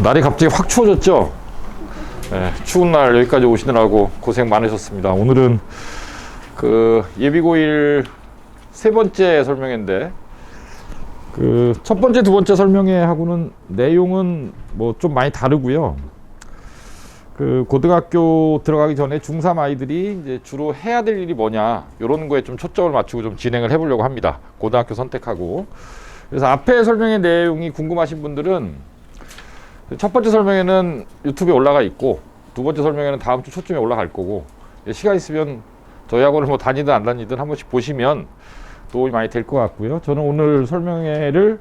날이 갑자기 확 추워졌죠. 네, 추운 날 여기까지 오시느라고 고생 많으셨습니다. 오늘은 그 예비고일 세 번째 설명회인데, 그 첫 번째, 두 번째 설명회하고는 내용은 뭐 좀 많이 다르고요. 그 고등학교 들어가기 전에 중3 아이들이 이제 주로 해야 될 일이 뭐냐, 이런 거에 좀 초점을 맞추고 좀 진행을 해보려고 합니다. 고등학교 선택하고. 그래서 앞에 설명의 내용이 궁금하신 분들은 첫 번째 설명회는 유튜브에 올라가 있고, 두 번째 설명회는 다음 주 초쯤에 올라갈 거고, 시간 있으면 저희 학원을 뭐 다니든 안 다니든 한 번씩 보시면 도움이 많이 될 것 같고요. 저는 오늘 설명회를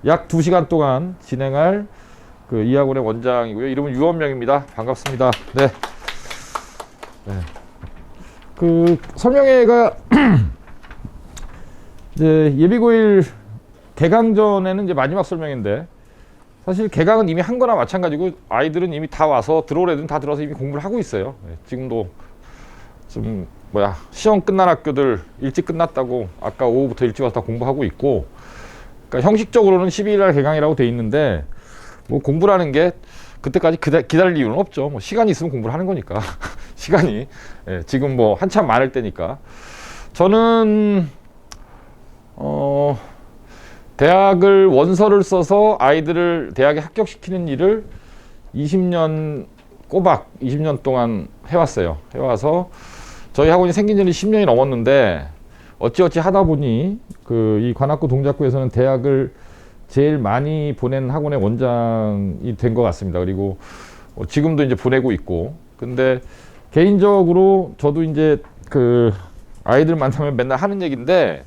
약 2시간 동안 진행할 그 이 학원의 원장이고요. 이름은 유원명입니다. 반갑습니다. 네. 그 설명회가 이제 예비고일 개강 전에는 이제 마지막 설명인데, 사실 개강은 이미 한 거나 마찬가지고 아이들은 이미 다 와서, 들어올 애들은 다 들어와서 이미 공부를 하고 있어요. 지금도 좀 시험 끝난 학교들 일찍 끝났다고 아까 오후부터 일찍 와서 다 공부하고 있고, 그러니까 형식적으로는 12일 날 개강이라고 돼 있는데, 뭐 공부라는 게 그때까지 기다릴 이유는 없죠. 뭐 시간이 있으면 공부를 하는 거니까. 시간이 지금 뭐 한참 많을 때니까. 저는 대학을 원서를 써서 아이들을 대학에 합격시키는 일을 20년 꼬박 20년 동안 해왔어요. 해와서 저희 학원이 생긴 지는 10년이 넘었는데, 어찌어찌 하다 보니 그 이 관악구 동작구에서는 대학을 제일 많이 보낸 학원의 원장이 된 것 같습니다. 그리고 지금도 이제 보내고 있고. 근데 개인적으로 저도 이제 그 아이들 만나면 맨날 하는 얘기인데,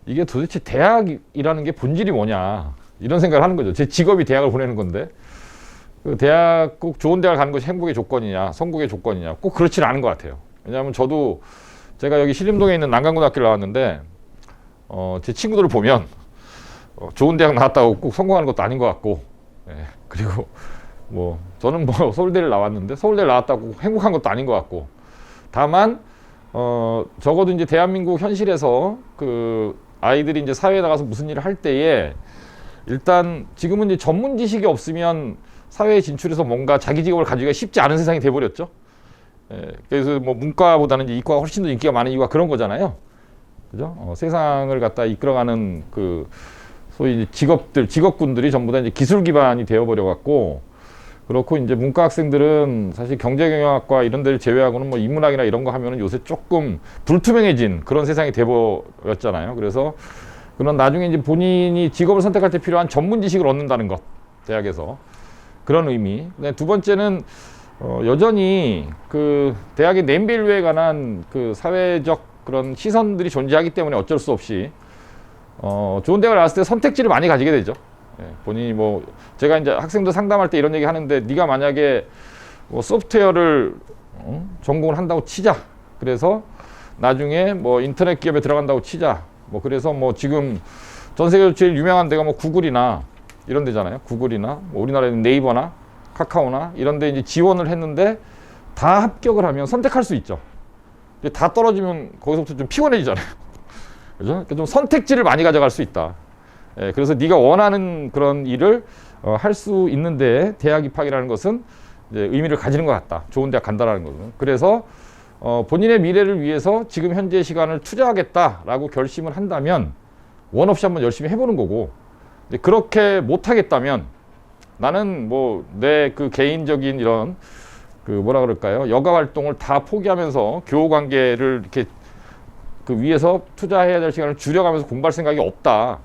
이게 도대체 대학이라는 게 본질이 뭐냐, 이런 생각을 하는 거죠. 제 직업이 대학을 보내는 건데, 그 대학 꼭 좋은 대학을 가는 것이 행복의 조건이냐, 성공의 조건이냐, 꼭 그렇지는 않은 것 같아요. 왜냐하면 저도 제가 여기 신림동에 있는 난강고등학교를 나왔는데, 제 친구들을 보면 좋은 대학 나왔다고 꼭 성공하는 것도 아닌 것 같고, 그리고 뭐 저는 뭐 서울대를 나왔는데 서울대를 나왔다고 행복한 것도 아닌 것 같고, 다만 적어도 이제 대한민국 현실에서 그 아이들이 이제 사회에 나가서 무슨 일을 할 때에, 일단 지금은 이제 전문 지식이 없으면 사회에 진출해서 뭔가 자기 직업을 가지기가 쉽지 않은 세상이 돼버렸죠. 그래서 뭐 문과보다는 이제 이과가 훨씬 더 인기가 많은 이유가 그런 거잖아요. 그죠? 세상을 갖다 이끌어가는 그 소위 이제 직업군들이 전부 다 이제 기술 기반이 되어버려 갖고, 그렇고 이제 문과 학생들은 사실 경제경영학과 이런 데를 제외하고는 뭐 인문학이나 이런 거 하면은 요새 조금 불투명해진 그런 세상이 돼버렸잖아요. 그래서 그런 나중에 이제 본인이 직업을 선택할 때 필요한 전문 지식을 얻는다는 것, 대학에서. 그런 의미. 두 번째는 여전히 그 대학의 네임밸류에 관한 그 사회적 그런 시선들이 존재하기 때문에 어쩔 수 없이 좋은 대학을 나왔을 때 선택지를 많이 가지게 되죠. 본인이 뭐 제가 이제 학생들 상담할 때 이런 얘기 하는데, 네가 만약에 뭐 소프트웨어를 전공을 한다고 치자. 그래서 나중에 뭐 인터넷 기업에 들어간다고 치자. 뭐 그래서 뭐 지금 전 세계로 제일 유명한 데가 뭐 구글이나 이런 데잖아요. 구글이나 뭐 우리나라에는 네이버나 카카오나 이런 데 이제 지원을 했는데 다 합격을 하면 선택할 수 있죠. 다 떨어지면 거기서부터 좀 피곤해지잖아요. 그죠? 그러니까 좀 선택지를 많이 가져갈 수 있다. 그래서 네가 원하는 그런 일을 할 수 있는데 대학 입학이라는 것은 이제 의미를 가지는 것 같다. 좋은 대학 간다라는 것은. 그래서 본인의 미래를 위해서 지금 현재 시간을 투자하겠다라고 결심을 한다면 원 없이 한번 열심히 해보는 거고, 그렇게 못하겠다면 나는 뭐 내 그 개인적인 이런 그 뭐라 그럴까요, 여가 활동을 다 포기하면서 교우 관계를 이렇게 그 위에서 투자해야 될 시간을 줄여가면서 공부할 생각이 없다.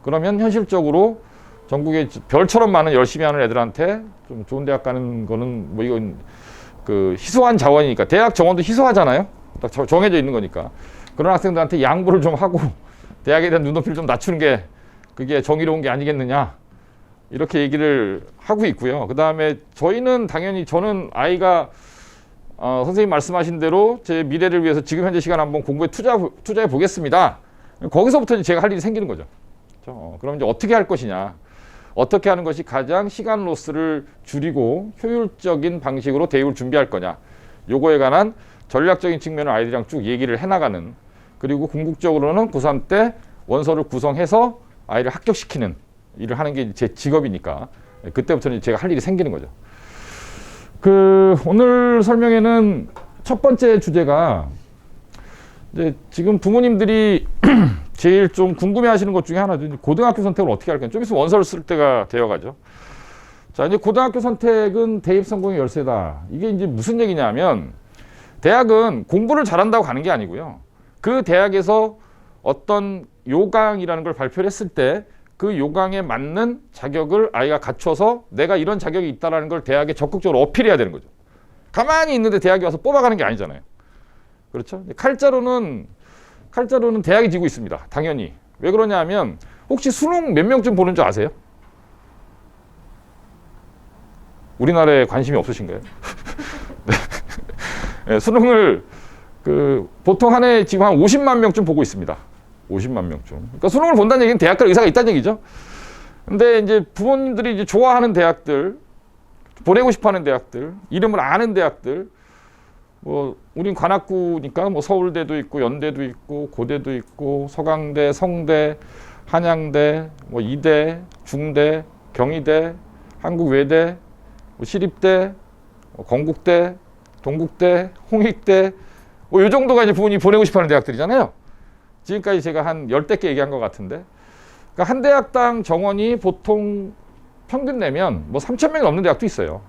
그러면 현실적으로 전국에 별처럼 많은 열심히 하는 애들한테 좀 좋은 대학 가는 거는 뭐 이건 그 희소한 자원이니까, 대학 정원도 희소하잖아요. 딱 정해져 있는 거니까. 그런 학생들한테 양보를 좀 하고 대학에 대한 눈높이를 좀 낮추는 게 그게 정의로운 게 아니겠느냐, 이렇게 얘기를 하고 있고요. 그 다음에 저희는 당연히, 저는 아이가 선생님 말씀하신 대로 제 미래를 위해서 지금 현재 시간 한번 공부에 투자해 보겠습니다. 거기서부터 제가 할 일이 생기는 거죠. 그럼 이제 어떻게 할 것이냐, 어떻게 하는 것이 가장 시간 로스를 줄이고 효율적인 방식으로 대입을 준비할 거냐, 요거에 관한 전략적인 측면을 아이들이랑 쭉 얘기를 해나가는, 그리고 궁극적으로는 고3 때 원서를 구성해서 아이를 합격시키는 일을 하는 게 제 직업이니까 그때부터는 제가 할 일이 생기는 거죠. 오늘 설명에는 첫 번째 주제가 이제 지금 부모님들이 제일 좀 궁금해 하시는 것 중에 하나죠. 고등학교 선택을 어떻게 할까요? 좀 있으면 원서를 쓸 때가 되어가죠. 자, 이제 고등학교 선택은 대입 성공의 열쇠다. 이게 이제 무슨 얘기냐면, 대학은 공부를 잘한다고 가는 게 아니고요. 그 대학에서 어떤 요강이라는 걸 발표를 했을 때 그 요강에 맞는 자격을 아이가 갖춰서 내가 이런 자격이 있다는 걸 대학에 적극적으로 어필해야 되는 거죠. 가만히 있는데 대학에 와서 뽑아가는 게 아니잖아요. 그렇죠? 칼자루는 대학이 지고 있습니다. 당연히. 왜 그러냐 하면, 혹시 수능 몇 명쯤 보는 줄 아세요? 우리나라에 관심이 없으신가요? 네, 수능을 보통 한 해 지금 한 50만 명쯤 보고 있습니다. 50만 명쯤. 그러니까 수능을 본다는 얘기는 대학갈 의사가 있다는 얘기죠. 근데 이제 부모님들이 이제 좋아하는 대학들, 보내고 싶어하는 대학들, 이름을 아는 대학들, 뭐 우린 관악구니까 뭐 서울대도 있고 연대도 있고 고대도 있고 서강대, 성대, 한양대, 뭐 이대, 중대, 경희대, 한국외대, 뭐 시립대, 건국대, 동국대, 홍익대, 뭐 이 정도가 이제 부모님이 보내고 싶어하는 대학들이잖아요. 지금까지 제가 한 10대 개 얘기한 것 같은데, 그러니까 한 대학당 정원이 보통 평균 내면 뭐 3,000명이 넘는 대학도 있어요.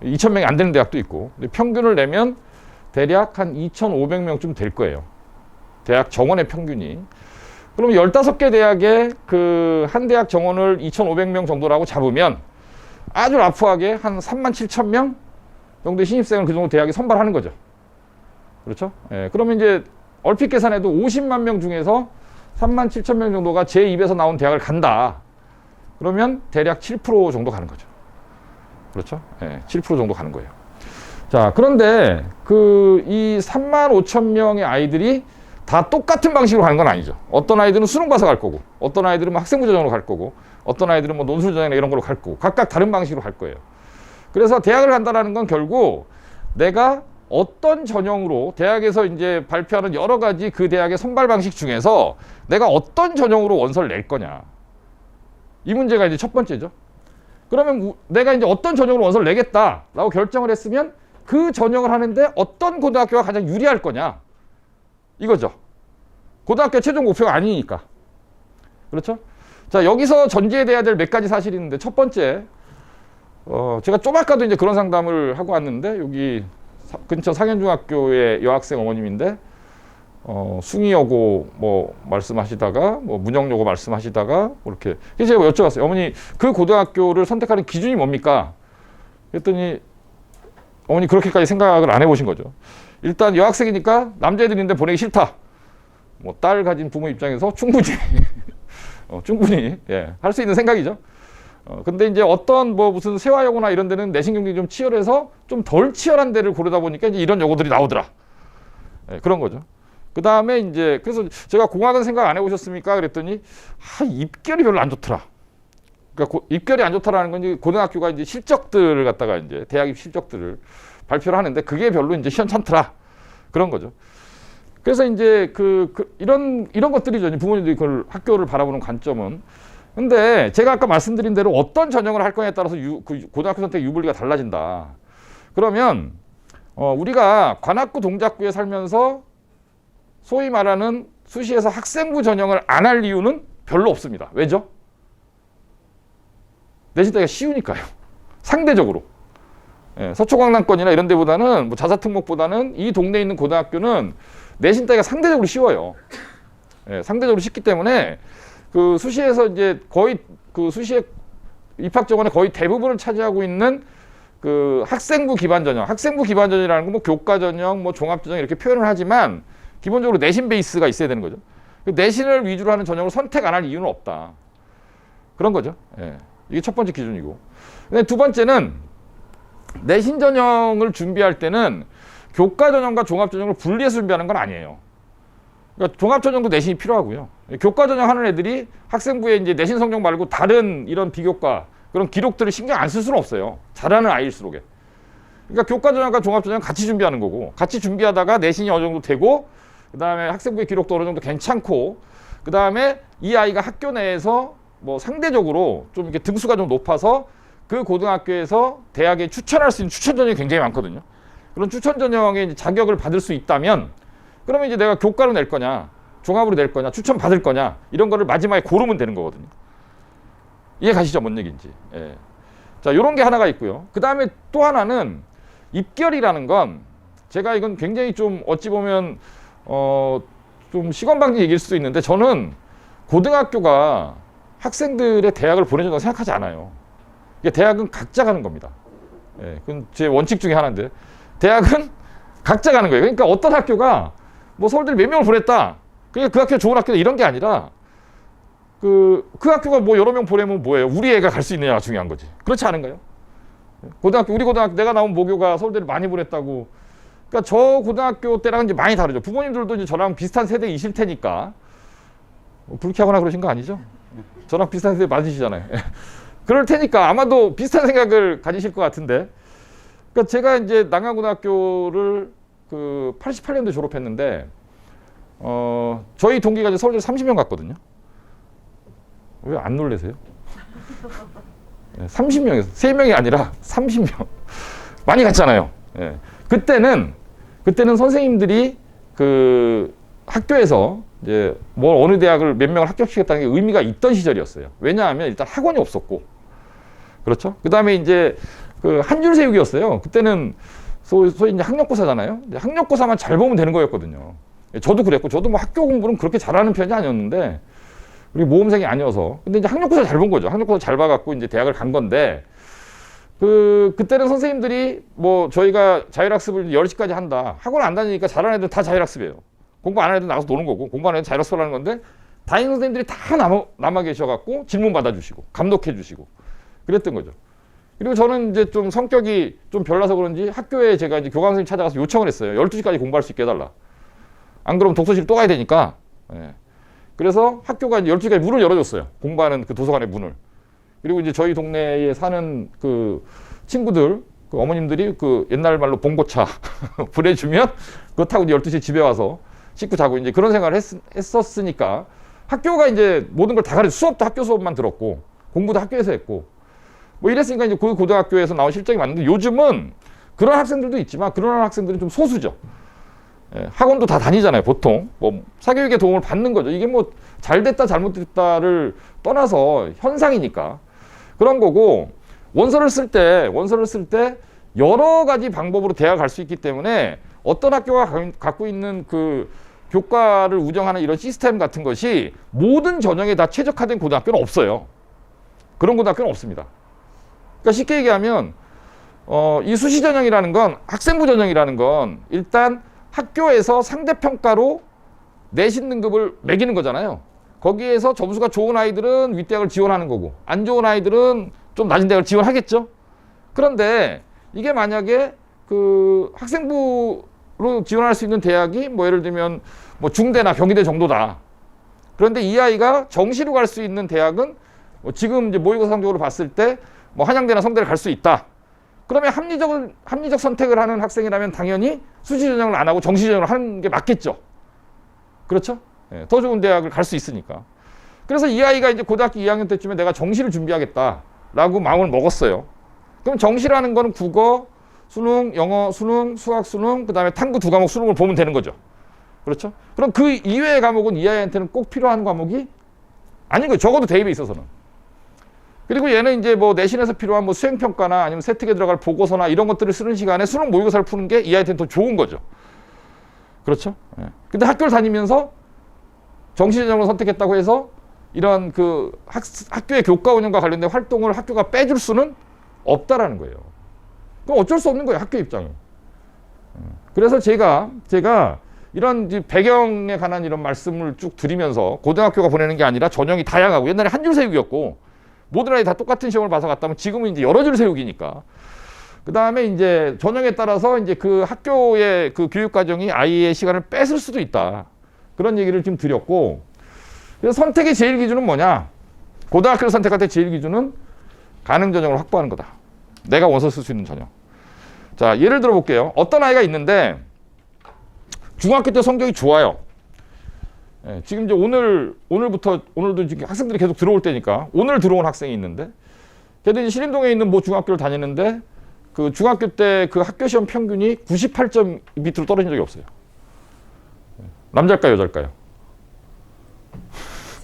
2,000명이 안 되는 대학도 있고. 근데 평균을 내면 대략 한 2,500명쯤 될 거예요. 대학 정원의 평균이. 그럼 15개 대학에 한 대학 정원을 2,500명 정도라고 잡으면 아주 라프하게 한 37,000명 정도의 신입생을 그 정도 대학에 선발하는 거죠. 그렇죠? 예, 그러면 이제 얼핏 계산해도 50만 명 중에서 37,000명 정도가 제 입에서 나온 대학을 간다. 그러면 대략 7% 정도 가는 거죠. 그렇죠? 예, 7% 정도 가는 거예요. 자, 그런데 이 35,000명의 아이들이 다 똑같은 방식으로 가는 건 아니죠. 어떤 아이들은 수능 봐서 갈 거고, 어떤 아이들은 뭐 학생부 전형으로 갈 거고, 어떤 아이들은 뭐 논술 전형이나 이런 걸로 갈 거고, 각각 다른 방식으로 갈 거예요. 그래서 대학을 간다라는 건 결국 내가 어떤 전형으로, 대학에서 이제 발표하는 여러 가지 그 대학의 선발 방식 중에서 내가 어떤 전형으로 원서를 낼 거냐. 이 문제가 이제 첫 번째죠. 그러면 내가 이제 어떤 전형으로 원서를 내겠다라고 결정을 했으면 그 전형을 하는데 어떤 고등학교가 가장 유리할 거냐. 이거죠. 고등학교 최종 목표가 아니니까. 그렇죠? 자, 여기서 전제돼야 될 몇 가지 사실이 있는데, 첫 번째, 제가 좀 아까도 이제 그런 상담을 하고 왔는데, 여기 근처 상현중학교의 여학생 어머님인데, 숭의여고 뭐 말씀하시다가, 뭐 문영여고 말씀하시다가, 뭐 이렇게. 그래서 제가 여쭤봤어요. 어머니, 그 고등학교를 선택하는 기준이 뭡니까? 그랬더니, 어머니 그렇게까지 생각을 안 해보신 거죠. 일단 여학생이니까 남자애들인데 보내기 싫다. 뭐 딸 가진 부모 입장에서 충분히 충분히 할 수 있는 생각이죠. 근데 이제 어떤 뭐 무슨 세화여고나 이런 데는 내신 경쟁이 좀 치열해서 좀 덜 치열한 데를 고르다 보니까 이제 이런 여고들이 나오더라. 그런 거죠. 그 다음에 이제 그래서 제가 공학은 생각 안 해보셨습니까? 그랬더니 입결이 별로 안 좋더라. 그러니까 입결이 안 좋다라는 건 이제 고등학교가 이제 실적들을 갖다가 이제 대학 입시 실적들을 발표를 하는데 그게 별로 이제 시원찮더라. 그런 거죠. 그래서 이제 이런 것들이죠. 부모님들이 그걸 학교를 바라보는 관점은. 근데 제가 아까 말씀드린 대로 어떤 전형을 할 거냐에 따라서 고등학교 선택 유불리가 달라진다. 그러면 우리가 관악구 동작구에 살면서 소위 말하는 수시에서 학생부 전형을 안 할 이유는 별로 없습니다. 왜죠? 내신 따기가 쉬우니까요. 상대적으로. 서초광남권이나 이런 데보다는, 뭐 자사특목보다는 이 동네에 있는 고등학교는 내신 따기가 상대적으로 쉬워요. 상대적으로 쉽기 때문에 수시에서 이제 거의 수시의 입학 정원의 거의 대부분을 차지하고 있는 학생부 기반 전형. 학생부 기반 전형이라는 건 뭐 교과 전형, 뭐 종합 전형 이렇게 표현을 하지만 기본적으로 내신 베이스가 있어야 되는 거죠. 내신을 위주로 하는 전형을 선택 안 할 이유는 없다. 그런 거죠. 이게 첫 번째 기준이고. 근데 두 번째는 내신 전형을 준비할 때는 교과 전형과 종합 전형을 분리해서 준비하는 건 아니에요. 그러니까 종합 전형도 내신이 필요하고요. 교과 전형 하는 애들이 학생부에 이제 내신 성적 말고 다른 이런 비교과 그런 기록들을 신경 안 쓸 수는 없어요. 잘하는 아이일수록에. 그러니까 교과전형과 종합전형 같이 준비하는 거고, 같이 준비하다가 내신이 어느 정도 되고, 그 다음에 학생부의 기록도 어느 정도 괜찮고, 그 다음에 이 아이가 학교 내에서 뭐 상대적으로 좀 이렇게 등수가 좀 높아서 그 고등학교에서 대학에 추천할 수 있는 추천 전형이 굉장히 많거든요. 그런 추천 전형에 이제 자격을 받을 수 있다면, 그러면 이제 내가 교과로 낼 거냐, 종합으로 낼 거냐, 추천 받을 거냐, 이런 거를 마지막에 고르면 되는 거거든요. 이해 가시죠? 뭔 얘기인지. 예. 자, 요런 게 하나가 있고요. 그 다음에 또 하나는 입결이라는 건, 제가 이건 굉장히 좀 어찌 보면 좀 시건방진 얘기일 수도 있는데, 저는 고등학교가 학생들의 대학을 보내준다고 생각하지 않아요. 이게 대학은 각자 가는 겁니다. 예, 그건 제 원칙 중에 하나인데, 대학은 각자 가는 거예요. 그러니까 어떤 학교가 뭐 서울대 몇 명을 보냈다, 그러니까 그 학교 좋은 학교다, 이런 게 아니라 그 학교가 뭐 여러 명 보내면 뭐예요? 우리 애가 갈 수 있느냐가 중요한 거지. 그렇지 않은가요? 우리 고등학교, 내가 나온 모교가 서울대를 많이 보냈다고. 그러니까 저 고등학교 때랑은 이제 많이 다르죠. 부모님들도 이제 저랑 비슷한 세대이실 테니까. 불쾌하거나 그러신 거 아니죠? 저랑 비슷한 세대 맞으시잖아요. 그럴 테니까 아마도 비슷한 생각을 가지실 것 같은데. 그러니까 제가 이제 난강고등학교를 그 88년도에 졸업했는데, 저희 동기가 이제 서울대 30명 갔거든요. 왜 안 놀라세요? 30명에서 3명이 아니라 30명. 많이 갔잖아요. 예. 그때는 선생님들이 그 학교에서 이제 뭐 어느 대학을 몇 명을 합격시켰다는 게 의미가 있던 시절이었어요. 왜냐하면 일단 학원이 없었고, 그렇죠? 그 다음에 이제 그 한 줄 세우기였어요. 그때는 소위 이제 학력고사잖아요. 이제 학력고사만 잘 보면 되는 거였거든요. 저도 그랬고, 저도 뭐 학교 공부는 그렇게 잘하는 편이 아니었는데, 우리 모범생이 아니어서. 근데 이제 학력고사 잘 본 거죠. 학력고사 잘 봐갖고 이제 대학을 간 건데, 그때는 선생님들이 뭐 저희가 자율학습을 10시까지 한다. 학원 안 다니니까 잘하는 애들 다 자율학습이에요. 공부 안 하는 애들 나가서 노는 거고, 공부 안 하는 애들 자율학습을 하는 건데, 담임 선생님들이 다 남아 계셔갖고 질문 받아주시고, 감독해주시고, 그랬던 거죠. 그리고 저는 이제 좀 성격이 좀 별나서 그런지 학교에 제가 이제 교감 선생님 찾아가서 요청을 했어요. 12시까지 공부할 수 있게 해달라. 안 그러면 독서실 또 가야 되니까. 예. 그래서 학교가 이제 12시까지 문을 열어줬어요. 공부하는 그 도서관의 문을. 그리고 이제 저희 동네에 사는 그 친구들, 그 어머님들이 그 옛날 말로 봉고차 보내주면 그거 타고 이제 12시에 집에 와서 씻고 자고 이제 그런 생활을 했었으니까 학교가 이제 모든 걸 다 가르쳐, 수업도 학교 수업만 들었고, 공부도 학교에서 했고, 뭐 이랬으니까 이제 그 고등학교에서 나온 실적이 맞는데, 요즘은 그런 학생들도 있지만 그런 학생들은 좀 소수죠. 예, 학원도 다 다니잖아요, 보통. 뭐 사교육의 도움을 받는 거죠. 이게 뭐 잘됐다 잘못됐다를 떠나서 현상이니까 그런 거고, 원서를 쓸 때 여러 가지 방법으로 대학을 갈 수 있기 때문에 어떤 학교가 갖고 있는 그 교과를 운영하는 이런 시스템 같은 것이 모든 전형에 다 최적화된 고등학교는 없어요. 그런 고등학교는 없습니다. 그러니까 쉽게 얘기하면 이 수시 전형이라는 건, 학생부 전형이라는 건 일단 학교에서 상대평가로 내신 등급을 매기는 거잖아요. 거기에서 점수가 좋은 아이들은 윗대학을 지원하는 거고, 안 좋은 아이들은 좀 낮은 대학을 지원하겠죠. 그런데 이게 만약에 그 학생부로 지원할 수 있는 대학이 뭐 예를 들면 뭐 중대나 경희대 정도다. 그런데 이 아이가 정시로 갈 수 있는 대학은 뭐 지금 이제 모의고사 성적으로 봤을 때 뭐 한양대나 성대를 갈 수 있다. 그러면 합리적 선택을 하는 학생이라면 당연히 수시 전형을 안 하고 정시 전형을 하는 게 맞겠죠. 그렇죠? 예, 더 좋은 대학을 갈 수 있으니까. 그래서 이 아이가 이제 고등학교 2학년 때쯤에 내가 정시를 준비하겠다라고 마음을 먹었어요. 그럼 정시라는 거는 국어, 수능, 영어, 수능, 수학, 수능, 그 다음에 탐구 2과목 수능을 보면 되는 거죠. 그렇죠? 그럼 그 이외의 과목은 이 아이한테는 꼭 필요한 과목이 아닌 거예요. 적어도 대입에 있어서는. 그리고 얘는 이제 뭐 내신에서 필요한 뭐 수행평가나 아니면 세특에 들어갈 보고서나 이런 것들을 쓰는 시간에 수능 모의고사를 푸는 게 이 아이한테는 더 좋은 거죠. 그렇죠? 예. 근데 학교를 다니면서 정시 전형을 선택했다고 해서 이런 그 학교의 교과 운영과 관련된 활동을 학교가 빼줄 수는 없다라는 거예요. 그럼 어쩔 수 없는 거예요, 학교 입장은. 그래서 제가 이런 배경에 관한 이런 말씀을 쭉 드리면서, 고등학교가 보내는 게 아니라 전형이 다양하고, 옛날에 한 줄 세우기였고 모든 아이 다 똑같은 시험을 봐서 갔다면 지금은 이제 여러 줄 세우기니까. 그 다음에 이제 전형에 따라서 이제 그 학교의 그 교육 과정이 아이의 시간을 뺏을 수도 있다. 그런 얘기를 좀 드렸고, 그래서 선택의 제일 기준은 뭐냐? 고등학교를 선택할 때 제일 기준은 가능 전형을 확보하는 거다. 내가 원서 쓸 수 있는 전형. 자, 예를 들어 볼게요. 어떤 아이가 있는데 중학교 때 성적이 좋아요. 예, 지금 이제 오늘도 지금 학생들이 계속 들어올 때니까 오늘 들어온 학생이 있는데 걔도 이제 신림동에 있는 뭐 중학교를 다니는데 그 중학교 때 그 학교 시험 평균이 98점 밑으로 떨어진 적이 없어요. 남자일까요, 여자일까요?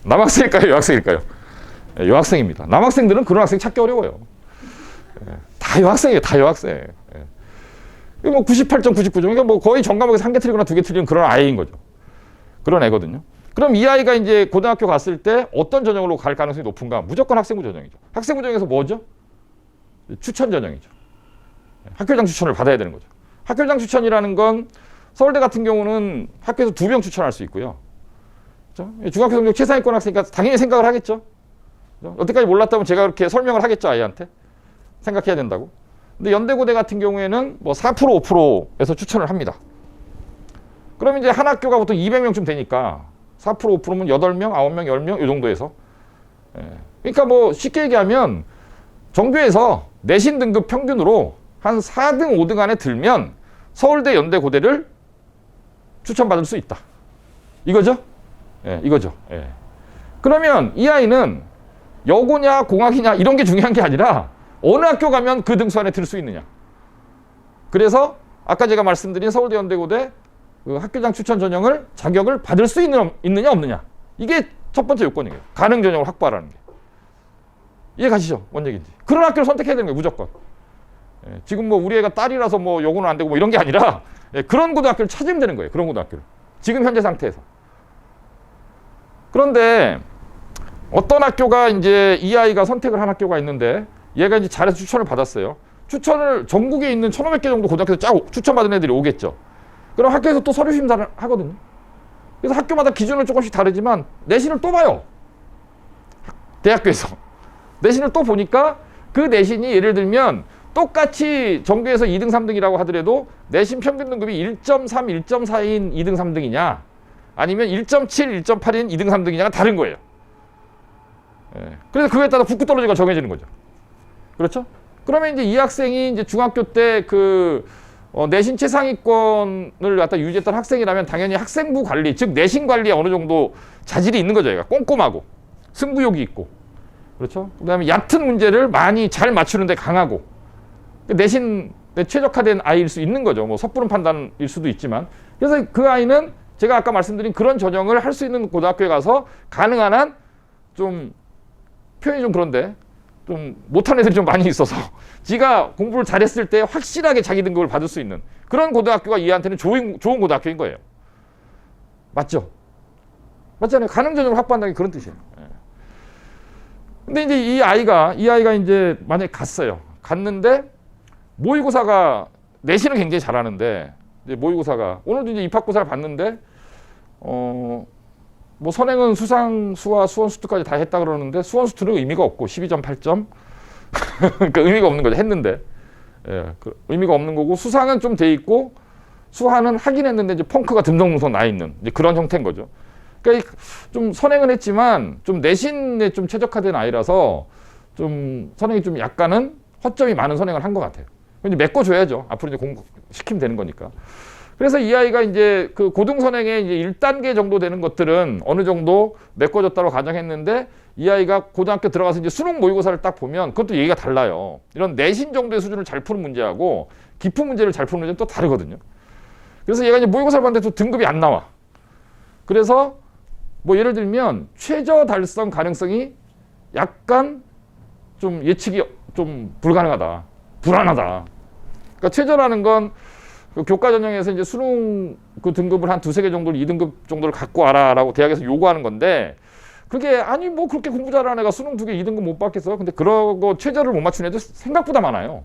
남학생일까요, 여학생일까요? 예, 여학생입니다. 남학생들은 그런 학생 찾기 어려워요. 예, 다 여학생이에요, 다 여학생. 예. 뭐 98점, 99점, 그러니까 뭐 거의 전 과목에서 1개 틀리거나 2개 틀리는 그런 아이인 거죠. 그런 애거든요. 그럼 이 아이가 이제 고등학교 갔을 때 어떤 전형으로 갈 가능성이 높은가? 무조건 학생부 전형이죠. 학생부 전형에서 뭐죠? 추천 전형이죠. 학교장 추천을 받아야 되는 거죠. 학교장 추천이라는 건 서울대 같은 경우는 학교에서 2명 추천할 수 있고요. 그렇죠? 중학교 성적 최상위권 학생이니까 당연히 생각을 하겠죠. 그렇죠? 여태까지 몰랐다면 제가 그렇게 설명을 하겠죠, 아이한테. 생각해야 된다고. 근데 연대고대 같은 경우에는 뭐 4%, 5%에서 추천을 합니다. 그럼 이제 한 학교가 보통 200명쯤 되니까 4%, 5%면 8명, 9명, 10명 이 정도에서. 예. 그러니까 뭐 쉽게 얘기하면 정규에서 내신 등급 평균으로 한 4등, 5등 안에 들면 서울대, 연대, 고대를 추천받을 수 있다. 이거죠? 예, 이거죠. 예. 그러면 이 아이는 여고냐, 공학이냐 이런 게 중요한 게 아니라 어느 학교 가면 그 등수 안에 들 수 있느냐. 그래서 아까 제가 말씀드린 서울대, 연대, 고대 그 학교장 추천 전형을 자격을 받을 수 있느냐 없느냐. 이게 첫 번째 요건이에요. 가능 전형을 확보하라는 게. 이해 가시죠? 뭔 얘기인지. 그런 학교를 선택해야 되는 거예요. 무조건. 예, 지금 뭐 우리 애가 딸이라서 뭐 여고는 안 되고 뭐 이런 게 아니라 예, 그런 고등학교를 찾으면 되는 거예요. 그런 고등학교를. 지금 현재 상태에서. 그런데 어떤 학교가 이제 이 아이가 선택을 한 학교가 있는데 얘가 이제 잘해서 추천을 받았어요. 추천을 전국에 있는 1,500개 정도 고등학교에서 추천받은 애들이 오겠죠. 그럼 학교에서 또 서류 심사를 하거든요. 그래서 학교마다 기준은 조금씩 다르지만 내신을 또 봐요. 대학교에서. 내신을 또 보니까 그 내신이 예를 들면 똑같이 전교에서 2등, 3등이라고 하더라도 내신 평균 등급이 1.3, 1.4인 2등, 3등이냐 아니면 1.7, 1.8인 2등, 3등이냐가 다른 거예요. 예. 그래서 그거에 따라 붙고 떨어지가 정해지는 거죠. 그렇죠? 그러면 이제 이 학생이 이제 중학교 때 내신 최상위권을 갖다 유지했던 학생이라면 당연히 학생부 관리, 즉 내신 관리에 어느 정도 자질이 있는 거죠. 얘가 꼼꼼하고 승부욕이 있고, 그렇죠? 그다음에 얕은 문제를 많이 잘 맞추는데 강하고 내신에 최적화된 아이일 수 있는 거죠. 뭐 섣부른 판단일 수도 있지만. 그래서 그 아이는 제가 아까 말씀드린 그런 전형을 할 수 있는 고등학교에 가서 가능한 한 좀 표현이 좀 그런데 좀 못한 애들이 좀 많이 있어서 지가 공부를 잘했을 때 확실하게 자기 등급을 받을 수 있는 그런 고등학교가 이 애한테는 좋은 고등학교인 거예요. 맞죠? 맞잖아요. 가능 전형을 확보한다는 게 그런 뜻이에요. 예. 근데 이제 이 아이가 이제 만약에 갔는데 모의고사가 내신은 굉장히 잘하는데 이제 모의고사가 오늘도 이제 입학고사를 봤는데 뭐 선행은 수상, 수화, 수원, 수투까지 다 했다 그러는데 수원, 수투는 의미가 없고 12.8점 그러니까 의미가 없는 거죠. 했는데 예, 의미가 없는 거고 수상은 좀 돼 있고 수화는 하긴 했는데 이제 펑크가 듬성듬성 나 있는 이제 그런 형태인 거죠. 그러니까 좀 선행은 했지만 좀 내신에 좀 최적화된 아이라서 좀 선행이 좀 약간은 허점이 많은 선행을 한 것 같아요. 이제 메꿔줘야죠. 앞으로 이제 공부 시키면 되는 거니까. 그래서 이 아이가 이제 그 고등선행의 이제 1단계 정도 되는 것들은 어느 정도 메꿔줬다고 가정했는데 이 아이가 고등학교 들어가서 이제 수능 모의고사를 딱 보면 그것도 얘기가 달라요. 이런 내신 정도의 수준을 잘 푸는 문제하고 깊은 문제를 잘 푸는 문제는 또 다르거든요. 그래서 얘가 이제 모의고사를 봤는데 또 등급이 안 나와. 그래서 뭐 예를 들면 최저 달성 가능성이 약간 좀 예측이 좀 불가능하다. 불안하다. 그러니까 최저라는 건 그 교과 전형에서 이제 수능 그 등급을 한 2-3개 정도를 2등급 정도를 갖고 와라라고 대학에서 요구하는 건데 그게 아니 뭐 그렇게 공부 잘하는 애가 수능 2개 2등급 못 받겠어. 근데 그러고 최저를 못 맞추는 애들 생각보다 많아요.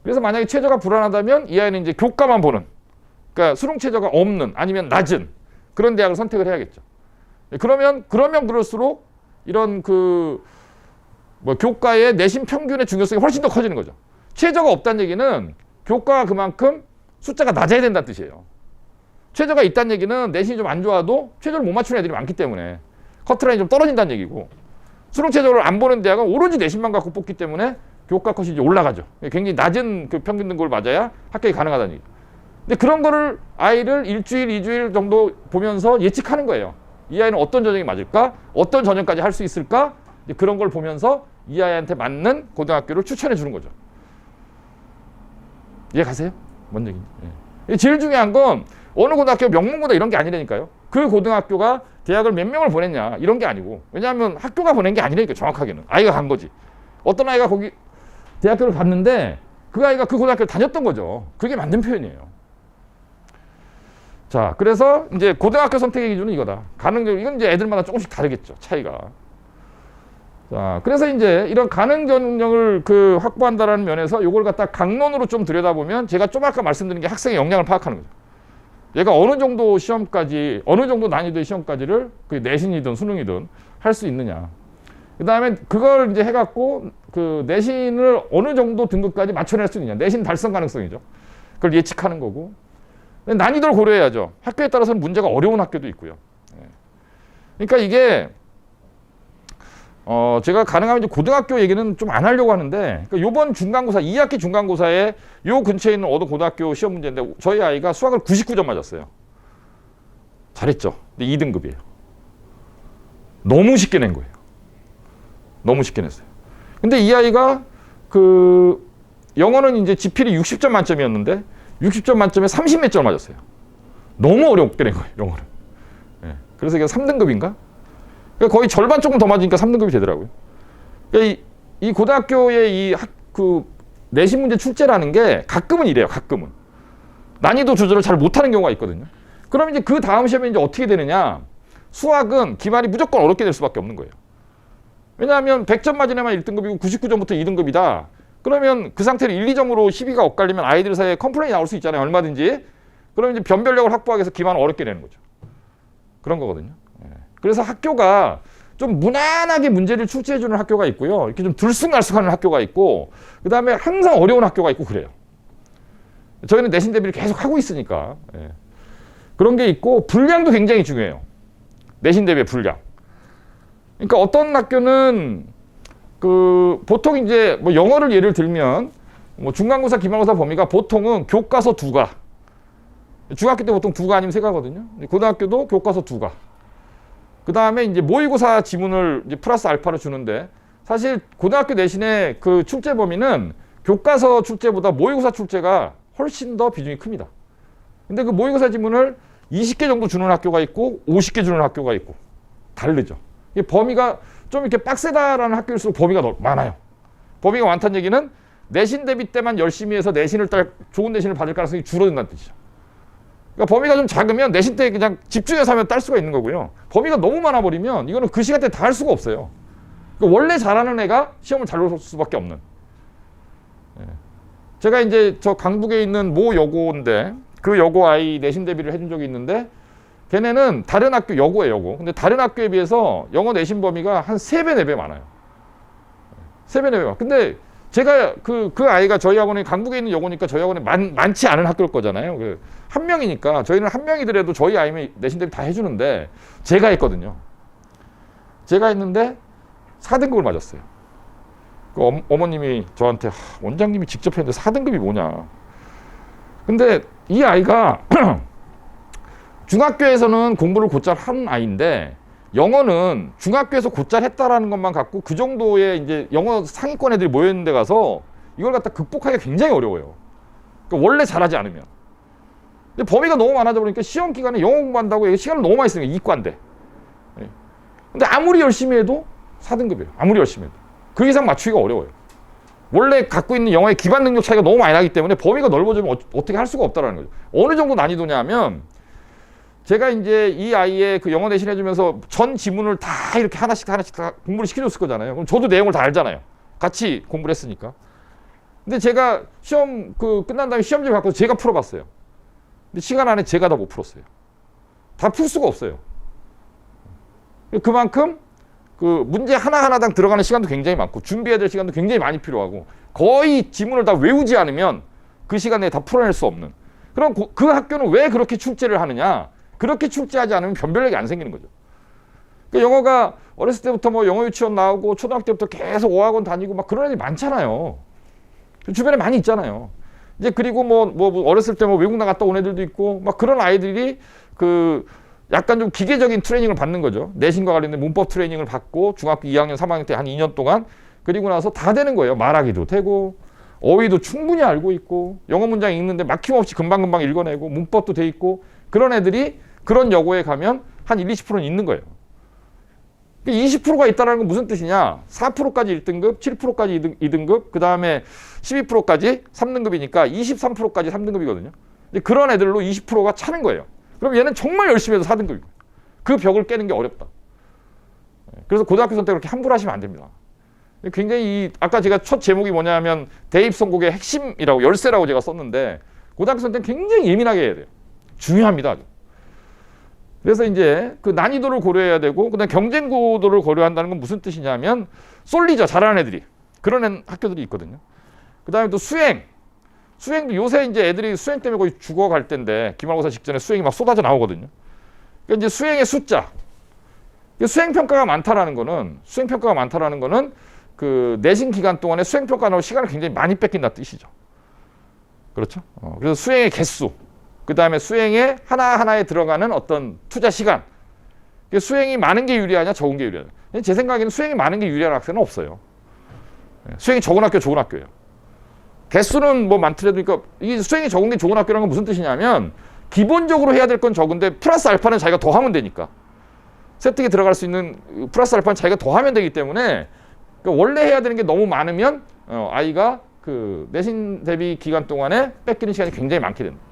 그래서 만약에 최저가 불안하다면 이 아이는 이제 교과만 보는 그러니까 수능 최저가 없는 아니면 낮은 그런 대학을 선택을 해야겠죠. 그러면 그럴수록 이런 뭐 교과의 내신 평균의 중요성이 훨씬 더 커지는 거죠. 최저가 없다는 얘기는 교과가 그만큼 숫자가 낮아야 된다는 뜻이에요. 최저가 있다는 얘기는 내신이 좀 안 좋아도 최저를 못 맞추는 애들이 많기 때문에 커트라인이 좀 떨어진다는 얘기고 수능 최저를 안 보는 대학은 오로지 내신만 갖고 뽑기 때문에 교과 컷이 이제 올라가죠. 굉장히 낮은 그 평균 등급을 맞아야 합격이 가능하다는 얘기죠. 근데 그런 거를 아이를 일주일, 2주일 정도 보면서 예측하는 거예요. 이 아이는 어떤 전형이 맞을까? 어떤 전형까지 할 수 있을까? 그런 걸 보면서 이 아이한테 맞는 고등학교를 추천해 주는 거죠. 이해 가세요? 뭔 얘기인지. 예. 제일 중요한 건 어느 고등학교 명문고다 이런 게 아니라니까요. 그 고등학교가 대학을 몇 명을 보냈냐 이런 게 아니고, 왜냐하면 학교가 보낸 게 아니라니까. 정확하게는 아이가 간 거지. 어떤 아이가 거기 대학교를 갔는데 그 아이가 그 고등학교를 다녔던 거죠. 그게 맞는 표현이에요. 자, 그래서 이제 고등학교 선택의 기준은 이거다. 가능 전형, 이건 이제 애들마다 조금씩 다르겠죠, 차이가. 자, 그래서 이제 이런 가능 전형을 그 확보한다라는 면에서 요걸 갖다 강론으로 좀 들여다보면 제가 좀 아까 말씀드린 게 학생의 역량을 파악하는 거죠. 얘가 어느 정도 시험까지, 어느 정도 난이도의 시험까지를 그 내신이든 수능이든 할 수 있느냐. 그 다음에 그걸 이제 해갖고 그 내신을 어느 정도 등급까지 맞춰낼 수 있느냐. 내신 달성 가능성이죠. 그걸 예측하는 거고. 난이도를 고려해야죠. 학교에 따라서는 문제가 어려운 학교도 있고요. 그러니까 이게 제가 가능하면 이제 고등학교 얘기는 좀 안 하려고 하는데, 그러니까 요번 중간고사 2학기 중간고사에 요 근처에 있는 어느 고등학교 시험 문제인데 저희 아이가 수학을 99점 맞았어요. 잘했죠. 근데 2등급이에요. 너무 쉽게 낸 거예요. 너무 쉽게 냈어요. 근데 이 아이가 그 영어는 이제 지필이 60점 만점이었는데 60점 만점에 30몇 점 맞았어요. 너무 어렵게 낸 거예요, 영어를. 예. 그래서 이게 3등급인가? 그러니까 거의 절반 조금 더 맞으니까 3등급이 되더라고요. 그러니까 이 고등학교의 그 내신 문제 출제라는 게 가끔은 이래요, 가끔은. 난이도 조절을 잘 못하는 경우가 있거든요. 그럼 이제 그 다음 시험에 이제 어떻게 되느냐? 수학은 기말이 무조건 어렵게 될 수밖에 없는 거예요. 왜냐하면 100점 맞은 애만 1등급이고 99점부터 2등급이다. 그러면 그 상태로 1, 2점으로 시비가 엇갈리면 아이들 사이에 컴플레인이 나올 수 있잖아요. 얼마든지. 그러면 이제 변별력을 확보하기 위해서 기말을 어렵게 내는 거죠. 그런 거거든요. 그래서 학교가 좀 무난하게 문제를 출제해주는 학교가 있고요. 이렇게 좀 들쑥날쑥하는 학교가 있고, 그 다음에 항상 어려운 학교가 있고 그래요. 저희는 내신 대비를 계속 하고 있으니까. 그런 게 있고, 분량도 굉장히 중요해요. 내신 대비의 분량. 그러니까 어떤 학교는 보통 이제 뭐 영어를 예를 들면 뭐 중간고사, 기말고사 범위가 보통은 교과서 2과. 중학교 때 보통 2과 아니면 3과거든요. 고등학교도 교과서 2과. 그 다음에 이제 모의고사 지문을 이제 플러스 알파로 주는데, 사실 고등학교 내신의 그 출제 범위는 교과서 출제보다 모의고사 출제가 훨씬 더 비중이 큽니다. 근데 그 모의고사 지문을 20개 정도 주는 학교가 있고 50개 주는 학교가 있고 다르죠. 이 범위가 좀 이렇게 빡세다라는 학교일수록 범위가 많아요. 범위가 많다는 얘기는 내신 대비 때만 열심히 해서 좋은 내신을 받을 가능성이 줄어든다는 뜻이죠. 그러니까 범위가 좀 작으면 내신 때 그냥 집중해서 하면 딸 수가 있는 거고요. 범위가 너무 많아버리면 이거는 그 시간대에 다 할 수가 없어요. 그러니까 원래 잘하는 애가 시험을 잘 볼 수밖에 없는. 제가 이제 저 강북에 있는 모 여고인데 그 여고 아이 내신 대비를 해준 적이 있는데, 걔네는 다른 학교, 여고예요, 여고. 근데 다른 학교에 비해서 영어 내신 범위가 한 3배, 4배 많아요. 3배, 4배 많아요. 근데 제가 그 아이가 저희 학원에 강북에 있는 여고니까 저희 학원에 많지 않은 학교일 거잖아요. 한 명이니까 저희는 한 명이더라도 저희 아이면 내신 대비 다 해주는데 제가 했거든요. 제가 했는데 4등급을 맞았어요. 어머님이 저한테 원장님이 직접 했는데 4등급이 뭐냐. 근데 이 아이가 중학교에서는 공부를 곧잘 한 아이인데 영어는 중학교에서 곧잘 했다라는 것만 갖고 그 정도의 이제 영어 상위권 애들이 모여있는 데 가서 이걸 갖다 극복하기가 굉장히 어려워요. 그러니까 원래 잘하지 않으면. 근데 범위가 너무 많아져 버리니까 시험 기간에 영어 공부한다고 시간을 너무 많이 쓰니까 이과인데. 근데 아무리 열심히 해도 4등급이에요. 아무리 열심히 해도. 그 이상 맞추기가 어려워요. 원래 갖고 있는 영어의 기반 능력 차이가 너무 많이 나기 때문에 범위가 넓어지면 어떻게 할 수가 없다는 거죠. 어느 정도 난이도냐 하면, 제가 이제 이 아이의 그 영어 내신 해주면서 전 지문을 다 이렇게 하나씩 다 공부를 시켜줬을 거잖아요. 그럼 저도 내용을 다 알잖아요. 같이 공부를 했으니까. 근데 제가 시험 끝난 다음에 시험지 갖고 제가 풀어봤어요. 근데 시간 안에 제가 다 못 풀었어요. 다 풀 수가 없어요. 그만큼 그 문제 하나하나당 들어가는 시간도 굉장히 많고 준비해야 될 시간도 굉장히 많이 필요하고 거의 지문을 다 외우지 않으면 그 시간에 다 풀어낼 수 없는. 그럼 그 학교는 왜 그렇게 출제를 하느냐? 그렇게 출제하지 않으면 변별력이 안 생기는 거죠. 그 영어가 어렸을 때부터 뭐 영어 유치원 나오고 초등학교 때부터 계속 어학원 다니고 막 그런 애들이 많잖아요. 주변에 많이 있잖아요. 이제 그리고 뭐 어렸을 때 뭐 외국 나갔다 온 애들도 있고 막 그런 아이들이 그 약간 좀 기계적인 트레이닝을 받는 거죠. 내신과 관련된 문법 트레이닝을 받고 중학교 2학년, 3학년 때 한 2년 동안 그리고 나서 다 되는 거예요. 말하기도 되고 어휘도 충분히 알고 있고 영어 문장 읽는데 막힘없이 금방금방 읽어내고 문법도 돼 있고 그런 애들이 그런 여고에 가면 한 20%는 있는 거예요. 20%가 있다는 건 무슨 뜻이냐? 4%까지 1등급, 7%까지 2등급, 그 다음에 12%까지 3등급이니까 23%까지 3등급이거든요. 그런 애들로 20%가 차는 거예요. 그럼 얘는 정말 열심히 해서 4등급이고 그 벽을 깨는 게 어렵다. 그래서 고등학교 선택을 그렇게 함부로 하시면 안 됩니다. 굉장히 아까 제가 첫 제목이 뭐냐면 대입 선곡의 핵심이라고 열쇠라고 제가 썼는데 고등학교 선택은 굉장히 예민하게 해야 돼요. 중요합니다. 아주. 그래서 이제 그 난이도를 고려해야 되고 그다음에 경쟁 구도를 고려한다는 건 무슨 뜻이냐면 쏠리죠. 잘하는 애들이. 그런 학교들이 있거든요. 그다음에 또 수행도 요새 이제 애들이 수행 때문에 거의 죽어갈 때인데 기말고사 직전에 수행이 막 쏟아져 나오거든요. 그러니까 이제 수행의 숫자. 수행평가가 많다라는 거는 그 내신 기간 동안에 수행평가하고 시간을 굉장히 많이 뺏긴다 뜻이죠. 그렇죠? 그래서 수행의 개수, 그 다음에 수행의 하나하나에 들어가는 어떤 투자 시간. 수행이 많은 게 유리하냐, 적은 게 유리하냐. 제 생각에는 수행이 많은 게 유리한 학생은 없어요. 수행이 적은 학교, 좋은 학교예요. 개수는 뭐 많더라도, 그러니까 이 수행이 적은 게 좋은 학교라는 건 무슨 뜻이냐면 기본적으로 해야 될 건 적은데 플러스 알파는 자기가 더 하면 되니까. 세특에 들어갈 수 있는 플러스 알파는 자기가 더 하면 되기 때문에 그러니까 원래 해야 되는 게 너무 많으면 아이가 그 내신 대비 기간 동안에 뺏기는 시간이 굉장히 많게 됩니다.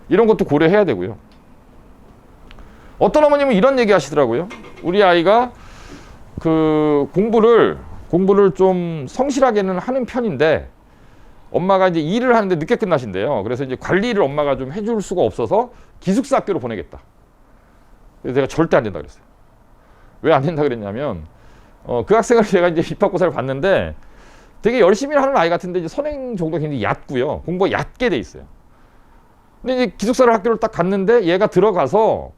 이런 것도 고려해야 되고요. 어떤 어머님은 이런 얘기 하시더라고요. 우리 아이가 그 공부를 좀 성실하게는 하는 편인데 엄마가 이제 일을 하는데 늦게 끝나신대요. 그래서 이제 관리를 엄마가 좀 해줄 수가 없어서 기숙사 학교로 보내겠다. 그래서 제가 절대 안 된다 그랬어요. 왜 안 된다 그랬냐면 그 학생을 제가 이제 입학고사를 봤는데 되게 열심히 하는 아이 같은데 이제 선행 정도가 굉장히 얕고요. 공부가 얕게 돼 있어요. 근데 이제 기숙사를 학교를 딱 갔는데 얘가 들어가서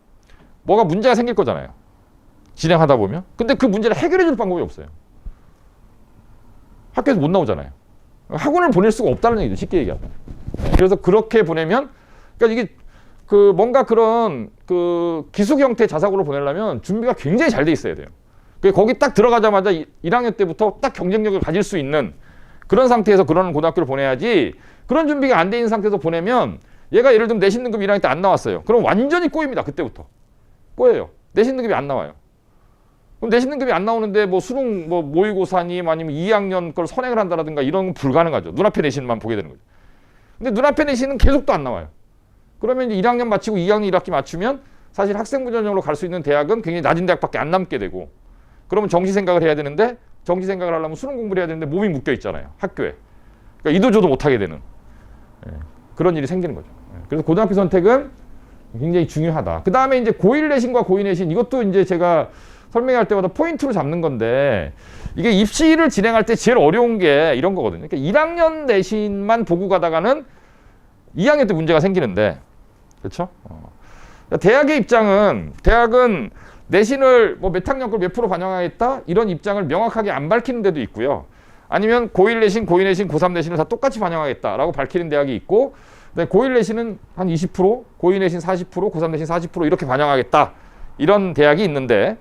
뭐가 문제가 생길 거잖아요. 진행하다 보면. 근데 그 문제를 해결해 줄 방법이 없어요. 학교에서 못 나오잖아요. 학원을 보낼 수가 없다는 얘기죠. 쉽게 얘기하면. 그래서 그렇게 보내면 그러니까 이게 그 뭔가 그런 그 기숙 형태 자사고를 보내려면 준비가 굉장히 잘 돼 있어야 돼요. 거기 딱 들어가자마자 1학년 때부터 딱 경쟁력을 가질 수 있는 그런 상태에서 그런 고등학교를 보내야지 그런 준비가 안 돼 있는 상태에서 보내면 얘가 예를 들면 내신 등급 1학년 때 안 나왔어요. 그럼 완전히 꼬입니다. 그때부터. 꼬여요. 내신 등급이 안 나와요. 그럼 내신 등급이 안 나오는데 뭐 수능 뭐 모의고사니 아니면 2학년 걸 선행을 한다라든가 이런 건 불가능하죠. 눈앞에 내신만 보게 되는 거죠. 근데 눈앞에 내신은 계속 또 안 나와요. 그러면 이제 1학년 마치고 2학년 1학기 맞추면 사실 학생부 전형으로 갈 수 있는 대학은 굉장히 낮은 대학밖에 안 남게 되고 그러면 정시 생각을 해야 되는데 정시 생각을 하려면 수능 공부를 해야 되는데 몸이 묶여 있잖아요. 학교에. 그러니까 이도저도 못하게 되는 그런 일이 생기는 거죠. 그래서 고등학교 선택은 굉장히 중요하다. 그 다음에 이제 고1 내신과 고2 내신 이것도 이제 제가 설명할 때마다 포인트로 잡는 건데 이게 입시를 진행할 때 제일 어려운 게 이런 거거든요. 그러니까 1학년 내신만 보고 가다가는 2학년 때 문제가 생기는데 그렇죠? 대학의 입장은 대학은 내신을 뭐 몇 학년 걸 몇 프로 반영하겠다 이런 입장을 명확하게 안 밝히는 데도 있고요. 아니면 고1 내신, 고2 내신, 고3 내신을 다 똑같이 반영하겠다라고 밝히는 대학이 있고 고1 내신은 한 20%, 고2 내신 40%, 고3 내신 40% 이렇게 반영하겠다 이런 대학이 있는데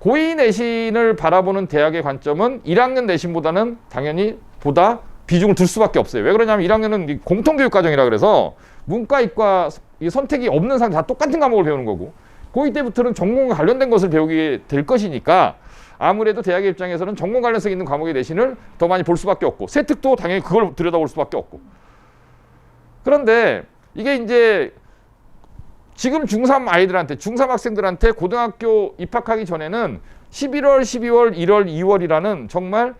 고2 내신을 바라보는 대학의 관점은 1학년 내신보다는 당연히 보다 비중을 둘 수밖에 없어요. 왜 그러냐면 1학년은 공통교육과정이라 그래서 문과, 이과 선택이 없는 상태 다 똑같은 과목을 배우는 거고 고2 때부터는 전공과 관련된 것을 배우게 될 것이니까 아무래도 대학의 입장에서는 전공 관련성 있는 과목의 내신을 더 많이 볼 수밖에 없고 세특도 당연히 그걸 들여다볼 수밖에 없고 그런데 이게 이제 지금 중3 아이들한테 중3 학생들한테 고등학교 입학하기 전에는 11월, 12월, 1월, 2월이라는 정말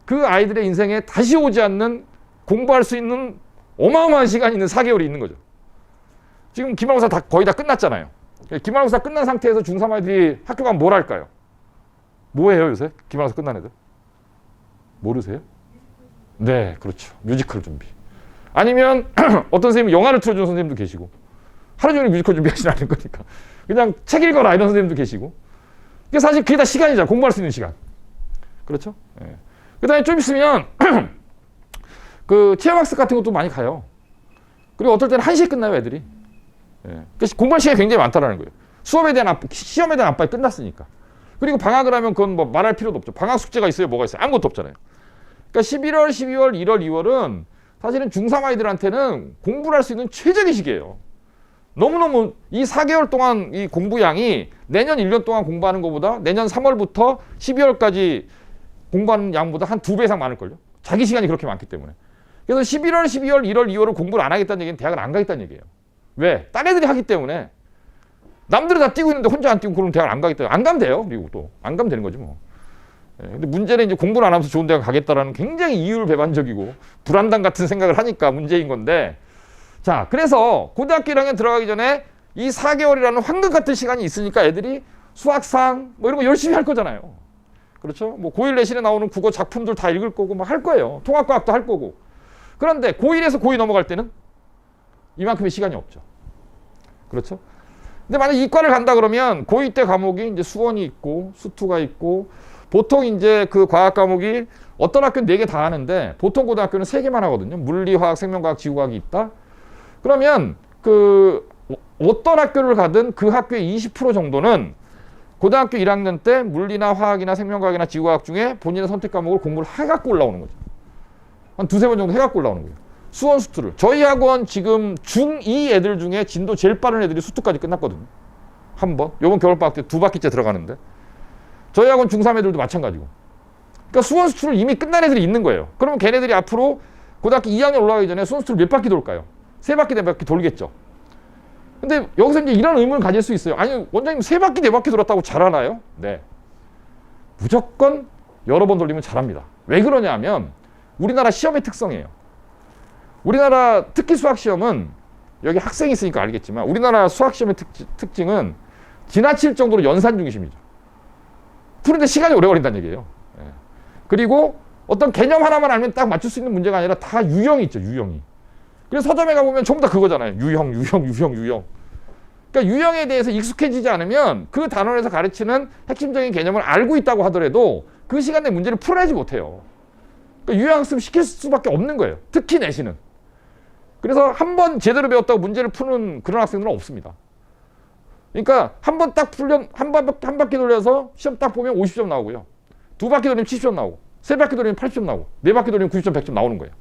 그 아이들의 인생에 다시 오지 않는 공부할 수 있는 어마어마한 시간이 있는 4개월이 있는 거죠. 지금 기말고사 거의 다 끝났잖아요. 기말고사 끝난 상태에서 중3 아이들이 학교 가면 뭘 할까요? 뭐 해요 요새? 기말고사 끝난 애들? 모르세요? 네, 그렇죠. 뮤지컬 준비. 아니면 어떤 선생님은 영화를 틀어주는 선생님도 계시고 하루 종일 뮤지컬 준비하시는 않을 거니까 그냥 책 읽어라 이런 선생님도 계시고 그게 사실 그게 다 시간이잖아. 공부할 수 있는 시간. 그렇죠? 예. 그 다음에 좀 있으면 그 체험학습 같은 것도 많이 가요. 그리고 어떨 때는 1시에 끝나요, 애들이. 예. 그래서 공부할 시간이 굉장히 많다라는 거예요. 시험에 대한 압박이 끝났으니까. 그리고 방학을 하면 그건 뭐 말할 필요도 없죠. 방학 숙제가 있어요, 뭐가 있어요? 아무것도 없잖아요. 그러니까 11월, 12월, 1월, 2월은 사실은 중3 아이들한테는 공부를 할 수 있는 최적의 시기예요. 너무너무 이 4개월 동안 이 공부량이 내년 1년 동안 공부하는 것보다 내년 3월부터 12월까지 공부하는 양보다 한 2배 이상 많을걸요. 자기 시간이 그렇게 많기 때문에. 그래서 11월, 12월, 1월, 2월을 공부를 안 하겠다는 얘기는 대학을 안 가겠다는 얘기예요. 왜? 딴 애들이 하기 때문에. 남들은 다 뛰고 있는데 혼자 안 뛰고 그러면 대학을 안 가겠다. 안 가면 돼요. 그리고 또 안 가면 되는 거지 뭐. 근데 문제는 이제 공부를 안 하면서 좋은 대학 가겠다라는 굉장히 이율배반적이고 불안당 같은 생각을 하니까 문제인 건데, 자, 그래서 고등학교 1학년 들어가기 전에 이 4개월이라는 황금 같은 시간이 있으니까 애들이 수학상 뭐 이런 거 열심히 할 거잖아요. 그렇죠? 뭐 고1 내신에 나오는 국어 작품들 다 읽을 거고 막 할 거예요. 통합과학도 할 거고. 그런데 고1에서 고2 넘어갈 때는 이만큼의 시간이 없죠. 그렇죠? 근데 만약 이과를 간다 그러면 고2 때 과목이 이제 수원이 있고 수투가 있고, 보통 이제 그 과학 과목이 어떤 학교는 4개 다 하는데 보통 고등학교는 3개만 하거든요. 물리, 화학, 생명과학, 지구과학이 있다. 그러면 그 어떤 학교를 가든 그 학교의 20% 정도는 고등학교 1학년 때 물리나 화학이나 생명과학이나 지구과학 중에 본인의 선택 과목을 공부를 해갖고 올라오는 거죠. 한 2-3번 정도 해갖고 올라오는 거예요. 수원 수투를. 저희 학원 지금 중2 애들 중에 진도 제일 빠른 애들이 수투까지 끝났거든요. 한 번. 요번 겨울방학 때 2바퀴째 들어가는데. 저희 학원 중3 애들도 마찬가지고. 그러니까 수원 수투를 이미 끝난 애들이 있는 거예요. 그러면 걔네들이 앞으로 고등학교 2학년 올라가기 전에 수원 수투를 몇 바퀴 돌까요? 3바퀴, 4바퀴 돌겠죠. 근데 여기서 이제 이런 의문을 가질 수 있어요. 아니, 원장님 3바퀴, 4바퀴 돌았다고 잘하나요? 네. 무조건 여러 번 돌리면 잘합니다. 왜 그러냐 하면 우리나라 시험의 특성이에요. 우리나라 특히 수학 시험은, 여기 학생이 있으니까 알겠지만 우리나라 수학 시험의 특징은 지나칠 정도로 연산 중심이죠. 푸는데 시간이 오래 걸린다는 얘기예요. 예. 그리고 어떤 개념 하나만 알면 딱 맞출 수 있는 문제가 아니라 다 유형이 있죠, 유형이. 그래서 서점에 가보면 전부 다 그거잖아요. 유형. 그러니까 유형에 대해서 익숙해지지 않으면 그 단원에서 가르치는 핵심적인 개념을 알고 있다고 하더라도 그 시간 내 문제를 풀어내지 못해요. 그러니까 유형학습 시킬 수밖에 없는 거예요. 특히 내신은. 그래서 한 번 제대로 배웠다고 문제를 푸는 그런 학생들은 없습니다. 그러니까 한 번 딱 풀면 한 바퀴 돌려서 시험 딱 보면 50점 나오고요. 2바퀴 돌리면 70점 나오고, 3바퀴 돌리면 80점 나오고, 4바퀴 돌리면 90점, 100점 나오는 거예요.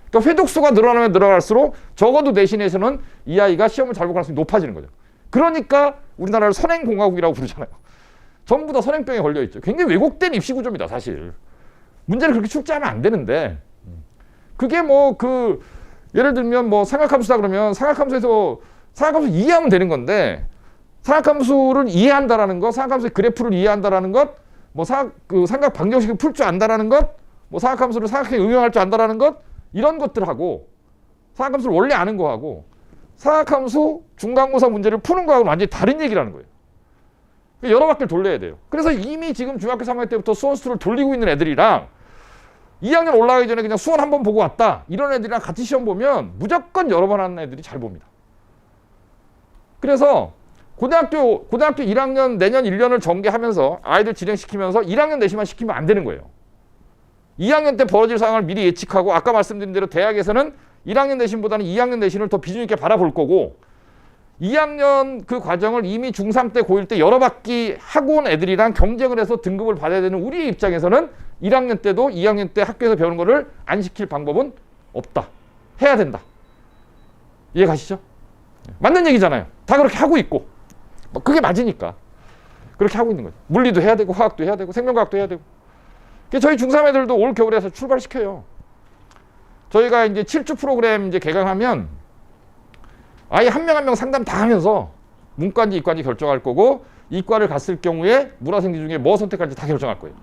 그러니까 회독수가 늘어나면 늘어날수록 적어도 내신에서는 이 아이가 시험을 잘 볼 가능성이 높아지는 거죠. 그러니까 우리나라를 선행공화국이라고 부르잖아요. 전부 다 선행병에 걸려있죠. 굉장히 왜곡된 입시구조입니다, 사실. 문제를 그렇게 출제하면 안 되는데, 그게 뭐 예를 들면 뭐 삼각함수다 그러면 삼각함수 이해하면 되는 건데, 삼각함수를 이해한다라는 것, 삼각함수의 그래프를 이해한다라는 것, 뭐 삼각 방정식을 풀 줄 안다라는 것, 뭐 삼각함수를 삼각형에 응용할 줄 안다라는 것, 이런 것들하고 삼각함수를 원래 아는 거하고 삼각함수 중간고사 문제를 푸는 거하고는 완전히 다른 얘기라는 거예요. 여러 바퀴를 돌려야 돼요. 그래서 이미 지금 중학교 3학년 때부터 수원 수투를 돌리고 있는 애들이랑 2학년 올라가기 전에 그냥 수원 한번 보고 왔다, 이런 애들이랑 같이 시험 보면 무조건 여러 번 하는 애들이 잘 봅니다. 그래서 고등학교 1학년 내년 1년을 전개하면서 아이들 진행시키면서 1학년 내신만 시키면 안 되는 거예요. 2학년 때 벌어질 상황을 미리 예측하고, 아까 말씀드린 대로 대학에서는 1학년 내신보다는 2학년 내신을 더 비중 있게 바라볼 거고, 2학년 그 과정을 이미 중3 때 고1 때 여러 바퀴 하고 온 애들이랑 경쟁을 해서 등급을 받아야 되는 우리의 입장에서는 1학년 때도 2학년 때 학교에서 배우는 거를 안 시킬 방법은 없다. 해야 된다. 이해 가시죠? 맞는 얘기잖아요. 다 그렇게 하고 있고. 그게 맞으니까. 그렇게 하고 있는 거죠. 물리도 해야 되고, 화학도 해야 되고, 생명과학도 해야 되고. 저희 중3 애들도 올 겨울에서 출발시켜요. 저희가 이제 7주 프로그램 이제 개강하면 아예 한 명 한 명 상담 다 하면서 문과인지 이과인지 결정할 거고, 이과를 갔을 경우에 문화생지 중에 뭐 선택할지 다 결정할 거예요.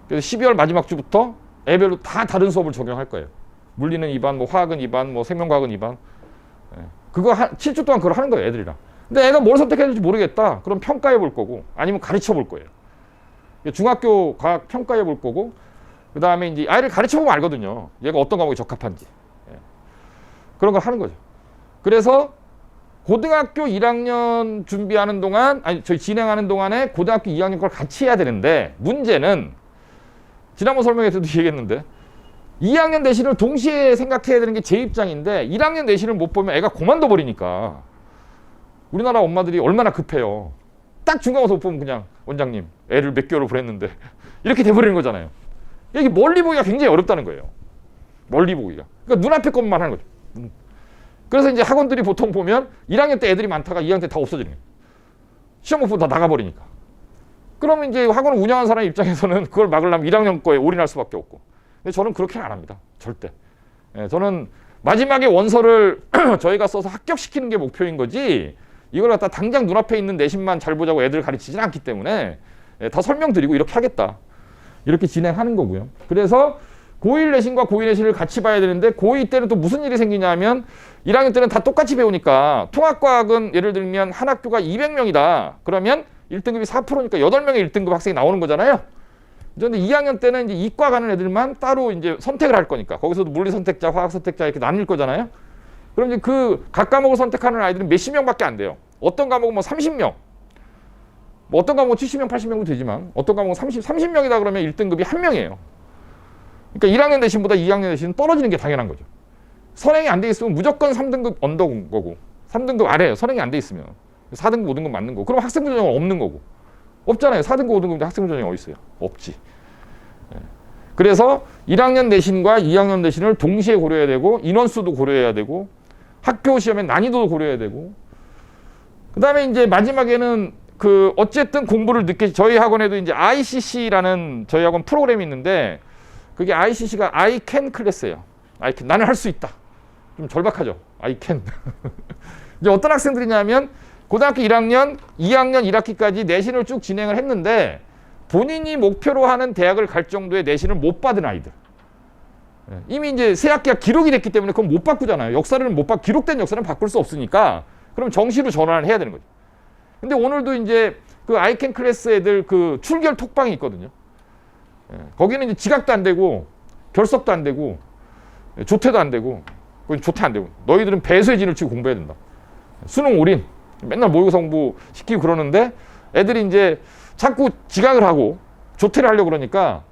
그래서 12월 마지막 주부터 애별로 다 다른 수업을 적용할 거예요. 물리는 2반, 뭐 화학은 2반, 뭐 생명과학은 2반. 그거 7주 동안 그걸 하는 거예요, 애들이랑. 근데 애가 뭘 선택해야 될지 모르겠다. 그럼 평가해 볼 거고, 아니면 가르쳐 볼 거예요. 중학교 과학 평가해 볼 거고, 그 다음에 이제 아이를 가르쳐 보면 알거든요. 얘가 어떤 과목에 적합한지. 그런 걸 하는 거죠. 그래서 고등학교 1학년 준비하는 동안, 아니, 저희 진행하는 동안에 고등학교 2학년 걸 같이 해야 되는데, 문제는, 지난번 설명회 때도 얘기했는데, 2학년 내신을 동시에 생각해야 되는 게 제 입장인데, 1학년 내신을 못 보면 애가 고만둬 버리니까, 우리나라 엄마들이 얼마나 급해요. 딱 중간고사 못 보면 그냥, 원장님, 애를 몇 개월을 보냈는데, 이렇게 돼버리는 거잖아요. 이게 멀리 보기가 굉장히 어렵다는 거예요. 멀리 보기가. 그러니까 눈앞에 것만 하는 거죠. 그래서 이제 학원들이 보통 보면 1학년 때 애들이 많다가 2학년 때 다 없어지는 거예요. 시험 못 보고 다 나가버리니까. 그러면 이제 학원을 운영하는 사람 입장에서는 그걸 막으려면 1학년 거에 올인할 수밖에 없고. 근데 저는 그렇게는 안 합니다. 절대. 예, 저는 마지막에 원서를 저희가 써서 합격시키는 게 목표인 거지, 이걸 갖다 당장 눈앞에 있는 내신만 잘 보자고 애들 가르치지는 않기 때문에, 예, 다 설명드리고 이렇게 하겠다. 이렇게 진행하는 거고요. 그래서 고1 내신과 고2 내신을 같이 봐야 되는데, 고2 때는 또 무슨 일이 생기냐면, 1학년 때는 다 똑같이 배우니까, 통합과학은 예를 들면 한 학교가 200명이다. 그러면 1등급이 4%니까 8명의 1등급 학생이 나오는 거잖아요. 그런데 2학년 때는 이제 이과 가는 애들만 따로 이제 선택을 할 거니까, 거기서도 물리 선택자, 화학 선택자 이렇게 나뉠 거잖아요. 그럼 이제 그 각 과목을 선택하는 아이들은 몇십 명밖에 안 돼요. 어떤 과목은 뭐 30명, 뭐 어떤 과목은 70명, 80명도 되지만, 어떤 과목은 30명이다 그러면 1등급이 1명이에요. 그러니까 1학년 내신보다 2학년 내신은 떨어지는 게 당연한 거죠. 선행이 안 돼 있으면 무조건 3등급 언더인 거고, 3등급 아래예요. 선행이 안 돼 있으면. 4등급, 5등급 맞는 거고. 그럼 학생부 전형은 없는 거고. 없잖아요. 4등급, 5등급인데 학생부 전형이 어디 있어요? 없지. 그래서 1학년 내신과 2학년 내신을 동시에 고려해야 되고, 인원수도 고려해야 되고, 학교 시험의 난이도도 고려해야 되고, 그 다음에 이제 마지막에는 그 어쨌든 공부를 늦게, 저희 학원에도 이제 ICC라는 저희 학원 프로그램이 있는데, 그게 ICC가 I can 클래스예요. I can. 나는 할 수 있다. 좀 절박하죠. I can. 이제 어떤 학생들이냐면 고등학교 1학년, 2학년 1학기까지 내신을 쭉 진행을 했는데 본인이 목표로 하는 대학을 갈 정도의 내신을 못 받은 아이들. 이미 이제 새 학기가 기록이 됐기 때문에 그건 못 바꾸잖아요. 역사를 못 바, 기록된 역사는 바꿀 수 없으니까 그럼 정시로 전환을 해야 되는 거죠. 근데 오늘도 이제 그 I can 클래스 애들 그 출결 톡방이 있거든요. 거기는 이제 지각도 안 되고 결석도 안 되고 조퇴도 안 되고, 조퇴 안 되고, 너희들은 배수의 진을 치고 공부해야 된다. 수능 올인 맨날 모의고사 공부 시키고 그러는데 애들이 이제 자꾸 지각을 하고 조퇴를 하려고 그러니까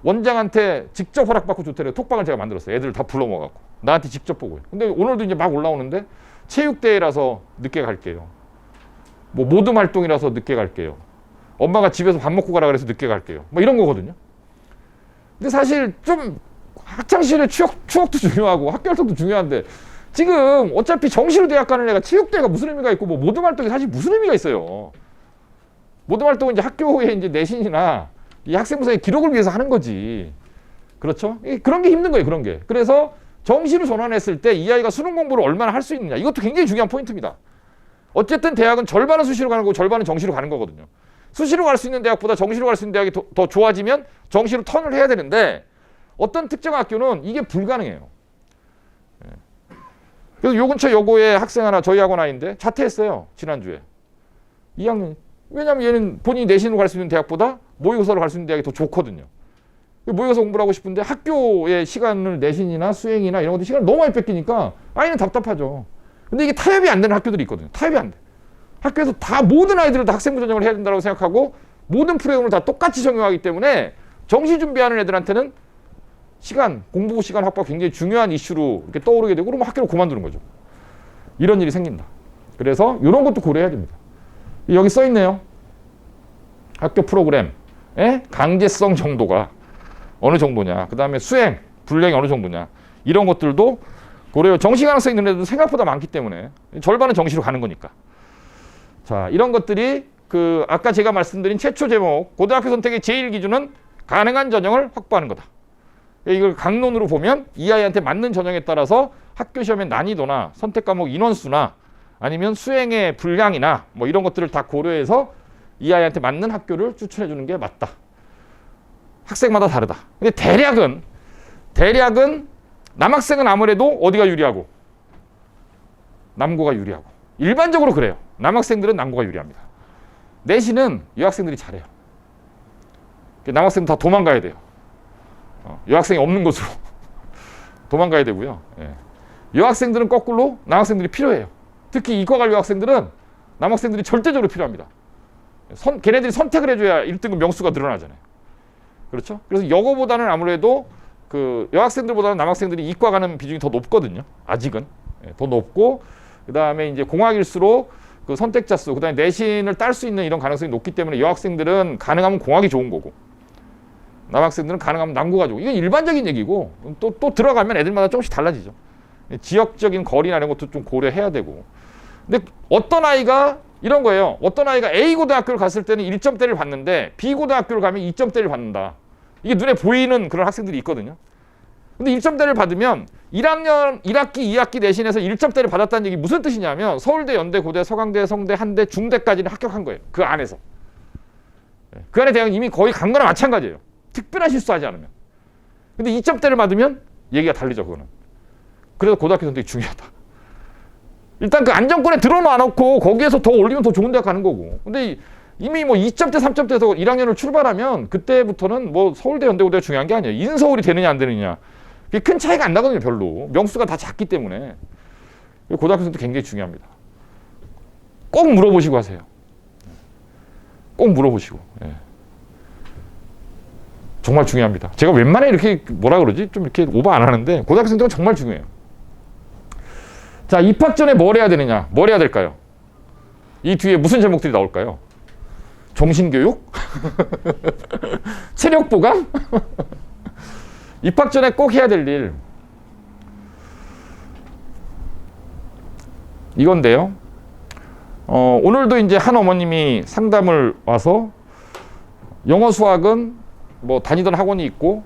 원장한테 직접 허락받고 조퇴를 톡방을 제가 만들었어요. 애들을 다 불러 모아갖고 나한테 직접 보고요. 근데 오늘도 이제 막 올라오는데 체육대회라서 늦게 갈게요. 뭐 모둠 활동이라서 늦게 갈게요. 엄마가 집에서 밥 먹고 가라 그래서 늦게 갈게요. 뭐 이런 거거든요. 근데 사실 좀 학창시절의 추억도 중요하고 학교활동도 중요한데, 지금 어차피 정시로 대학 가는 애가 체육대회가 무슨 의미가 있고 뭐 모둠 활동이 사실 무슨 의미가 있어요. 모둠 활동은 이제 학교의 이제 내신이나 이 학생부사의 기록을 위해서 하는 거지. 그렇죠? 그런 게 힘든 거예요. 그런 게. 그래서 정시로 전환했을 때 이 아이가 수능 공부를 얼마나 할 수 있느냐. 이것도 굉장히 중요한 포인트입니다. 어쨌든 대학은 절반은 수시로 가는 거고 절반은 정시로 가는 거거든요. 수시로 갈 수 있는 대학보다 정시로 갈 수 있는 대학이 더 좋아지면 정시로 턴을 해야 되는데, 어떤 특정 학교는 이게 불가능해요. 그래서 요 근처 여고에 학생 하나, 저희 학원 아이인데 자퇴했어요. 지난주에. 2학년. 왜냐면 얘는 본인이 내신으로 갈 수 있는 대학보다 모의고사로 갈 수 있는 대학이 더 좋거든요. 모의고사 공부를 하고 싶은데 학교의 시간을 내신이나 수행이나 이런 것들 시간을 너무 많이 뺏기니까 아이는 답답하죠. 근데 이게 타협이 안 되는 학교들이 있거든요. 타협이 안 돼. 학교에서 다 모든 아이들을 다 학생부 전형을 해야 된다고 생각하고 모든 프로그램을 다 똑같이 적용하기 때문에 정시 준비하는 애들한테는 시간, 공부 시간 확보가 굉장히 중요한 이슈로 이렇게 떠오르게 되고, 그러면 학교를 그만두는 거죠. 이런 일이 생긴다. 그래서 이런 것도 고려해야 됩니다. 여기 써 있네요. 학교 프로그램의 강제성 정도가 어느 정도냐, 그 다음에 수행, 분량이 어느 정도냐, 이런 것들도 고려. 정시 가능성 있는 애들도 생각보다 많기 때문에 절반은 정시로 가는 거니까. 자, 이런 것들이 그 아까 제가 말씀드린 최초 제목, 고등학교 선택의 제1기준은 가능한 전형을 확보하는 거다. 이걸 강론으로 보면 이 아이한테 맞는 전형에 따라서 학교 시험의 난이도나 선택 과목 인원수나 아니면 수행의 분량이나 뭐 이런 것들을 다 고려해서 이 아이한테 맞는 학교를 추천해 주는 게 맞다. 학생마다 다르다. 근데 대략은 남학생은 아무래도 어디가 유리하고 남고가 유리하고, 일반적으로 그래요. 남학생들은 남고가 유리합니다. 내신은 여학생들이 잘해요. 남학생은 다 도망가야 돼요. 여학생이 없는 곳으로 도망가야 되고요. 예. 여학생들은 거꾸로 남학생들이 필요해요. 특히 이과관 여학생들은 남학생들이 절대적으로 필요합니다. 걔네들이 선택을 해줘야 1등급 명수가 늘어나잖아요. 그렇죠? 그래서 여고보다는 아무래도 그 여학생들보다는 남학생들이 이과 가는 비중이 더 높거든요. 아직은. 더 높고, 그 다음에 이제 공학일수록 그 선택자 수, 그 다음에 내신을 딸 수 있는 이런 가능성이 높기 때문에 여학생들은 가능하면 공학이 좋은 거고, 남학생들은 가능하면 남고가 좋고, 이건 일반적인 얘기고, 또 들어가면 애들마다 조금씩 달라지죠. 지역적인 거리나 이런 것도 좀 고려해야 되고. 근데 어떤 아이가 이런 거예요. 어떤 아이가 A 고등학교를 갔을 때는 1점대를 받는데 B 고등학교를 가면 2점대를 받는다. 이게 눈에 보이는 그런 학생들이 있거든요. 근데 1점대를 받으면 1학년 1학기, 2학기 내신에서 1점대를 받았다는 얘기 무슨 뜻이냐면 서울대, 연대, 고대, 서강대, 성대, 한대, 중대까지는 합격한 거예요. 그 안에서. 그 안에 대학은 이미 거의 간 거나 마찬가지예요. 특별한 실수하지 않으면. 근데 2점대를 받으면 얘기가 달리죠, 그거는. 그래서 고등학교 선택이 중요하다. 일단 그 안정권에 들어놔놓고 거기에서 더 올리면 더 좋은 대학 가는 거고. 근데 이미 뭐 2점대, 3점대에서 1학년을 출발하면 그때부터는 뭐 서울대, 연대, 고대가 중요한 게 아니에요. 인서울이 되느냐 안 되느냐. 그게 큰 차이가 안 나거든요, 별로. 명수가 다 작기 때문에. 고등학교 선택 굉장히 중요합니다. 꼭 물어보시고 하세요. 꼭 물어보시고. 예. 정말 중요합니다. 제가 웬만해 이렇게 뭐라 그러지? 좀 이렇게 오버 안 하는데 고등학교 선택은 정말 중요해요. 자, 입학 전에 뭘 해야 되느냐? 뭘 해야 될까요? 이 뒤에 무슨 제목들이 나올까요? 정신교육? 체력 보강? 입학 전에 꼭 해야 될 일. 이건데요. 오늘도 이제 한 어머님이 상담을 와서 영어 수학은 뭐 다니던 학원이 있고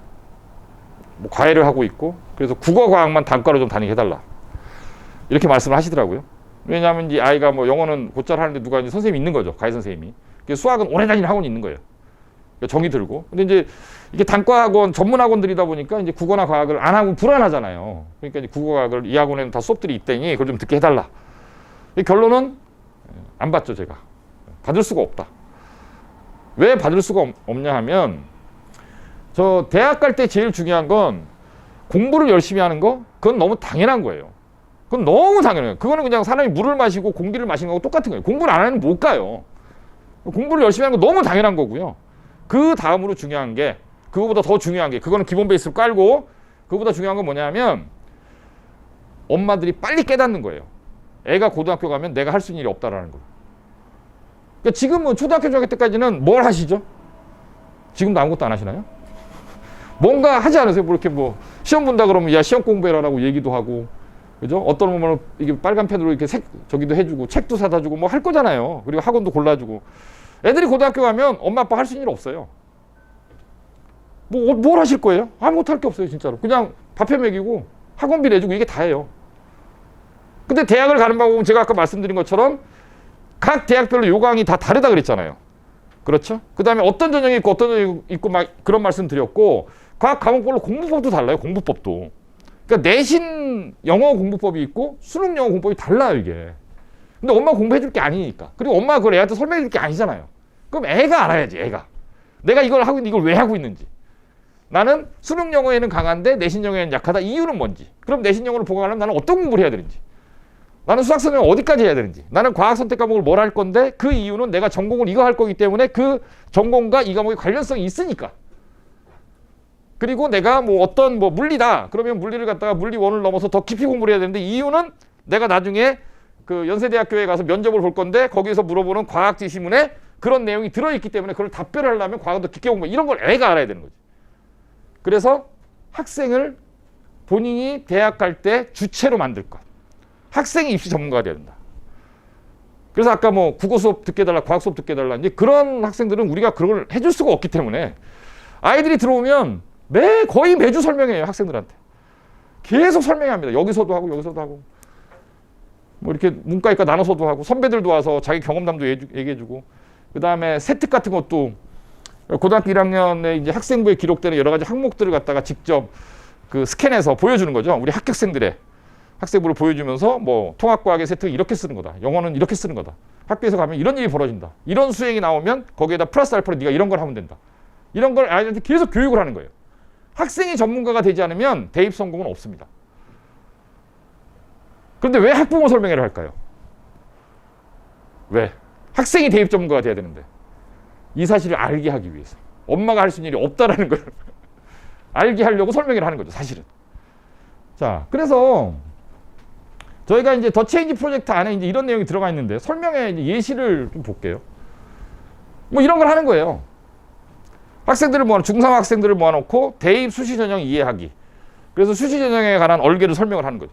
뭐 과외를 하고 있고 그래서 국어 과학만 단과로 좀 다니게 해달라. 이렇게 말씀을 하시더라고요. 왜냐하면 이 아이가 뭐 영어는 곧잘 하는데 누가 이제 선생님이 있는 거죠. 과외 선생님이. 수학은 오래 다니는 학원이 있는 거예요. 정이 들고. 근데 이제 이게 단과 학원, 전문 학원들이다 보니까 이제 국어나 과학을 안 하고 불안하잖아요. 그러니까 이제 국어 과학을 이 학원에는 다 수업들이 있다니 그걸 좀 듣게 해달라. 결론은 안 받죠, 제가. 받을 수가 없다. 왜 받을 수가 없냐 하면 저 대학 갈 때 제일 중요한 건 공부를 열심히 하는 거 그건 너무 당연한 거예요. 그건 너무 당연해요. 그거는 그냥 사람이 물을 마시고 공기를 마시는 거하고 똑같은 거예요. 공부를 안 하면 못 가요. 공부를 열심히 하는 거 너무 당연한 거고요. 그 다음으로 중요한 게 그거보다 더 중요한 게 그거는 기본 베이스를 깔고 그거보다 중요한 건 뭐냐면 엄마들이 빨리 깨닫는 거예요. 애가 고등학교 가면 내가 할 수 있는 일이 없다라는 거. 그러니까 지금은 초등학교 중학교 때까지는 뭘 하시죠? 지금도 아무것도 안 하시나요? 뭔가 하지 않으세요? 뭐 이렇게 뭐 시험 본다 그러면 야 시험 공부해라라고 얘기도 하고 그죠? 어떤 보면 이게 빨간 펜으로 이렇게 저기도 해주고 책도 사다 주고 뭐 할 거잖아요. 그리고 학원도 골라주고 애들이 고등학교 가면 엄마 아빠 할 수 있는 일 없어요. 뭘 하실 거예요? 아무것도 할 게 없어요, 진짜로. 그냥 밥해 먹이고 학원비 내주고 이게 다예요. 근데 대학을 가는 방법은 제가 아까 말씀드린 것처럼 각 대학별로 요강이 다 다르다 그랬잖아요. 그렇죠? 그 다음에 어떤 전형이 있고 어떤 전형이 있고 막 그런 말씀 드렸고 각 과목별로 공부법도 달라요. 공부법도. 그러니까 내신 영어 공부법이 있고 수능 영어 공부법이 달라요, 이게. 근데 엄마가 공부해 줄 게 아니니까. 그리고 엄마가 그걸 애한테 설명해 줄 게 아니잖아요. 그럼 애가 알아야지, 애가. 내가 이걸 하고 있는데 이걸 왜 하고 있는지. 나는 수능 영어에는 강한데 내신 영어에는 약하다. 이유는 뭔지. 그럼 내신 영어를 보강하려면 나는 어떤 공부를 해야 되는지. 나는 수학 선생님 어디까지 해야 되는지. 나는 과학 선택 과목을 뭘 할 건데 그 이유는 내가 전공을 이거 할 거기 때문에 그 전공과 이 과목의 관련성이 있으니까. 그리고 내가 뭐 어떤 뭐 물리다. 그러면 물리를 갖다가 물리 1을 넘어서 더 깊이 공부를 해야 되는데 이유는 내가 나중에 그 연세대학교에 가서 면접을 볼 건데 거기에서 물어보는 과학 지시문에 그런 내용이 들어있기 때문에 그걸 답변을 하려면 과학을 더 깊게 공부. 이런 걸 애가 알아야 되는 거지. 그래서 학생을 본인이 대학 갈 때 주체로 만들 것. 학생이 입시 전문가가 돼야 된다. 그래서 아까 뭐 국어 수업 듣게 해달라, 과학 수업 듣게 해달라. 이제 그런 학생들은 우리가 그런 걸 해줄 수가 없기 때문에 아이들이 들어오면 거의 매주 설명해요, 학생들한테. 계속 설명합니다. 여기서도 하고 여기서도 하고. 뭐 이렇게 문과이과 나눠서도 하고 선배들도 와서 자기 경험담도 얘기해주고 그 다음에 세특 같은 것도 고등학교 1학년에 이제 학생부에 기록되는 여러 가지 항목들을 갖다가 직접 그 스캔해서 보여주는 거죠. 우리 합격생들의 학생부를 보여주면서 뭐 통합과학의 세특은 이렇게 쓰는 거다. 영어는 이렇게 쓰는 거다. 학교에서 가면 이런 일이 벌어진다. 이런 수행이 나오면 거기에다 플러스 알파로 네가 이런 걸 하면 된다. 이런 걸 아이들한테 계속 교육을 하는 거예요. 학생이 전문가가 되지 않으면 대입 성공은 없습니다. 그런데 왜 학부모 설명회를 할까요? 왜? 학생이 대입 전문가가 돼야 되는데 이 사실을 알게 하기 위해서 엄마가 할 수 있는 일이 없다라는 걸 알게 하려고 설명을 하는 거죠, 사실은. 자, 그래서 저희가 이제 더 체인지 프로젝트 안에 이제 이런 내용이 들어가 있는데 설명에 이제 예시를 좀 볼게요. 뭐 이런 걸 하는 거예요. 학생들을 중3 학생들을 모아놓고 대입 수시 전형 이해하기. 그래서 수시 전형에 관한 얼개를 설명을 하는 거죠.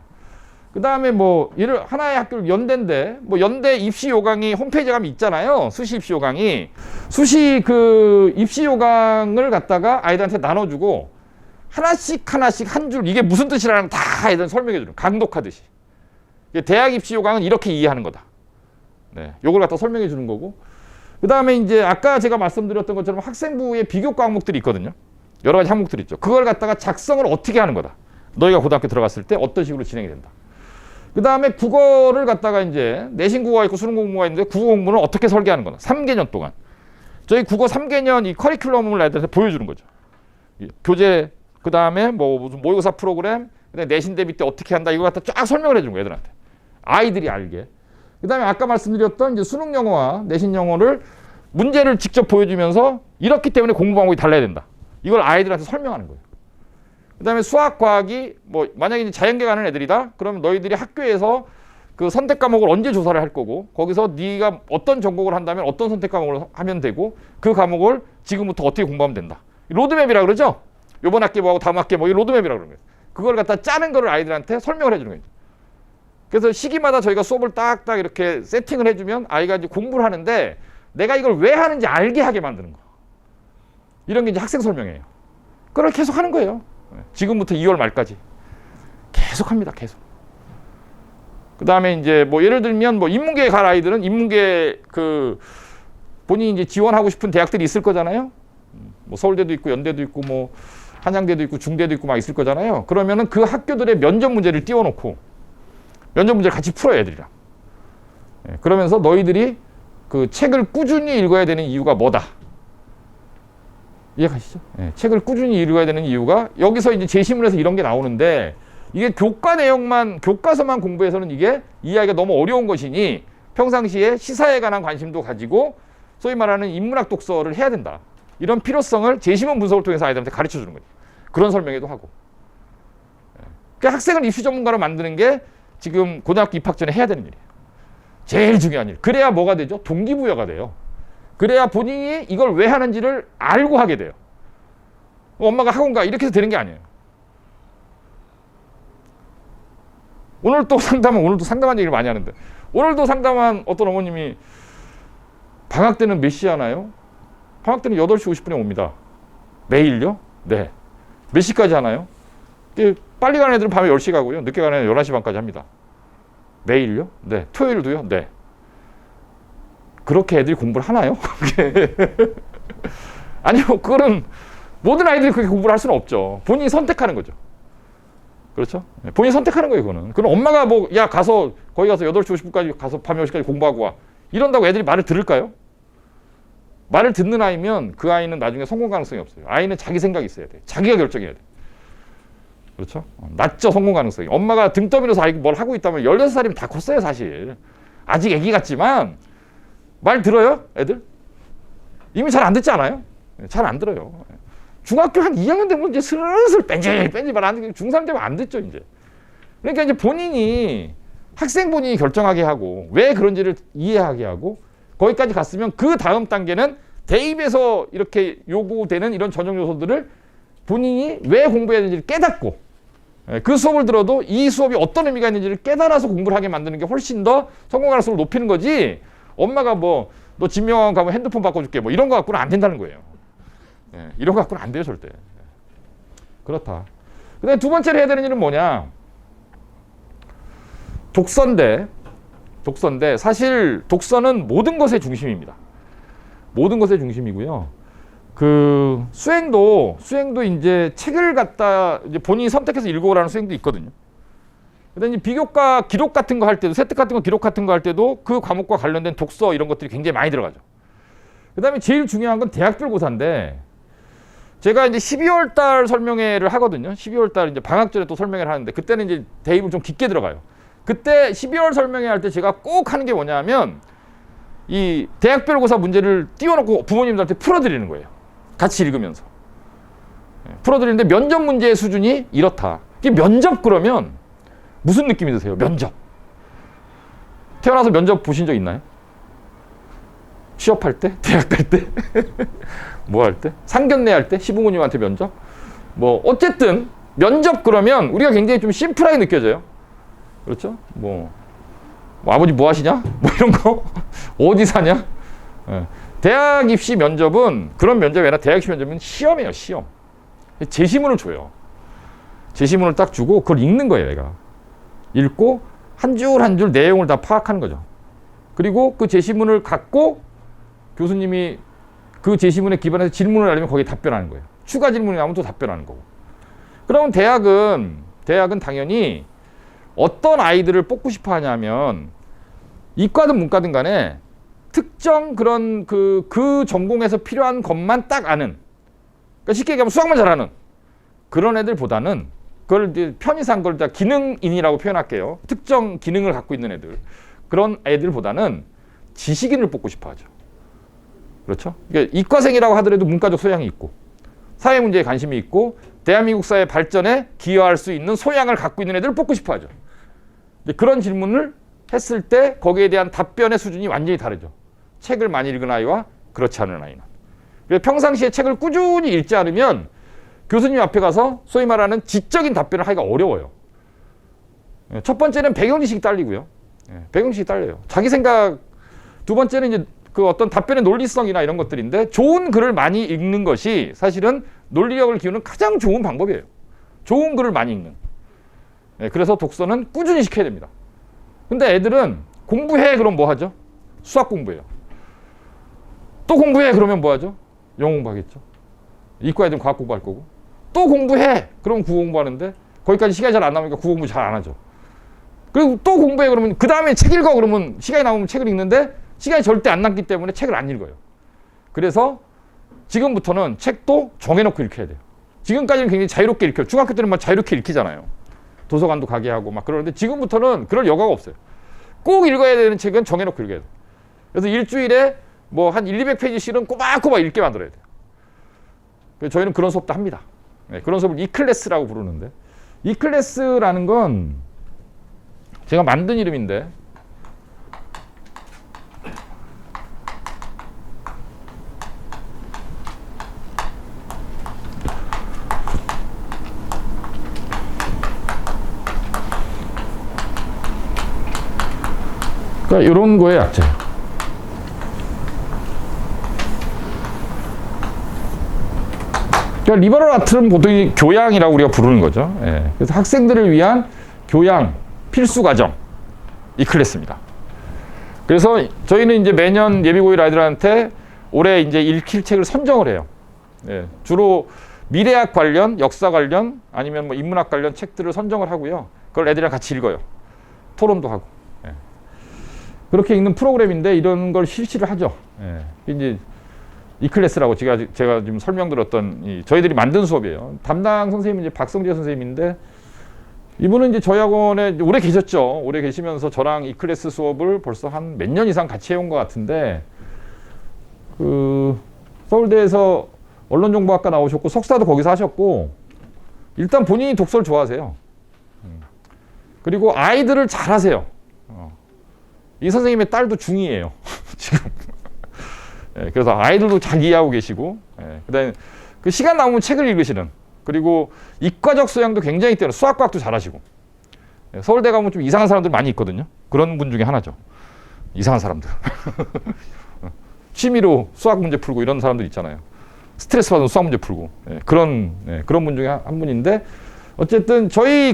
그 다음에 뭐 하나의 학교 연대인데 뭐 연대 입시 요강이 홈페이지에 가면 있잖아요. 수시 입시 요강이 수시 그 입시 요강을 갖다가 아이들한테 나눠주고 하나씩 한 줄 이게 무슨 뜻이라는 다 아이들 설명해 주는 강독하듯이. 대학 입시 요강은 이렇게 이해하는 거다. 네, 요걸 갖다 설명해 주는 거고. 그 다음에 이제 아까 제가 말씀드렸던 것처럼 학생부에 비교 과목들이 있거든요. 여러 가지 항목들이 있죠. 그걸 갖다가 작성을 어떻게 하는 거다. 너희가 고등학교 들어갔을 때 어떤 식으로 진행이 된다. 그 다음에 국어를 갖다가 이제 내신 국어가 있고 수능 공부가 있는데 국어 공부는 어떻게 설계하는 거다. 3개년 동안. 저희 국어 3개년 이 커리큘럼을 애들한테 보여주는 거죠. 교재, 그 다음에 뭐 무슨 모의고사 프로그램, 그다음에 내신 대비 때 어떻게 한다. 이거 갖다 쫙 설명을 해주는 거예요, 애들한테. 아이들이 알게. 그 다음에 아까 말씀드렸던 이제 수능 영어와 내신 영어를 문제를 직접 보여주면서 이렇기 때문에 공부 방법이 달라야 된다. 이걸 아이들한테 설명하는 거예요. 그 다음에 수학, 과학이 뭐 만약에 이제 자연계 가는 애들이다. 그러면 너희들이 학교에서 그 선택 과목을 언제 조사를 할 거고 거기서 네가 어떤 전공을 한다면 어떤 선택 과목을 하면 되고 그 과목을 지금부터 어떻게 공부하면 된다. 로드맵이라 그러죠. 요번 학기 뭐하고 다음 학기 뭐 이 로드맵이라 그러는 거예요. 그걸 갖다 짜는 거를 아이들한테 설명을 해주는 거예요. 그래서 시기마다 저희가 수업을 딱딱 이렇게 세팅을 해주면 아이가 이제 공부를 하는데 내가 이걸 왜 하는지 알게 하게 만드는 거. 이런 게 이제 학생 설명이에요. 그걸 계속 하는 거예요. 지금부터 2월 말까지. 계속 합니다. 계속. 그 다음에 이제 뭐 예를 들면 뭐 인문계에 갈 아이들은 인문계 그 본인이 이제 지원하고 싶은 대학들이 있을 거잖아요. 뭐 서울대도 있고 연대도 있고 뭐 한양대도 있고 중대도 있고 막 있을 거잖아요. 그러면은 그 학교들의 면접 문제를 띄워놓고 면접 문제를 같이 풀어요, 애들이랑. 그러면서 너희들이 그 책을 꾸준히 읽어야 되는 이유가 뭐다. 이해가시죠? 책을 꾸준히 읽어야 되는 이유가 여기서 이제 제시문에서 이런 게 나오는데 이게 교과 내용만, 교과서만 공부해서는 이게 이해하기가 너무 어려운 것이니 평상시에 시사에 관한 관심도 가지고 소위 말하는 인문학 독서를 해야 된다. 이런 필요성을 제시문 분석을 통해서 아이들한테 가르쳐 주는 거죠. 그런 설명회도 하고. 그러니까 학생을 입시 전문가로 만드는 게 지금 고등학교 입학 전에 해야 되는 일이에요. 제일 중요한 일. 그래야 뭐가 되죠? 동기부여가 돼요. 그래야 본인이 이걸 왜 하는지를 알고 하게 돼요. 엄마가 학원 가 이렇게 해서 되는 게 아니에요. 오늘도 상담한 얘기를 많이 하는데 오늘도 상담한 어떤 어머님이 방학 때는 몇 시에 하나요? 방학 때는 8시 50분에 옵니다. 매일요? 네. 몇 시까지 하나요? 빨리 가는 애들은 밤에 10시 가고요. 늦게 가는 애들은 11시 반까지 합니다. 매일요? 네. 토요일도요? 네. 그렇게 애들이 공부를 하나요? 아니요. 그거는 모든 아이들이 그렇게 공부를 할 수는 없죠. 본인이 선택하는 거죠. 그렇죠? 본인이 선택하는 거예요, 그거는. 그럼 엄마가 뭐, 야, 가서, 거기 가서 8시 50분까지 가서 밤 10시까지 공부하고 와. 이런다고 애들이 말을 들을까요? 말을 듣는 아이면 그 아이는 나중에 성공 가능성이 없어요. 아이는 자기 생각이 있어야 돼. 자기가 결정해야 돼. 그렇죠? 낮죠, 성공 가능성이. 엄마가 등 떠밀어서 아이가 뭘 하고 있다면 16살이면 다 컸어요, 사실. 아직 애기 같지만 말 들어요, 애들? 이미 잘 안 듣지 않아요? 잘 안 들어요. 중학교 한 2학년 되면 이제 슬슬 뺀질말 안 듣고 중3 되면 안 듣죠, 이제. 그러니까 이제 본인이 학생 본인이 결정하게 하고 왜 그런지를 이해하게 하고 거기까지 갔으면 그 다음 단계는 대입에서 이렇게 요구되는 이런 전형 요소들을 본인이 왜 공부해야 되는지를 깨닫고 그 수업을 들어도 이 수업이 어떤 의미가 있는지를 깨달아서 공부를 하게 만드는 게 훨씬 더 성공 가능성을 높이는 거지. 엄마가 뭐 너 진명원 가면 핸드폰 바꿔줄게 뭐 이런 거 갖고는 안 된다는 거예요. 이런 거 갖고는 안 돼요, 절대. 그렇다. 그다음에 두 번째로 해야 되는 일은 뭐냐? 독서인데 사실 독서는 모든 것의 중심입니다. 모든 것의 중심이고요. 그 수행도 이제 책을 갖다 이제 본인이 선택해서 읽어오라는 수행도 있거든요. 그다음에 이제 비교과 기록 같은 거 할 때도 세특 같은 거 기록 같은 거 할 때도 그 과목과 관련된 독서 이런 것들이 굉장히 많이 들어가죠. 그다음에 제일 중요한 건 대학별 고사인데 제가 이제 12월 달 설명회를 하거든요. 12월 달 이제 방학 전에 또 설명회를 하는데 그때는 이제 대입을 좀 깊게 들어가요. 그때 12월 설명회 할 때 제가 꼭 하는 게 뭐냐면 이 대학별고사 문제를 띄워놓고 부모님들한테 풀어드리는 거예요. 같이 읽으면서. 풀어드리는데 면접 문제의 수준이 이렇다. 이게 면접 그러면 무슨 느낌이 드세요? 면접. 태어나서 면접 보신 적 있나요? 취업할 때? 대학 갈 때? 뭐 할 때? 상견례 할 때? 시부모님한테 면접? 뭐 어쨌든 면접 그러면 우리가 굉장히 좀 심플하게 느껴져요. 그렇죠? 뭐 아버지 뭐 하시냐? 뭐 이런 거? 어디 사냐? 대학 입시 면접은 그런 면접이 아니라 대학 입시 면접은 시험이에요. 시험. 제시문을 줘요. 제시문을 딱 주고 그걸 읽는 거예요. 얘가. 읽고 한 줄 한 줄 내용을 다 파악하는 거죠. 그리고 그 제시문을 갖고 교수님이 그 제시문에 기반해서 질문을 하려면 거기에 답변하는 거예요. 추가 질문이 나오면 또 답변하는 거고. 그러면 대학은 당연히 어떤 아이들을 뽑고 싶어 하냐면 이과든 문과든 간에 특정 그런 그 전공에서 필요한 것만 딱 아는, 그러니까 쉽게 얘기하면 수학만 잘하는 그런 애들보다는 그걸 이제 편의상 그걸 다 기능인이라고 표현할게요. 특정 기능을 갖고 있는 애들. 그런 애들보다는 지식인을 뽑고 싶어 하죠. 그렇죠? 그러니까 이과생이라고 하더라도 문과적 소양이 있고 사회 문제에 관심이 있고 대한민국 사회 발전에 기여할 수 있는 소양을 갖고 있는 애들을 뽑고 싶어 하죠. 그런 질문을 했을 때 거기에 대한 답변의 수준이 완전히 다르죠. 책을 많이 읽은 아이와 그렇지 않은 아이는. 평상시에 책을 꾸준히 읽지 않으면 교수님 앞에 가서 소위 말하는 지적인 답변을 하기가 어려워요. 첫 번째는 배경지식이 딸리고요. 배경지식이 딸려요. 자기 생각. 두 번째는 이제 그 어떤 답변의 논리성이나 이런 것들인데 좋은 글을 많이 읽는 것이 사실은 논리력을 키우는 가장 좋은 방법이에요. 좋은 글을 많이 읽는. 그래서 독서는 꾸준히 시켜야 됩니다. 근데 애들은 공부해 그럼 뭐 하죠? 수학 공부해요. 또 공부해 그러면 뭐 하죠? 영어 공부하겠죠. 이과 애들은 과학 공부할 거고. 또 공부해 그러면 국어 공부하는데 거기까지 시간이 잘 안 나오니까 국어 공부 잘 안 하죠. 그리고 또 공부해 그러면 그 다음에 책 읽어 그러면 시간이 나오면 책을 읽는데 시간이 절대 안 남기 때문에 책을 안 읽어요. 그래서 지금부터는 책도 정해놓고 읽혀야 돼요. 지금까지는 굉장히 자유롭게 읽혀요. 중학교 때는 막 자유롭게 읽히잖아요. 도서관도 가게 하고 막 그러는데 지금부터는 그럴 여가가 없어요. 꼭 읽어야 되는 책은 정해놓고 읽어야 돼요. 그래서 일주일에 뭐 한 200페이지씩은 꼬박꼬박 읽게 만들어야 돼요. 그래서 저희는 그런 수업도 합니다. 그런 수업을 이클래스라고 부르는데 이클래스라는 건 제가 만든 이름인데 그러니까 이런 거에 약자예요. 그러니까 리버럴 아트는 보통 교양이라고 우리가 부르는 거죠. 그래서 학생들을 위한 교양 필수 과정 이 클래스입니다. 그래서 저희는 이제 매년 예비고일 아이들한테 올해 이제 읽힐 책을 선정을 해요. 주로 미래학 관련, 역사 관련, 아니면 뭐 인문학 관련 책들을 선정을 하고요. 그걸 애들이랑 같이 읽어요. 토론도 하고. 그렇게 읽는 프로그램인데 이런 걸 실시를 하죠. 이제 이 클래스라고 제가 지금 설명드렸던 저희들이 만든 수업이에요. 담당 선생님은 이제 박성재 선생님인데 이분은 이제 저희 학원에 오래 계셨죠. 오래 계시면서 저랑 이 클래스 수업을 벌써 한 몇 년 이상 같이 해온 것 같은데 그 서울대에서 언론정보학과 나오셨고 석사도 거기서 하셨고 일단 본인이 독서를 좋아하세요. 그리고 아이들을 잘 하세요. 이 선생님의 딸도 중2예요. 지금. 그래서 아이들도 잘 이해하고 계시고, 그다음에 그 시간 나오면 책을 읽으시는, 그리고 이과적 소양도 굉장히 뛰어나, 수학과학도 잘하시고. 서울대 가면 좀 이상한 사람들 많이 있거든요. 그런 분 중에 하나죠. 이상한 사람들. 취미로 수학 문제 풀고 이런 사람들 있잖아요. 스트레스 받은 수학 문제 풀고. 그런 분 중에 한 분인데, 어쨌든 저희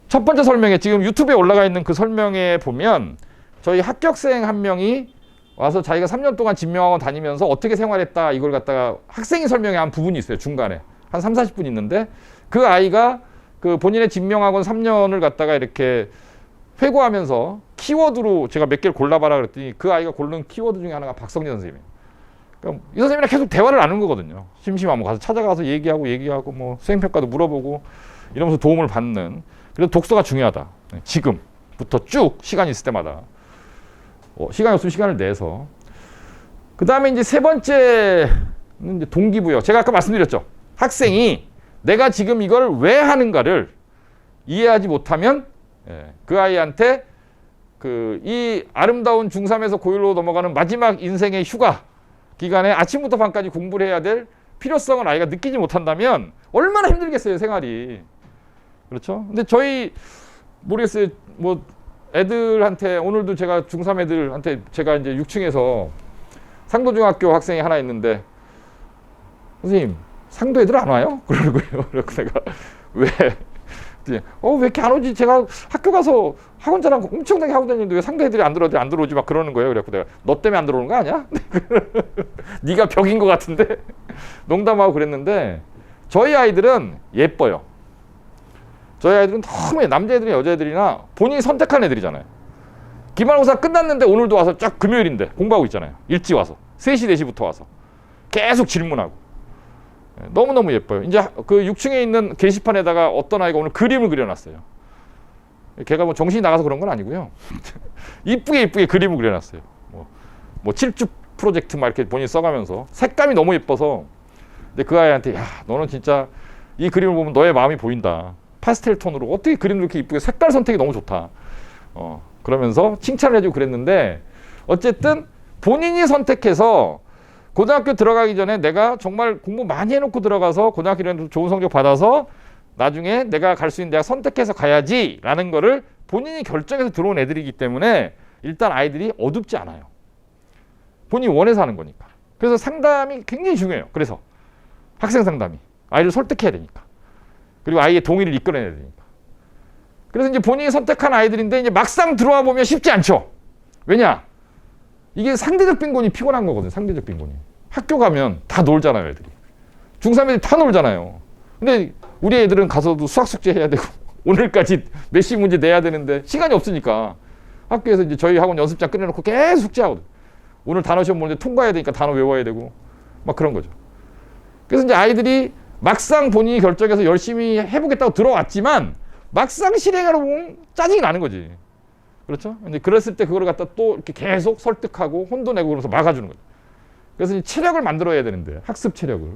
첫 번째 설명에 지금 유튜브에 올라가 있는 그 설명에 보면 저희 합격생 한 명이 와서 자기가 3년 동안 진명학원 다니면서 어떻게 생활했다 이걸 갖다가 학생이 설명한 부분이 있어요. 중간에 한 3, 40분 있는데 그 아이가 그 본인의 진명학원 3년을 갖다가 이렇게 회고하면서 키워드로 제가 몇 개를 골라봐라 그랬더니 그 아이가 고른 키워드 중에 하나가 박성재 선생님이에요. 그러니까 이 선생님이랑 계속 대화를 나누는 거거든요. 심심하면 가서 찾아가서 얘기하고 뭐 수행평가도 물어보고 이러면서 도움을 받는. 그래서 독서가 중요하다. 지금. 부터 쭉 시간이 있을 때마다 시간이 없으면 시간을 내서 그 다음에 이제 세 번째는 이제 동기부여. 제가 아까 말씀드렸죠. 학생이 내가 지금 이걸 왜 하는가를 이해하지 못하면 그 아이한테 이 아름다운 중3에서 고1로 넘어가는 마지막 인생의 휴가 기간에 아침부터 밤까지 공부를 해야 될 필요성을 아이가 느끼지 못한다면 얼마나 힘들겠어요, 생활이. 그렇죠? 근데 저희 모르겠어요. 뭐 애들한테 오늘도 제가 중3 애들한테 제가 이제 6층에서 상도중학교 학생이 하나 있는데 선생님 상도 애들 안 와요? 그러는 거예요. 그래서 내가 왜 이렇게 안 오지? 제가 학교 가서 학원 자랑 엄청나게 하고 다니는데 왜 상도 애들이 안 들어오지? 막 그러는 거예요. 그래서 내가 너 때문에 안 들어오는 거 아니야? 네가 벽인 것 같은데 농담하고 그랬는데 저희 아이들은 예뻐요. 저희 아이들은 너무 남자애들이나 여자애들이나 본인이 선택한 애들이잖아요. 기말고사 끝났는데 오늘도 와서 쫙 금요일인데 공부하고 있잖아요. 일찍 와서 3시, 4시부터 와서 계속 질문하고 너무너무 예뻐요. 이제 그 6층에 있는 게시판에다가 어떤 아이가 오늘 그림을 그려놨어요. 걔가 뭐 정신이 나가서 그런 건 아니고요. 이쁘게 그림을 그려놨어요. 뭐 7주 프로젝트 막 이렇게 본인이 써가면서 색감이 너무 예뻐서 근데 그 아이한테 야 너는 진짜 이 그림을 보면 너의 마음이 보인다. 파스텔 톤으로 어떻게 그림을 이렇게 이쁘게 색깔 선택이 너무 좋다. 그러면서 칭찬을 해주고 그랬는데 어쨌든 본인이 선택해서 고등학교 들어가기 전에 내가 정말 공부 많이 해놓고 들어가서 고등학교 1학년 좋은 성적 받아서 나중에 내가 갈 수 있는 대학 선택해서 가야지 라는 거를 본인이 결정해서 들어온 애들이기 때문에 일단 아이들이 어둡지 않아요. 본인이 원해서 하는 거니까. 그래서 상담이 굉장히 중요해요. 그래서 학생 상담이 아이를 설득해야 되니까. 그리고 아이의 동의를 이끌어내야 되니까. 그래서 이제 본인이 선택한 아이들인데 이제 막상 들어와 보면 쉽지 않죠. 왜냐? 이게 상대적 빈곤이 피곤한 거거든요. 상대적 빈곤이. 학교 가면 다 놀잖아요, 애들이. 중3 애들이 다 놀잖아요. 근데 우리 애들은 가서도 수학 숙제 해야 되고 오늘까지 몇시 문제 내야 되는데 시간이 없으니까 학교에서 이제 저희 학원 연습장 끝내놓고 계속 숙제하거든요. 오늘 단어 시험 보는데 통과해야 되니까 단어 외워야 되고 막 그런 거죠. 그래서 이제 아이들이 막상 본인이 결정해서 열심히 해보겠다고 들어왔지만 막상 실행하러 보면 짜증이 나는 거지. 그렇죠? 근데 그랬을 때 그걸 갖다 또 이렇게 계속 설득하고 혼도 내고 그러면서 막아주는 거죠. 그래서 체력을 만들어야 되는데, 학습 체력을.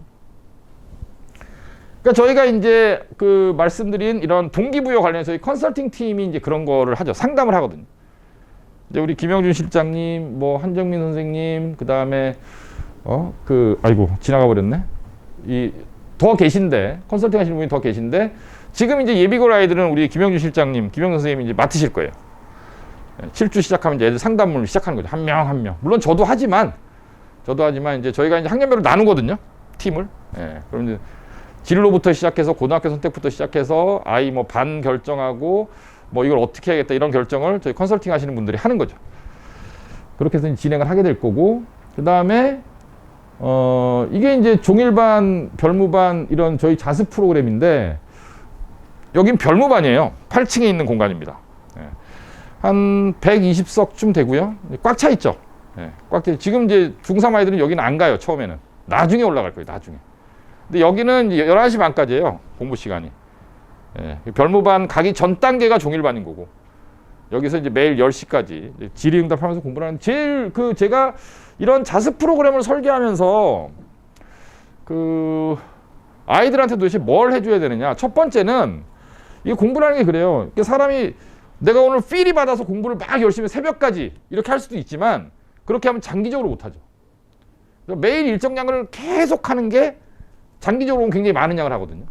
그러니까 저희가 이제 그 말씀드린 이런 동기부여 관련해서 컨설팅 팀이 이제 그런 거를 하죠. 상담을 하거든요. 이제 우리 김영준 실장님, 뭐 한정민 선생님, 그 다음에 아이고 지나가 버렸네. 더 계신데 컨설팅 하시는 분이 더 계신데 지금 이제 예비고를 아이들은 우리 김영준 실장님, 김영준 선생님이 이제 맡으실 거예요. 7주 시작하면 이제 애들 상담을 시작하는 거죠. 한 명 한 명. 물론 저도 하지만 이제 저희가 이제 학년별로 나누거든요. 팀을. 그럼 이제 진로부터 시작해서 고등학교 선택부터 시작해서 아이 뭐 반 결정하고 뭐 이걸 어떻게 해야겠다 이런 결정을 저희 컨설팅 하시는 분들이 하는 거죠. 그렇게 해서 진행을 하게 될 거고 그 다음에 이게 이제 종일반, 별무반 이런 저희 자습 프로그램인데 여긴 별무반이에요. 8층에 있는 공간입니다. 한 120석쯤 되고요. 꽉 차 있죠. 꽉 차. 지금 이제 중3 아이들은 여기는 안 가요. 처음에는. 나중에 올라갈 거예요. 나중에. 근데 여기는 11시 반까지예요. 공부 시간이. 별무반 가기 전 단계가 종일반인 거고. 여기서 이제 매일 10시까지 질의응답하면서 공부를 하는 제일 제가 이런 자습 프로그램을 설계하면서 아이들한테 도대체 뭘 해줘야 되느냐. 첫 번째는 이게 공부라는 게 그래요. 사람이 내가 오늘 필이 받아서 공부를 막 열심히 새벽까지 이렇게 할 수도 있지만 그렇게 하면 장기적으로 못하죠. 매일 일정량을 계속 하는 게 장기적으로 보면 굉장히 많은 양을 하거든요.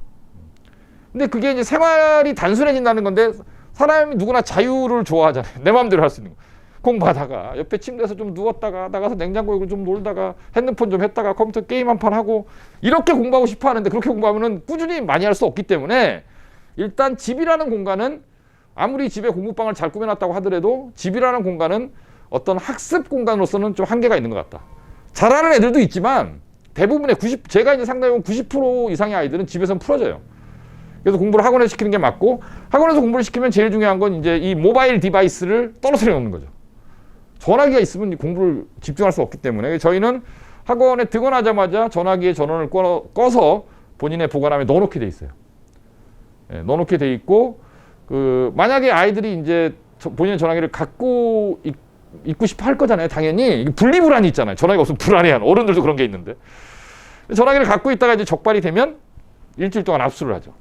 근데 그게 이제 생활이 단순해진다는 건데 사람이 누구나 자유를 좋아하잖아요. 내 마음대로 할 수 있는 거. 공부하다가 옆에 침대에서 좀 누웠다가 나가서 냉장고에 좀 놀다가 핸드폰 좀 했다가 컴퓨터 게임 한 판 하고 이렇게 공부하고 싶어 하는데 그렇게 공부하면 꾸준히 많이 할 수 없기 때문에 일단 집이라는 공간은 아무리 집에 공부방을 잘 꾸며놨다고 하더라도 집이라는 공간은 어떤 학습 공간으로서는 좀 한계가 있는 것 같다. 잘하는 애들도 있지만 대부분의 제가 이제 상담해보면 90% 이상의 아이들은 집에서는 풀어져요. 그래서 공부를 학원에서 시키는 게 맞고 학원에서 공부를 시키면 제일 중요한 건 이제 이 모바일 디바이스를 떨어뜨려 놓는 거죠. 전화기가 있으면 공부를 집중할 수 없기 때문에 저희는 학원에 등원하자마자 전화기에 전원을 꺼서 본인의 보관함에 넣어놓게 돼 있어요. 넣어놓게 돼 있고 만약에 아이들이 이제 본인의 전화기를 갖고 있고 싶어 할 거잖아요. 당연히 분리불안이 있잖아요. 전화기가 없으면 불안해하는 어른들도 그런 게 있는데 전화기를 갖고 있다가 이제 적발이 되면 일주일 동안 압수를 하죠.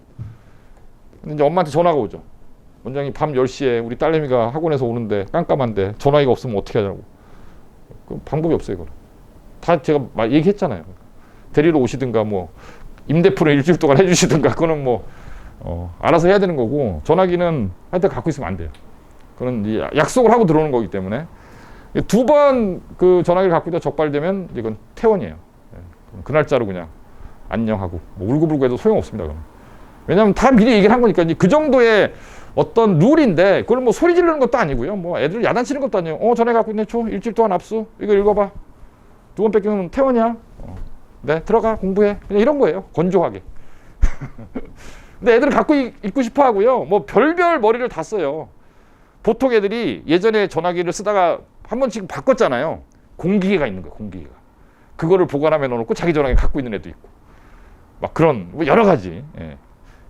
근데 이제 엄마한테 전화가 오죠. 원장님 밤 10시에 우리 딸내미가 학원에서 오는데 깜깜한데 전화기가 없으면 어떻게 하냐고. 그 방법이 없어요. 이거는. 다 제가 얘기했잖아요. 데리러 오시든가 뭐 임대표를 일주일 동안 해주시든가 그거는 뭐 알아서 해야 되는 거고 전화기는 하여튼 갖고 있으면 안 돼요. 그건 약속을 하고 들어오는 거기 때문에 2번 그 전화기를 갖고 있다 적발되면 이건 퇴원이에요. 그 날짜로 그냥 안녕하고 뭐 울고불고 해도 소용없습니다. 그건. 왜냐하면 다 미리 얘기를 한 거니까 그 정도의 어떤 룰인데 그걸 뭐 소리 지르는 것도 아니고요. 뭐 애들 야단치는 것도 아니에요. 전화기 갖고 있네. 줘. 일주일 동안 압수. 이거 읽어봐. 2번 뺏기면 퇴원이야. 네, 들어가 공부해. 그냥 이런 거예요. 건조하게. 근데 애들은 갖고 있고 싶어 하고요. 뭐 별별 머리를 다 써요. 보통 애들이 예전에 전화기를 쓰다가 한 번씩 바꿨잖아요. 공기계가 있는 거예요. 공기계가. 그거를 보관함에 넣어놓고 자기 전화기 갖고 있는 애도 있고. 막 그런 뭐 여러 가지. 예.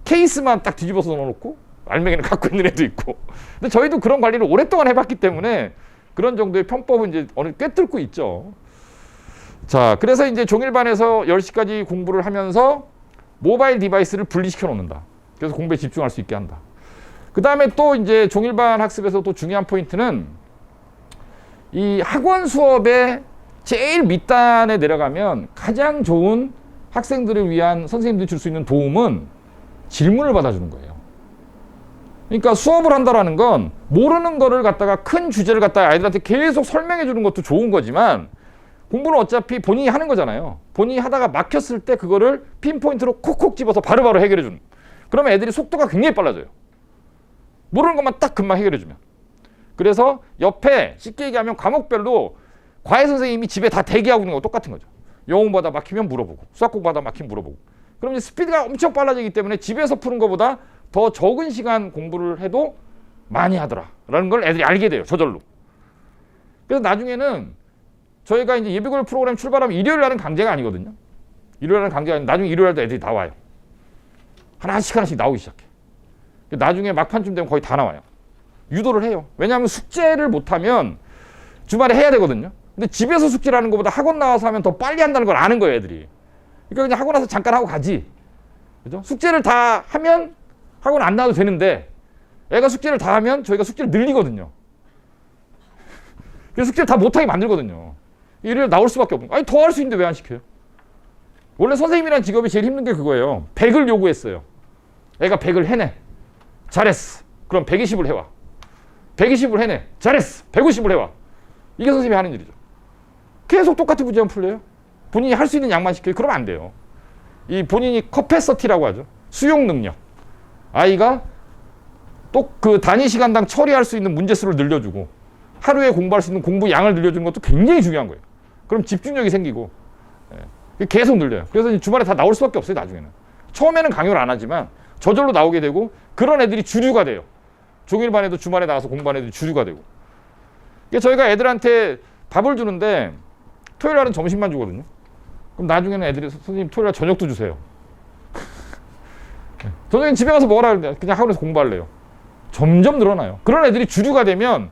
케이스만 딱 뒤집어서 넣어놓고 알맹이는 갖고 있는 애도 있고. 근데 저희도 그런 관리를 오랫동안 해봤기 때문에 그런 정도의 편법은 이제 어느 꿰뚫고 있죠. 자, 그래서 이제 종일반에서 10시까지 공부를 하면서 모바일 디바이스를 분리시켜 놓는다. 그래서 공부에 집중할 수 있게 한다. 그 다음에 또 이제 종일반 학습에서 또 중요한 포인트는 이 학원 수업의 제일 밑단에 내려가면 가장 좋은 학생들을 위한 선생님들이 줄 수 있는 도움은 질문을 받아주는 거예요. 그러니까 수업을 한다라는 건 모르는 거를 갖다가 큰 주제를 갖다가 아이들한테 계속 설명해 주는 것도 좋은 거지만 공부는 어차피 본인이 하는 거잖아요. 본인이 하다가 막혔을 때 그거를 핀포인트로 콕콕 집어서 바로바로 해결해 주는. 그러면 애들이 속도가 굉장히 빨라져요. 모르는 것만 딱 금방 해결해 주면. 그래서 옆에 쉽게 얘기하면 과목별로 과외 선생님이 집에 다 대기하고 있는 거 똑같은 거죠. 영어 공부하다 막히면 물어보고 수학 공부하다 막히면 물어보고. 그럼 이제 스피드가 엄청 빨라지기 때문에 집에서 푸는 것보다 더 적은 시간 공부를 해도 많이 하더라라는 걸 애들이 알게 돼요. 저절로. 그래서 나중에는 저희가 이제 예비고일 프로그램 출발하면 일요일 날은 강제가 아니거든요. 일요일 날은 강제가 아니고 나중에 일요일 날도 애들이 나와요. 하나씩 나오기 시작해. 나중에 막판쯤 되면 거의 다 나와요. 유도를 해요. 왜냐하면 숙제를 못하면 주말에 해야 되거든요. 근데 집에서 숙제를 하는 것보다 학원 나와서 하면 더 빨리 한다는 걸 아는 거예요, 애들이. 그러니까 그냥 학원 와서 잠깐 하고 가지. 그죠? 숙제를 다 하면 학원 안 나와도 되는데 애가 숙제를 다 하면 저희가 숙제를 늘리거든요. 그래서 숙제를 다 못하게 만들거든요. 일요일 나올 수밖에 없는 거예요. 아니, 더 할 수 있는데 왜 안 시켜요? 원래 선생님이라는 직업이 제일 힘든 게 그거예요. 100을 요구했어요. 애가 100을 해내. 잘했어. 그럼 120을 해와. 120을 해내. 잘했어. 150을 해와. 이게 선생님이 하는 일이죠. 계속 똑같은 문제만 풀려요. 본인이 할 수 있는 양만 시켜요. 그러면 안 돼요. 이 본인이 커패서티라고 하죠. 수용 능력. 아이가 또 그 단위 시간당 처리할 수 있는 문제 수를 늘려주고 하루에 공부할 수 있는 공부 양을 늘려주는 것도 굉장히 중요한 거예요. 그럼 집중력이 생기고 계속 늘려요. 그래서 주말에 다 나올 수밖에 없어요. 나중에는. 처음에는 강요를 안 하지만 저절로 나오게 되고 그런 애들이 주류가 돼요. 종일반에도 주말에 나와서 공부하는 애들이 주류가 되고. 저희가 애들한테 밥을 주는데 토요일 날은 점심만 주거든요. 그럼 나중에는 애들이 선생님 토요일 날 저녁도 주세요. 선생님 집에 가서 먹으라 그러는데 그냥 학원에서 공부할래요. 점점 늘어나요. 그런 애들이 주류가 되면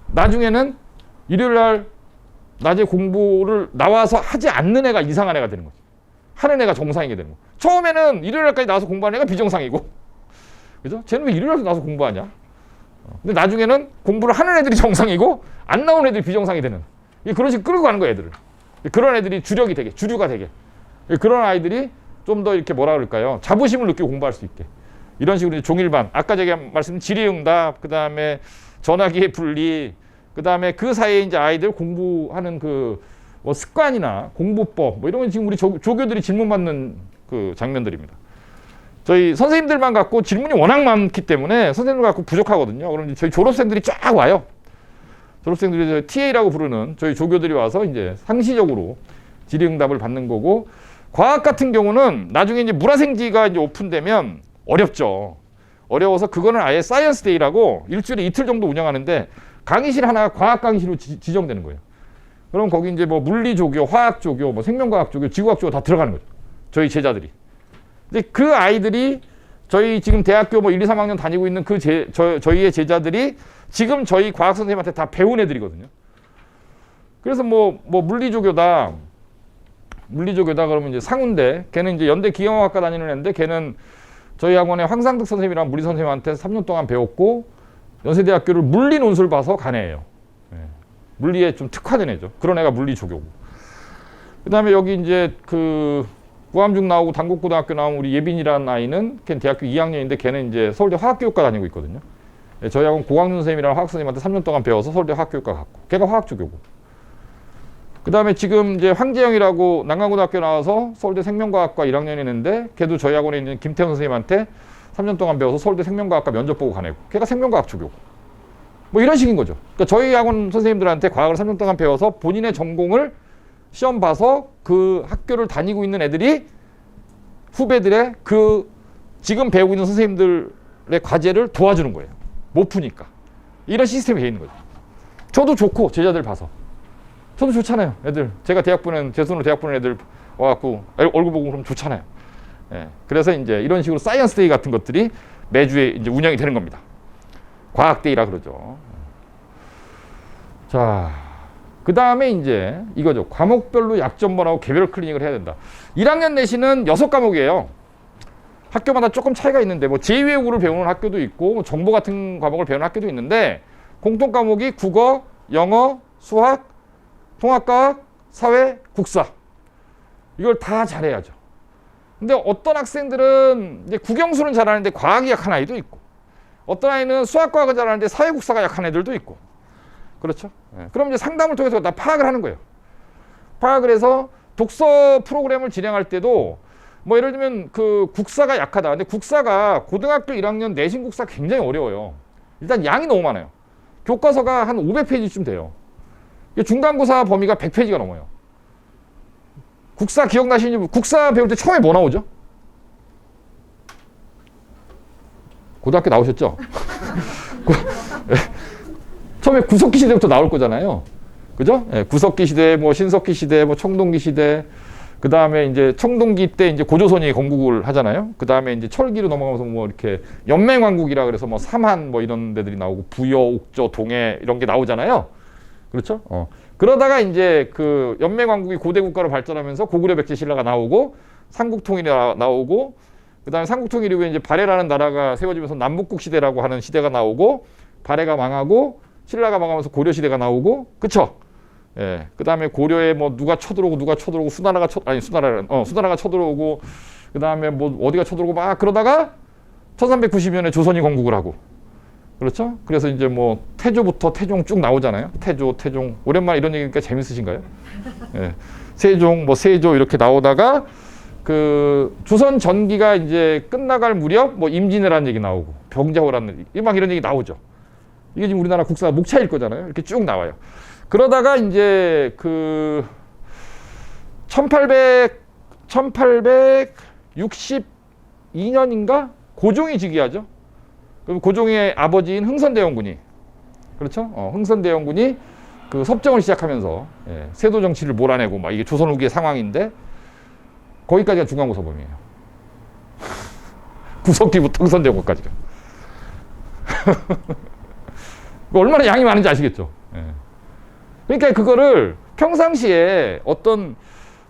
나중에는 일요일 날 낮에 공부를 나와서 하지 않는 애가 이상한 애가 되는 거죠. 하는 애가 정상이게 되는 거죠. 처음에는 일요일 날까지 나와서 공부하는 애가 비정상이고, 그죠? 쟤는 왜 일요일 날 나와서 공부하냐? 근데 나중에는 공부를 하는 애들이 정상이고 안 나오는 애들이 비정상이 되는. 그런 식으로 끌고 가는 거예요, 애들을. 그런 애들이 주력이 되게, 주류가 되게. 그런 아이들이 좀 더 이렇게 뭐라 그럴까요? 자부심을 느끼고 공부할 수 있게. 이런 식으로 이제 종일반, 아까 제가 말씀드린 질의응답, 그 다음에 전화기의 분리, 그 다음에 그 사이에 이제 아이들 공부하는 그 뭐 습관이나 공부법, 뭐 이런 건 지금 우리 조교들이 질문 받는 그 장면들입니다. 저희 선생님들만 갖고 질문이 워낙 많기 때문에 선생님들 갖고 부족하거든요. 그럼 저희 졸업생들이 쫙 와요. 졸업생들이 TA라고 부르는 저희 조교들이 와서 이제 상시적으로 질의응답을 받는 거고, 과학 같은 경우는 나중에 이제 물화생지가 이제 오픈되면 어렵죠. 어려워서 그거는 아예 사이언스 데이라고 일주일에 이틀 정도 운영하는데 강의실 하나가 과학 강의실로 지정되는 거예요. 그럼 거기 이제 뭐 물리 조교, 화학 조교, 뭐 생명과학 조교, 지구과학 조교 다 들어가는 거죠. 저희 제자들이. 근데 그 아이들이 저희 지금 대학교 뭐 1, 2, 3학년 다니고 있는 저희의 제자들이 지금 저희 과학 선생님한테 다 배운 애들이거든요. 그래서 뭐 물리조교다 그러면 이제 상우인데, 걔는 이제 연대 기계공학과 다니는 애인데, 걔는 저희 학원에 황상득 선생님이랑 물리 선생님한테 3년 동안 배웠고, 연세대학교를 물리 논술 봐서 간 애예요. 예. 물리에 좀 특화된 애죠. 그런 애가 물리조교고. 그 다음에 여기 이제 그 구암중 나오고 단국고등학교 나온 우리 예빈이라는 아이는 걔는 대학교 2학년인데 걔는 이제 서울대 화학교육과 다니고 있거든요. 예, 저희 학원 고광준 선생님이랑 화학 선생님한테 3년 동안 배워서 서울대 화학교육과 갔고, 걔가 화학조교고. 그 다음에 지금 이제 황재영이라고 난강고등학교 나와서 서울대 생명과학과 1학년이 있는데, 걔도 저희 학원에 있는 김태훈 선생님한테 3년 동안 배워서 서울대 생명과학과 면접 보고 가내고, 걔가 생명과학 조교고. 뭐 이런 식인 거죠. 그러니까 저희 학원 선생님들한테 과학을 3년 동안 배워서 본인의 전공을 시험 봐서 그 학교를 다니고 있는 애들이 후배들의 그 지금 배우고 있는 선생님들의 과제를 도와주는 거예요. 못 푸니까. 이런 시스템이 돼 있는 거죠. 저도 좋고, 제자들 봐서. 저도 좋잖아요. 애들. 제가 대학 보낸, 제 손으로 대학 보낸 애들 와갖고 얼굴 보고 그러면 좋잖아요. 예. 그래서 이제 이런 식으로 사이언스 데이 같은 것들이 매주에 이제 운영이 되는 겁니다. 과학데이라 그러죠. 자, 그 다음에 이제 이거죠. 과목별로 약점본하고 개별 클리닉을 해야 된다. 1학년 내신은 6과목이에요. 학교마다 조금 차이가 있는데, 뭐 제2외국어를 배우는 학교도 있고, 뭐 정보 같은 과목을 배우는 학교도 있는데, 공통 과목이 국어, 영어, 수학, 통합과학, 사회, 국사. 이걸 다 잘해야죠. 근데 어떤 학생들은 이제 국영수는 잘하는데 과학이 약한 아이도 있고, 어떤 아이는 수학과학은 잘하는데 사회국사가 약한 애들도 있고. 그렇죠? 네. 그럼 이제 상담을 통해서 다 파악을 하는 거예요. 파악을 해서 독서 프로그램을 진행할 때도 뭐 예를 들면 그 국사가 약하다. 근데 국사가 고등학교 1학년 내신 국사 굉장히 어려워요. 일단 양이 너무 많아요. 교과서가 한 500페이지쯤 돼요. 중간고사 범위가 100페이지가 넘어요. 국사 기억나시는지? 국사 배울 때 처음에 뭐 나오죠? 고등학교 나오셨죠? 처음에 구석기 시대부터 나올 거잖아요. 그죠? 예, 구석기 시대, 뭐 신석기 시대, 뭐 청동기 시대. 그 다음에 이제 청동기 때 이제 고조선이 건국을 하잖아요. 그 다음에 이제 철기로 넘어가면서 뭐 이렇게 연맹왕국이라 그래서 뭐 삼한 뭐 이런 데들이 나오고 부여, 옥저, 동해 이런 게 나오잖아요. 그렇죠? 그러다가 이제 그 연맹왕국이 고대국가로 발전하면서 고구려 백제 신라가 나오고 삼국통일이 나오고, 그 다음에 삼국통일 이후에 이제 발해라는 나라가 세워지면서 남북국 시대라고 하는 시대가 나오고, 발해가 망하고 신라가 망하면서 고려 시대가 나오고, 그쵸? 예. 그 다음에 고려에 뭐 누가 쳐들어오고 수나라가 쳐들어오고, 그 다음에 뭐 어디가 쳐들어오고 막 그러다가 1390년에 조선이 건국을 하고. 그렇죠? 그래서 이제 뭐 태조부터 태종 쭉 나오잖아요. 태종. 오랜만에 이런 얘기니까 재밌으신가요? 예. 세종, 뭐 세조 이렇게 나오다가 그 조선 전기가 이제 끝나갈 무렵 뭐 임진왜란 얘기 나오고 병자호란 얘기, 막 이런 얘기 나오죠. 이게 지금 우리나라 국사 목차일 거잖아요. 이렇게 쭉 나와요. 그러다가 이제 그 1862년인가 고종이 즉위하죠. 그럼 고종의 아버지인 흥선대원군이, 그렇죠? 흥선대원군이 그 섭정을 시작하면서 세도 정치를 몰아내고 막 이게 조선 후기의 상황인데, 거기까지가 중간고사범위예요. 구석기부터 흥선대원군까지가. 얼마나 양이 많은지 아시겠죠? 그러니까 그거를 평상시에 어떤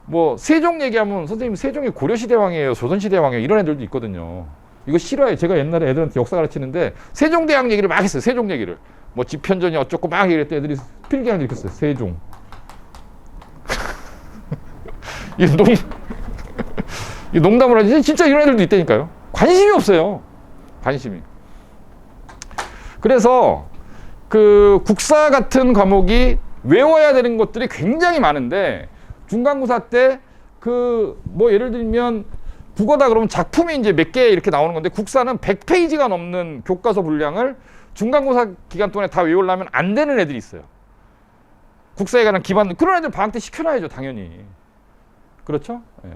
뭐 세종 얘기하면 선생님 세종이 고려시대 왕이에요, 조선시대 왕이에요, 이런 애들도 있거든요. 이거 싫어요. 제가 옛날에 애들한테 역사 가르치는데 세종대왕 얘기를 막 했어요. 세종 얘기를. 뭐 집현전이 어쩌고 막 얘기했더니 애들이 필기하는 게 있었어요. 세종. 이 농담을 하지 진짜 이런 애들도 있다니까요. 관심이 없어요. 관심이. 그래서 그 국사 같은 과목이 외워야 되는 것들이 굉장히 많은데, 중간고사 때 그 뭐 예를 들면 국어다 그러면 작품이 이제 몇 개 이렇게 나오는 건데, 국사는 100페이지가 넘는 교과서 분량을 중간고사 기간 동안에 다 외우려면 안 되는 애들이 있어요. 국사에 관한 기반, 그런 애들 방학 때 시켜놔야죠, 당연히. 그렇죠? 예.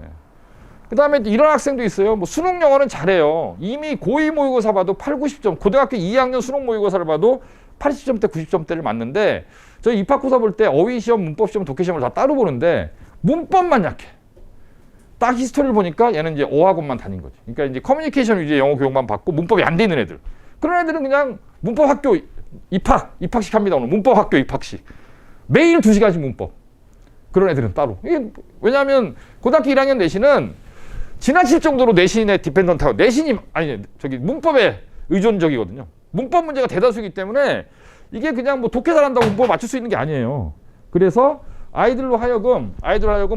그 다음에 이런 학생도 있어요. 뭐 수능 영어는 잘해요. 이미 고2 모의고사 봐도 8, 90점, 고등학교 2학년 수능 모의고사를 봐도 80점대, 90점대를 맞는데, 저희 입학고사 볼 때 어휘시험, 문법시험, 독해시험을 다 따로 보는데 문법만 약해. 딱 히스토리를 보니까 얘는 이제 어학원만 다닌 거지. 그러니까 이제 커뮤니케이션 위주의 영어 교육만 받고 문법이 안 돼 있는 애들. 그런 애들은 그냥 문법 학교 입학식 합니다. 오늘 문법 학교 입학식. 매일 2시간씩 문법. 그런 애들은 따로. 이게 왜냐하면 고등학교 1학년 내신은 지나칠 정도로 내신에 디펜던트하고 내신이 아니 저기 문법에 의존적이거든요. 문법 문제가 대다수이기 때문에 이게 그냥 뭐 독해 잘한다고 문법 맞출 수 있는 게 아니에요. 그래서 아이들로 하여금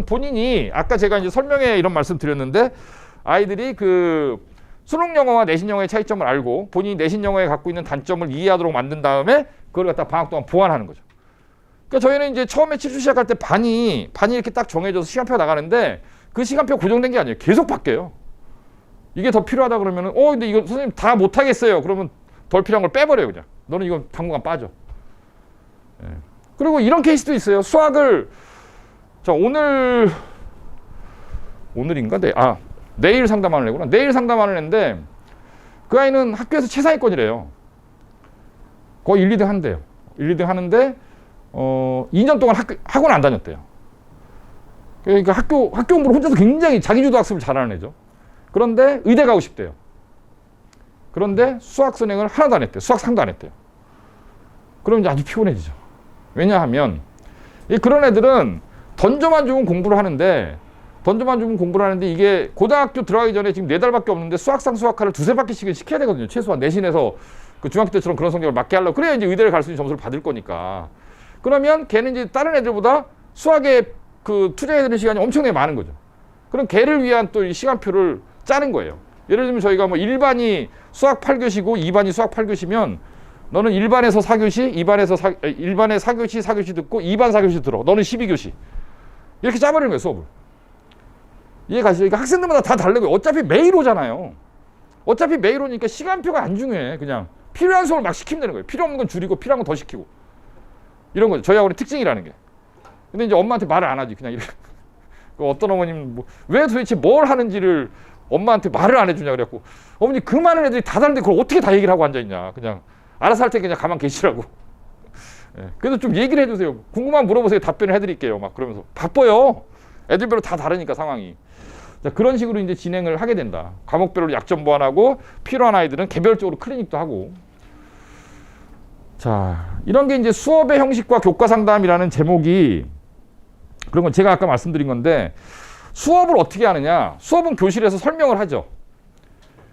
본인이 아까 제가 이제 설명에 이런 말씀 드렸는데 아이들이 그 수능 영어와 내신 영어의 차이점을 알고 본인이 내신 영어에 갖고 있는 단점을 이해하도록 만든 다음에 그걸 갖다 방학 동안 보완하는 거죠. 그러니까 저희는 이제 처음에 치수 시작할 때 반이 이렇게 딱 정해져서 시간표 나가는데 그 시간표 고정된 게 아니에요. 계속 바뀌어요. 이게 더 필요하다 그러면은 근데 이거 선생님 다 못하겠어요. 그러면 덜 필요한 걸 빼버려요. 그냥 너는 이거 당분간 빠져. 예. 그리고 이런 케이스도 있어요. 수학을 자 오늘인가? 내일 상담하는 애구나. 내일 상담하는 애인데 그 아이는 학교에서 최상위권이래요. 거의 1, 2등 한대요. 1, 2등 하는데 2년 동안 학원 안 다녔대요. 그러니까 학교 공부를 혼자서 굉장히 자기주도 학습을 잘하는 애죠. 그런데 의대 가고 싶대요. 그런데 수학 선행을 하나도 안 했대요. 수학상도 안 했대요. 그럼 이제 아주 피곤해지죠. 왜냐하면 그런 애들은 던져만 주면 공부를 하는데 이게 고등학교 들어가기 전에 지금 4달밖에 없는데 수학상 수학화를 2~3바퀴씩은 시켜야 되거든요. 최소한 내신에서 그 중학교 때처럼 그런 성적을 맞게 하려고. 그래야 이제 의대를 갈 수 있는 점수를 받을 거니까. 그러면 걔는 이제 다른 애들보다 수학에 그 투자해야 되는 시간이 엄청나게 많은 거죠. 그럼 걔를 위한 또 이 시간표를 짜는 거예요. 예를 들면 저희가 뭐 1반이 수학 8교시고 2반이 수학 8교시면 너는 1반에서 4교시, 1반에 4교시 듣고 2반 4교시 들어. 너는 12교시. 이렇게 짜버리는 거예요, 수업을. 이해가시죠? 그러니까 학생들마다 다 다르고요. 어차피 매일 오잖아요. 어차피 매일 오니까 시간표가 안 중요해. 그냥 필요한 수업을 막 시키면 되는 거예요. 필요 없는 건 줄이고 필요한 건 더 시키고. 이런 거죠. 저희 학원의 특징이라는 게. 근데 이제 엄마한테 말을 안 하지. 그냥 이렇게. 어떤 어머님은 왜 도대체 뭘 하는지를 엄마한테 말을 안 해주냐 그래갖고 어머니 그 많은 애들이 다 다른데 그걸 어떻게 다 얘기를 하고 앉아있냐. 그냥 알아서 할 때 그냥 가만 계시라고. 예. 그래서 좀 얘기를 해주세요. 궁금하면 물어보세요. 답변을 해드릴게요. 막 그러면서 바빠요. 애들별로 다 다르니까 상황이. 자, 그런 식으로 이제 진행을 하게 된다. 과목별로 약점 보완하고 필요한 아이들은 개별적으로 클리닉도 하고. 자, 이런 게 이제 수업의 형식과 교과 상담이라는 제목이 그런 건 제가 아까 말씀드린 건데 수업을 어떻게 하느냐? 수업은 교실에서 설명을 하죠.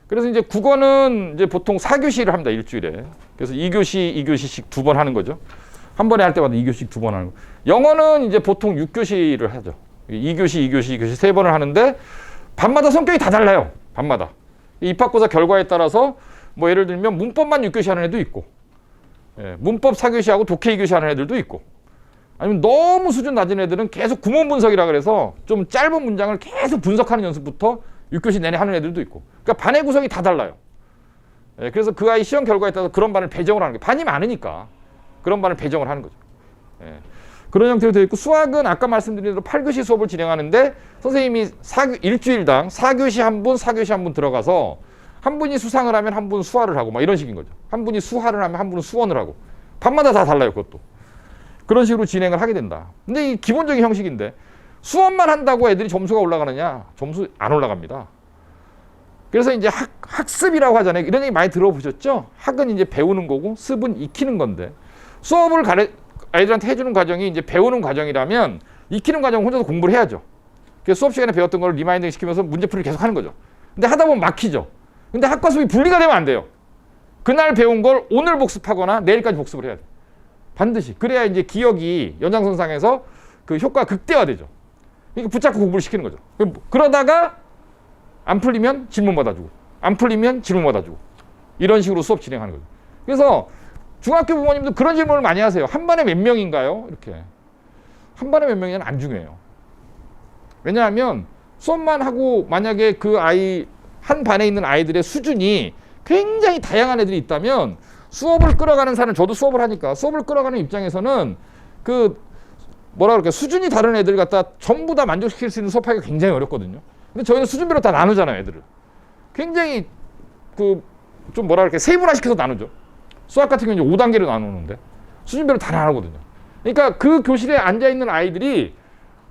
그래서 이제 국어는 이제 보통 4교시를 합니다. 일주일에. 그래서 2교시씩 2번 하는 거죠. 한 번에 할 때마다 2교시씩 2번 하는 거. 영어는 이제 보통 6교시를 하죠. 2교시 3번을 하는데 반마다 성격이 다 달라요. 반마다. 입학고사 결과에 따라서 뭐 예를 들면 문법만 6교시 하는 애도 있고 문법 4교시하고 독해 2교시 하는 애들도 있고 아니면 너무 수준 낮은 애들은 계속 구문 분석이라 그래서 좀 짧은 문장을 계속 분석하는 연습부터 6교시 내내 하는 애들도 있고 그러니까 반의 구성이 다 달라요. 그래서 그 아이 시험 결과에 따라서 그런 반을 배정을 하는 거예요. 반이 많으니까 그런 반을 배정을 하는 거죠. 그런 형태로 되어 있고 수학은 아까 말씀드린 대로 8교시 수업을 진행하는데 선생님이 일주일당 4교시 한 분, 4교시 한 분 들어가서 한 분이 수상을 하면 한 분은 수화를 하고 막 이런 식인 거죠. 한 분이 수화를 하면 한 분은 수원을 하고 반마다 다 달라요. 그것도. 그런 식으로 진행을 하게 된다. 근데 이 기본적인 형식인데 수업만 한다고 애들이 점수가 올라가느냐? 점수 안 올라갑니다. 그래서 이제 학습이라고 하잖아요. 이런 얘기 많이 들어보셨죠? 학은 이제 배우는 거고 습은 익히는 건데 수업을 아이들한테 해주는 과정이 이제 배우는 과정이라면 익히는 과정은 혼자서 공부를 해야죠. 그래서 수업 시간에 배웠던 걸 리마인딩 시키면서 문제풀이를 계속 하는 거죠. 근데 하다 보면 막히죠. 근데 학과 수업이 분리가 되면 안 돼요. 그날 배운 걸 오늘 복습하거나 내일까지 복습을 해야 돼. 반드시. 그래야 이제 기억이 연장선상에서 그 효과가 극대화되죠. 그러니까 붙잡고 공부를 시키는 거죠. 그러다가 안 풀리면 질문 받아주고 안 풀리면 질문 받아주고 이런 식으로 수업 진행하는 거죠. 그래서 중학교 부모님도 그런 질문을 많이 하세요. 한 반에 몇 명인가요? 이렇게. 한 반에 몇 명이냐는 안 중요해요. 왜냐하면 수업만 하고 만약에 그 아이 한 반에 있는 아이들의 수준이 굉장히 다양한 애들이 있다면 수업을 끌어가는 사람, 저도 수업을 하니까 수업을 끌어가는 입장에서는 그 뭐라 그럴까 수준이 다른 애들 갖다 전부 다 만족시킬 수 있는 수업하기가 굉장히 어렵거든요. 근데 저희는 수준별로 다 나누잖아요, 애들을. 굉장히 그 좀 뭐라 그럴까 세분화시켜서 나누죠. 수학 같은 경우는 5단계로 나누는데 수준별로 다 나누거든요. 그러니까 그 교실에 앉아있는 아이들이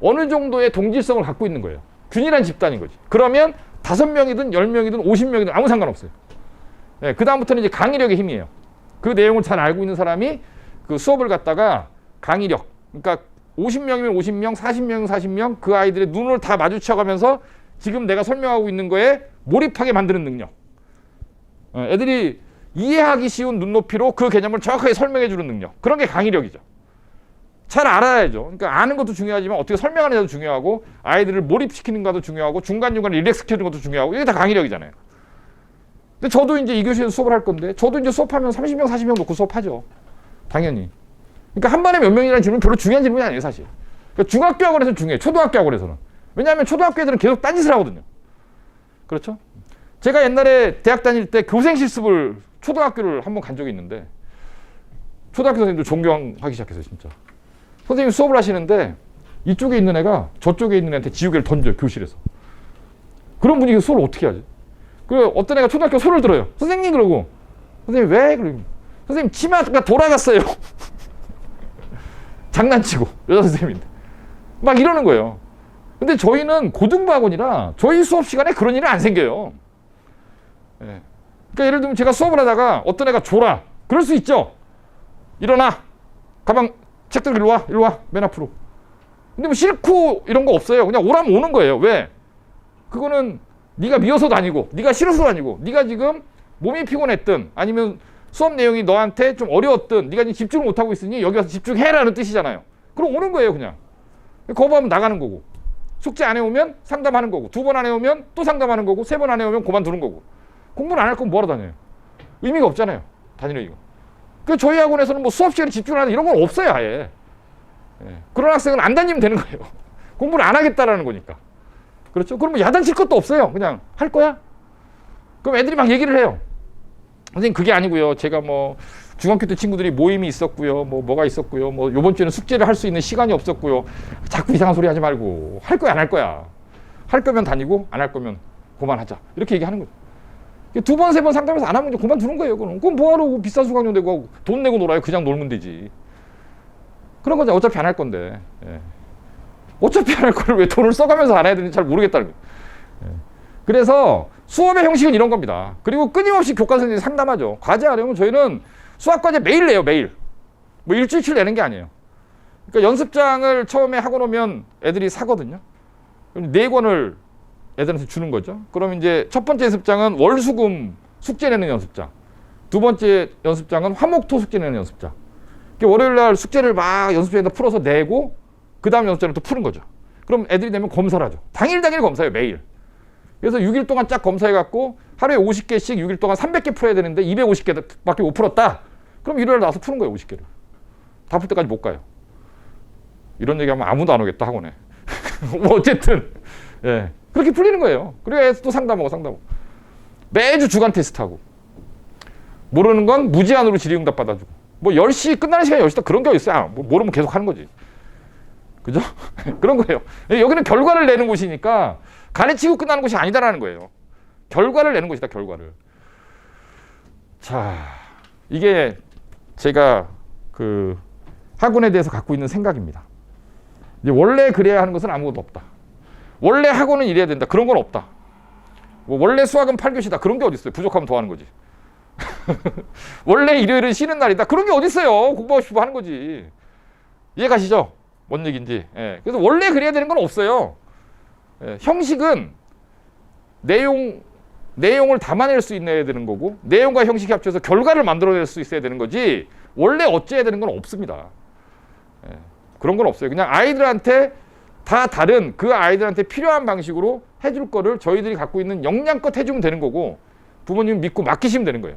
어느 정도의 동질성을 갖고 있는 거예요. 균일한 집단인 거지. 그러면 5명이든 10명이든 50명이든 아무 상관없어요. 네, 그 다음부터는 이제 강의력의 힘이에요. 그 내용을 잘 알고 있는 사람이 그 수업을 갖다가 강의력, 그러니까 50명이면 50명, 40명이면 40명, 그 아이들의 눈을 다 마주쳐가면서 지금 내가 설명하고 있는 거에 몰입하게 만드는 능력. 애들이 이해하기 쉬운 눈높이로 그 개념을 정확하게 설명해 주는 능력. 그런 게 강의력이죠. 잘 알아야죠. 그러니까 아는 것도 중요하지만 어떻게 설명하느냐도 중요하고, 아이들을 몰입시키는 것도 중요하고, 중간중간에 릴렉스 시키는 것도 중요하고, 이게 다 강의력이잖아요. 근데 저도 이제 이 교실에서 수업을 할 건데, 저도 이제 수업하면 30명, 40명 놓고 수업하죠. 당연히. 그러니까 한 반에 몇 명이라는 질문은 별로 중요한 질문이 아니에요, 사실. 그러니까 중학교 학원에서는 중요해요. 초등학교 학원에서는. 왜냐하면 초등학교 애들은 계속 딴짓을 하거든요. 그렇죠? 제가 옛날에 대학 다닐 때 교생 실습을 초등학교를 한번 간 적이 있는데, 초등학교 선생님들 존경하기 시작했어요, 진짜. 선생님이 수업을 하시는데 이쪽에 있는 애가 저쪽에 있는 애한테 지우개를 던져요, 교실에서. 그런 분위기에서 수업을 어떻게 하지? 그리고 어떤 애가 초등학교 손을 들어요. 선생님, 그러고. 선생님, 왜? 그러고. 선생님, 치마가 돌아갔어요. 장난치고, 여자 선생님인데. 막 이러는 거예요. 근데 저희는 고등부 학원이라 저희 수업 시간에 그런 일은 안 생겨요. 예. 그러니까 예를 들면 제가 수업을 하다가 어떤 애가 졸아. 그럴 수 있죠. 일어나. 가방, 책들 일로 와, 맨 앞으로. 근데 뭐 싫고 이런 거 없어요. 그냥 오라면 오는 거예요. 왜? 그거는 네가 미워서도 아니고, 네가 싫어서도 아니고, 네가 지금 몸이 피곤했든 아니면 수업 내용이 너한테 좀 어려웠든 네가 지금 집중을 못하고 있으니 여기 와서 집중해라는 뜻이잖아요. 그럼 오는 거예요, 그냥. 거부하면 나가는 거고, 숙제 안 해오면 상담하는 거고, 2번 안 해오면 또 상담하는 거고, 3번 안 해오면 그만두는 거고. 공부를 안 할 거면 뭐하러 다녀요? 의미가 없잖아요, 다니는 이거. 그 저희 학원에서는 뭐 수업 시간에 집중하는 이런 건 없어요, 아예. 예. 그런 학생은 안 다니면 되는 거예요. 공부를 안 하겠다라는 거니까. 그렇죠? 그럼 뭐 야단칠 것도 없어요. 그냥 할 거야? 그럼 애들이 막 얘기를 해요. 선생님, 그게 아니고요. 제가 뭐 중학교 때 친구들이 모임이 있었고요. 뭐가 있었고요. 뭐 요번 주에는 숙제를 할 수 있는 시간이 없었고요. 자꾸 이상한 소리 하지 말고 할 거야, 안 할 거야. 할 거면 다니고 안 할 거면 그만하자. 이렇게 얘기하는 거죠. 2번, 3번 상담해서 안 하면 이제 그만두는 거예요. 그럼 뭐하러 비싼 수강료 내고 돈 내고 놀아요. 그냥 놀면 되지. 그런 거죠. 어차피 안 할 건데. 예. 어차피 안 할 거를 왜 돈을 써가면서 안 해야 되는지 잘 모르겠다는 거예요. 예. 그래서 수업의 형식은 이런 겁니다. 그리고 끊임없이 교과 선생님이 상담하죠. 과제 하려면 저희는 수학과제 매일 내요, 매일. 뭐 일주일치 내는 게 아니에요. 그러니까 연습장을 처음에 하고 놓으면 애들이 사거든요. 그럼 4권을 애들한테 주는 거죠. 그럼 이제 첫 번째 연습장은 월수금 숙제 내는 연습장. 2번째 연습장은 화목토 숙제 내는 연습장. 월요일 날 숙제를 막 연습장에다 풀어서 내고 그 다음 연습장을 또 푸는 거죠. 그럼 애들이 내면 검사를 하죠. 당일 검사해요, 매일. 그래서 6일 동안 쫙 검사해갖고 하루에 50개씩 6일 동안 300개 풀어야 되는데 250개밖에 못 풀었다. 그럼 일요일 나와서 푸는 거예요, 50개를. 다 풀 때까지 못 가요. 이런 얘기하면 아무도 안 오겠다, 학원에. 뭐 어쨌든 예, 그렇게 풀리는 거예요. 그리고 애들 또 상담하고 매주 주간 테스트하고, 모르는 건 무제한으로 질의응답 받아주고, 뭐 10시 끝나는 시간이 10시다 그런 게 있어요. 뭐 모르면 계속 하는 거지. 그죠? 그런 거예요. 여기는 결과를 내는 곳이니까 가르치고 끝나는 곳이 아니다라는 거예요. 결과를 내는 곳이다, 결과를. 자, 이게 제가 그 학원에 대해서 갖고 있는 생각입니다. 이제 원래 그래야 하는 것은 아무것도 없다. 원래 학원은 이래야 된다. 그런 건 없다. 뭐 원래 수학은 8교시다. 그런 게 어디 있어요? 부족하면 더 하는 거지. 원래 일요일은 쉬는 날이다. 그런 게 어디 있어요? 공부하고 싶어 하는 거지. 이해 가시죠? 뭔 얘기인지. 예. 그래서 원래 그래야 되는 건 없어요. 예. 형식은 내용을 담아낼 수 있어야 되는 거고, 내용과 형식이 합쳐서 결과를 만들어낼 수 있어야 되는 거지, 원래 어째야 되는 건 없습니다. 예. 그런 건 없어요. 그냥 아이들한테 다 다른 그 아이들한테 필요한 방식으로 해줄 거를 저희들이 갖고 있는 역량껏 해주면 되는 거고, 부모님 믿고 맡기시면 되는 거예요.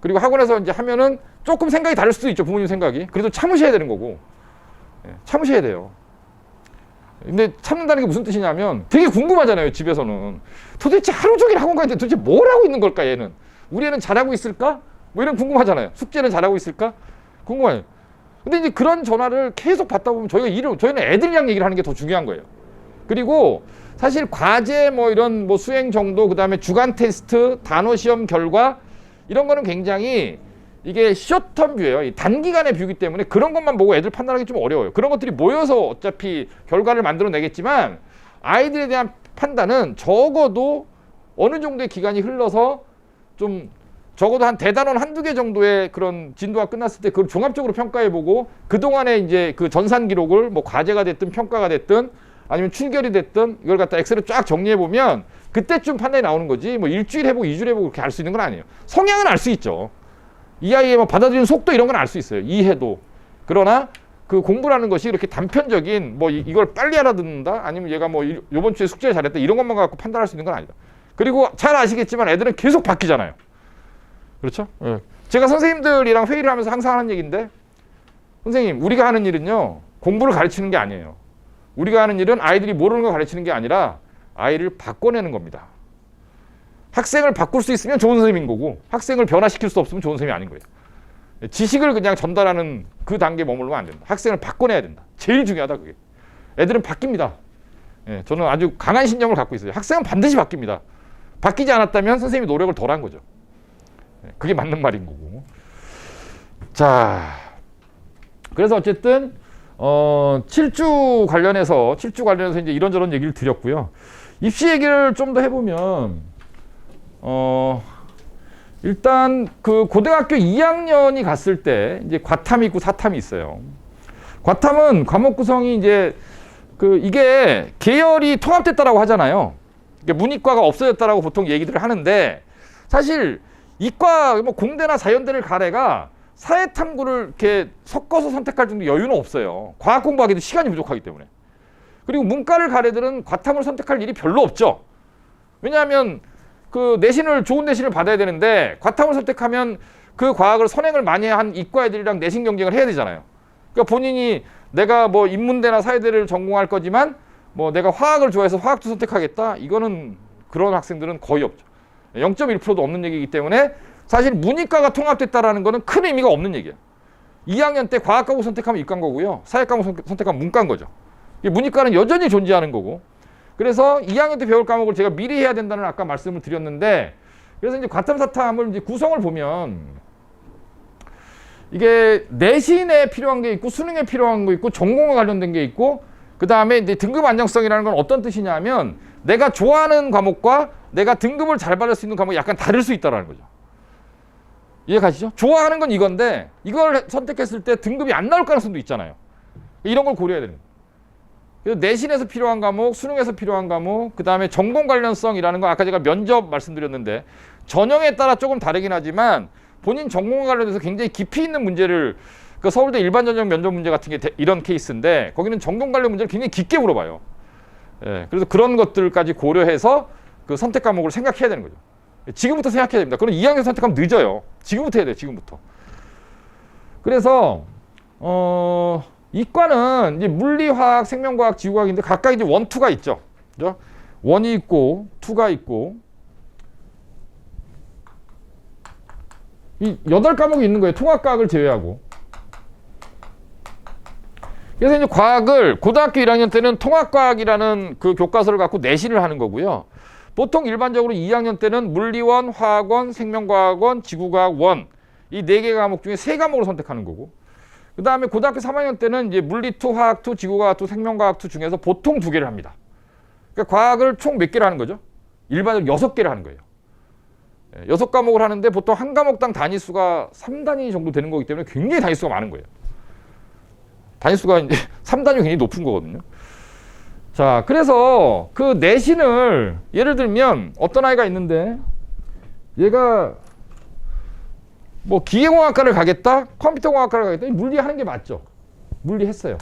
그리고 학원에서 이제 하면은 조금 생각이 다를 수도 있죠, 부모님 생각이. 그래도 참으셔야 되는 거고. 예, 참으셔야 돼요. 근데 참는다는 게 무슨 뜻이냐면 되게 궁금하잖아요, 집에서는. 도대체 하루 종일 학원 가는데 도대체 뭘 하고 있는 걸까, 얘는? 우리 애는 잘하고 있을까? 뭐 이런 궁금하잖아요. 숙제는 잘하고 있을까? 궁금해요. 근데 이제 그런 전화를 계속 받다 보면 저희는 애들이랑 얘기를 하는 게 더 중요한 거예요. 그리고 사실 과제 뭐 이런 뭐 수행 정도, 그 다음에 주간 테스트, 단어 시험 결과, 이런 거는 굉장히 이게 숏텀 뷰예요. 이 단기간의 뷰이기 때문에 그런 것만 보고 애들 판단하기 좀 어려워요. 그런 것들이 모여서 어차피 결과를 만들어 내겠지만, 아이들에 대한 판단은 적어도 어느 정도의 기간이 흘러서 좀 적어도 한 대단원 한두 개 정도의 그런 진도가 끝났을 때 그걸 종합적으로 평가해보고 그동안에 이제 그 전산 기록을 뭐 과제가 됐든 평가가 됐든 아니면 출결이 됐든 이걸 갖다 엑셀에 쫙 정리해보면 그때쯤 판단이 나오는 거지 뭐 일주일 해보고 2주일 해보고 그렇게 알 수 있는 건 아니에요. 성향은 알 수 있죠. 이 아이의 뭐 받아들이는 속도 이런 건 알 수 있어요. 이해도. 그러나 그 공부라는 것이 이렇게 단편적인 뭐 이걸 빨리 알아듣는다 아니면 얘가 뭐 요번 주에 숙제 잘했다 이런 것만 갖고 판단할 수 있는 건 아니다. 그리고 잘 아시겠지만 애들은 계속 바뀌잖아요. 그렇죠? 예. 제가 선생님들이랑 회의를 하면서 항상 하는 얘기인데 선생님 우리가 하는 일은요 공부를 가르치는 게 아니에요. 우리가 하는 일은 아이들이 모르는 거 가르치는 게 아니라 아이를 바꿔내는 겁니다. 학생을 바꿀 수 있으면 좋은 선생님인 거고 학생을 변화시킬 수 없으면 좋은 선생님이 아닌 거예요. 지식을 그냥 전달하는 그 단계에 머물면 안 된다. 학생을 바꿔내야 된다. 제일 중요하다 그게. 애들은 바뀝니다. 예, 저는 아주 강한 신념을 갖고 있어요. 학생은 반드시 바뀝니다. 바뀌지 않았다면 선생님이 노력을 덜 한 거죠. 예, 그게 맞는 말인 거고. 자, 그래서 어쨌든 7주 관련해서 이제 이런저런 얘기를 드렸고요. 입시 얘기를 좀 더 해보면 일단 그 고등학교 2학년이 갔을 때 이제 과탐이 있고 사탐이 있어요. 과탐은 과목 구성이 이제 그 이게 계열이 통합됐다라고 하잖아요. 문이과가 없어졌다라고 보통 얘기들을 하는데 사실 이과 뭐 공대나 자연대를 가래가 사회탐구를 이렇게 섞어서 선택할 정도 여유는 없어요. 과학 공부하기도 시간이 부족하기 때문에. 그리고 문과를 가래들은 과탐을 선택할 일이 별로 없죠. 왜냐하면 그 좋은 내신을 받아야 되는데 과탐을 선택하면 그 과학을 선행을 많이 한 이과 애들이랑 내신 경쟁을 해야 되잖아요. 그러니까 본인이 내가 뭐 인문대나 사회대를 전공할 거지만 뭐 내가 화학을 좋아해서 화학도 선택하겠다. 이거는 그런 학생들은 거의 없죠. 0.1%도 없는 얘기이기 때문에 사실 문이과가 통합됐다라는 거는 큰 의미가 없는 얘기예요. 2학년 때 과학 과목 선택하면 이과인 거고요. 사회 과목 선택하면 문과인 거죠. 문이과는 여전히 존재하는 거고. 그래서 2학년 때 배울 과목을 제가 미리 해야 된다는 아까 말씀을 드렸는데 그래서 이제 과탐 사탐을 이제 구성을 보면 이게 내신에 필요한 게 있고 수능에 필요한 거 있고 전공과 관련된 게 있고 그 다음에 이제 등급 안정성이라는 건 어떤 뜻이냐면 내가 좋아하는 과목과 내가 등급을 잘 받을 수 있는 과목이 약간 다를 수 있다는 거죠. 이해 가시죠? 좋아하는 건 이건데 이걸 선택했을 때 등급이 안 나올 가능성도 있잖아요. 이런 걸 고려해야 되는 거예요. 그래서 내신에서 필요한 과목, 수능에서 필요한 과목, 그 다음에 전공 관련성이라는 거 아까 제가 면접 말씀드렸는데 전형에 따라 조금 다르긴 하지만 본인 전공과 관련해서 굉장히 깊이 있는 문제를 그 서울대 일반 전형 면접 문제 같은 게 이런 케이스인데 거기는 전공 관련 문제를 굉장히 깊게 물어봐요. 예, 그래서 그런 것들까지 고려해서 그 선택 과목을 생각해야 되는 거죠. 지금부터 생각해야 됩니다. 그럼 2학년 선택하면 늦어요. 지금부터 해야 돼요. 지금부터. 그래서 이과는 이제 물리, 화학, 생명과학, 지구과학인데 각각 이제 1, 2가 있죠. 그죠? 1이 있고 2가 있고 이 8과목이 있는 거예요. 통합과학을 제외하고. 그래서 이제 과학을 고등학교 1학년 때는 통합과학이라는 그 교과서를 갖고 내신을 하는 거고요. 보통 일반적으로 2학년 때는 물리원, 화학원, 생명과학원, 지구과학원 이 4개 과목 중에 3과목을 선택하는 거고 그 다음에 고등학교 3학년 때는 이제 물리2, 화학2, 지구과학2, 생명과학2 중에서 보통 2개를 합니다. 그러니까 과학을 총 몇 개를 하는 거죠? 일반적으로 6개를 하는 거예요. 6과목을 하는데 보통 한 과목당 단위수가 3단위 정도 되는 거기 때문에 굉장히 단위수가 많은 거예요. 단위수가 이제 3단위 굉장히 높은 거거든요. 자, 그래서 그 내신을 예를 들면 어떤 아이가 있는데 얘가 뭐 기계공학과를 가겠다, 컴퓨터공학과를 가겠다, 물리 하는 게 맞죠. 물리 했어요.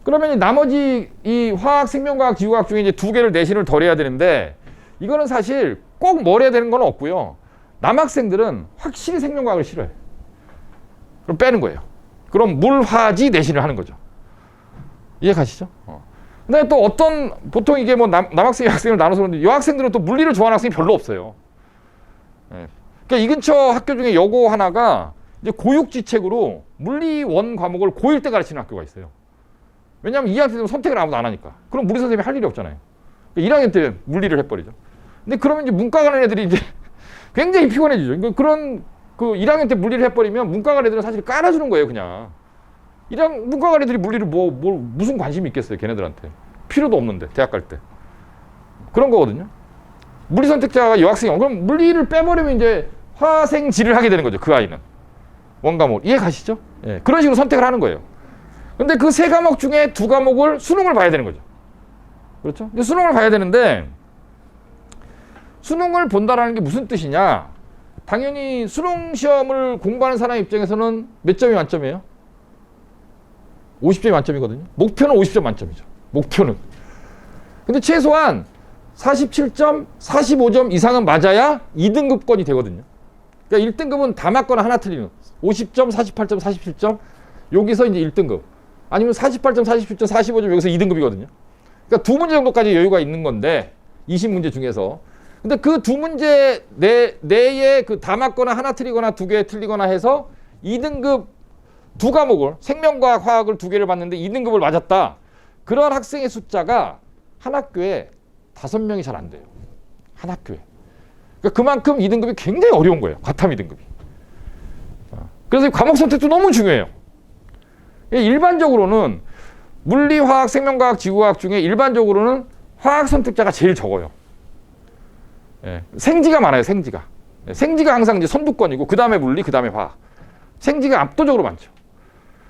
그러면 나머지 이 화학, 생명과학, 지구과학 중에 이제 2개를 내신을 덜 해야 되는데 이거는 사실 꼭 뭘 해야 되는 건 없고요. 남학생들은 확실히 생명과학을 싫어해요. 그럼 빼는 거예요. 그럼 물화지 내신을 하는 거죠. 이해 가시죠? 근데 또 어떤 보통 이게 뭐 남학생, 여학생을 나눠서 그러는데 여학생들은 또 물리를 좋아하는 학생이 별로 없어요. 예. 그러니까 이 근처 학교 중에 여고 하나가 이제 고육지책으로 물리 1 과목을 고1 때 가르치는 학교가 있어요. 왜냐하면 2학년 때는 선택을 아무도 안 하니까. 그럼 물리 선생님이 할 일이 없잖아요. 1학년 때 물리를 해버리죠. 근데 그러면 이제 문과 가는 애들이 이제 굉장히 피곤해지죠. 그러니까 그런 그 1학년 때 물리를 해버리면 문과 가는 애들은 사실 깔아주는 거예요, 그냥. 문과 가는 애들이 물리를 무슨 관심이 있겠어요, 걔네들한테. 필요도 없는데 대학 갈 때. 그런 거거든요. 물리 선택자가 여학생이 그럼 물리를 빼버리면 이제 화생지를 하게 되는 거죠. 그 아이는. 원과목. 이해 가시죠? 예, 그런 식으로 선택을 하는 거예요. 근데 그 세 과목 중에 두 과목을 수능을 봐야 되는 거죠. 그렇죠? 근데 수능을 봐야 되는데 수능을 본다라는 게 무슨 뜻이냐? 당연히 수능 시험을 공부하는 사람 입장에서는 몇 점이 만점이에요? 50점이 만점이거든요. 목표는 50점 만점이죠. 목표는. 근데 최소한 47점, 45점 이상은 맞아야 2등급권이 되거든요. 그러니까 1등급은 다 맞거나 하나 틀리는 50점, 48점, 47점 여기서 이제 1등급. 아니면 48점, 47점, 45점 여기서 2등급이거든요. 그러니까 두 문제 정도까지 여유가 있는 건데 20문제 중에서. 근데 그 두 문제 내에 그 다 맞거나 하나 틀리거나 두 개 틀리거나 해서 2등급 두 과목을 생명과학, 화학을 두 개를 봤는데 2등급을 맞았다. 그런 학생의 숫자가 한 학교에 5명이 잘 안 돼요. 한 학교에. 그러니까 그만큼 2등급이 굉장히 어려운 거예요. 과탐 2등급이. 그래서 과목 선택도 너무 중요해요. 일반적으로는 물리, 화학, 생명과학, 지구과학 중에 일반적으로는 화학 선택자가 제일 적어요. 예, 생지가 많아요. 생지가. 예, 생지가 항상 이제 선두권이고 그 다음에 물리, 그 다음에 화학. 생지가 압도적으로 많죠.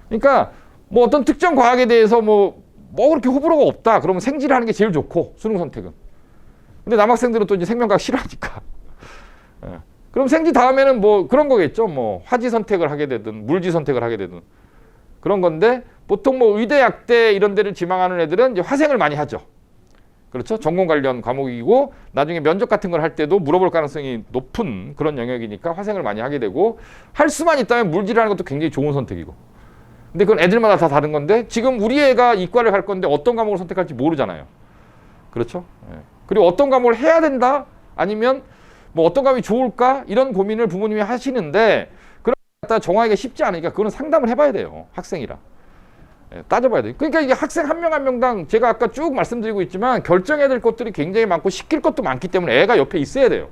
그러니까 뭐 어떤 특정 과학에 대해서 뭐 그렇게 호불호가 없다. 그러면 생지를 하는 게 제일 좋고 수능 선택은. 근데 남학생들은 또 이제 생명과학 싫어하니까. 예. 그럼 생지 다음에는 뭐 그런 거겠죠. 뭐 화지 선택을 하게 되든 물지 선택을 하게 되든 그런 건데 보통 뭐 의대, 약대 이런 데를 지망하는 애들은 이제 화생을 많이 하죠. 그렇죠? 전공 관련 과목이고 나중에 면접 같은 걸 할 때도 물어볼 가능성이 높은 그런 영역이니까 화생을 많이 하게 되고 할 수만 있다면 물질을 하는 것도 굉장히 좋은 선택이고. 근데 그건 애들마다 다 다른 건데 지금 우리 애가 이과를 갈 건데 어떤 과목을 선택할지 모르잖아요. 그렇죠? 예. 그리고 어떤 과목을 해야 된다? 아니면 뭐 어떤 과목이 좋을까? 이런 고민을 부모님이 하시는데 그런 거 갖다 정하기가 쉽지 않으니까 그거는 상담을 해봐야 돼요. 학생이랑. 예, 따져봐야 돼요. 그러니까 이게 학생 한 명 한 명당 제가 아까 쭉 말씀드리고 있지만 결정해야 될 것들이 굉장히 많고 시킬 것도 많기 때문에 애가 옆에 있어야 돼요.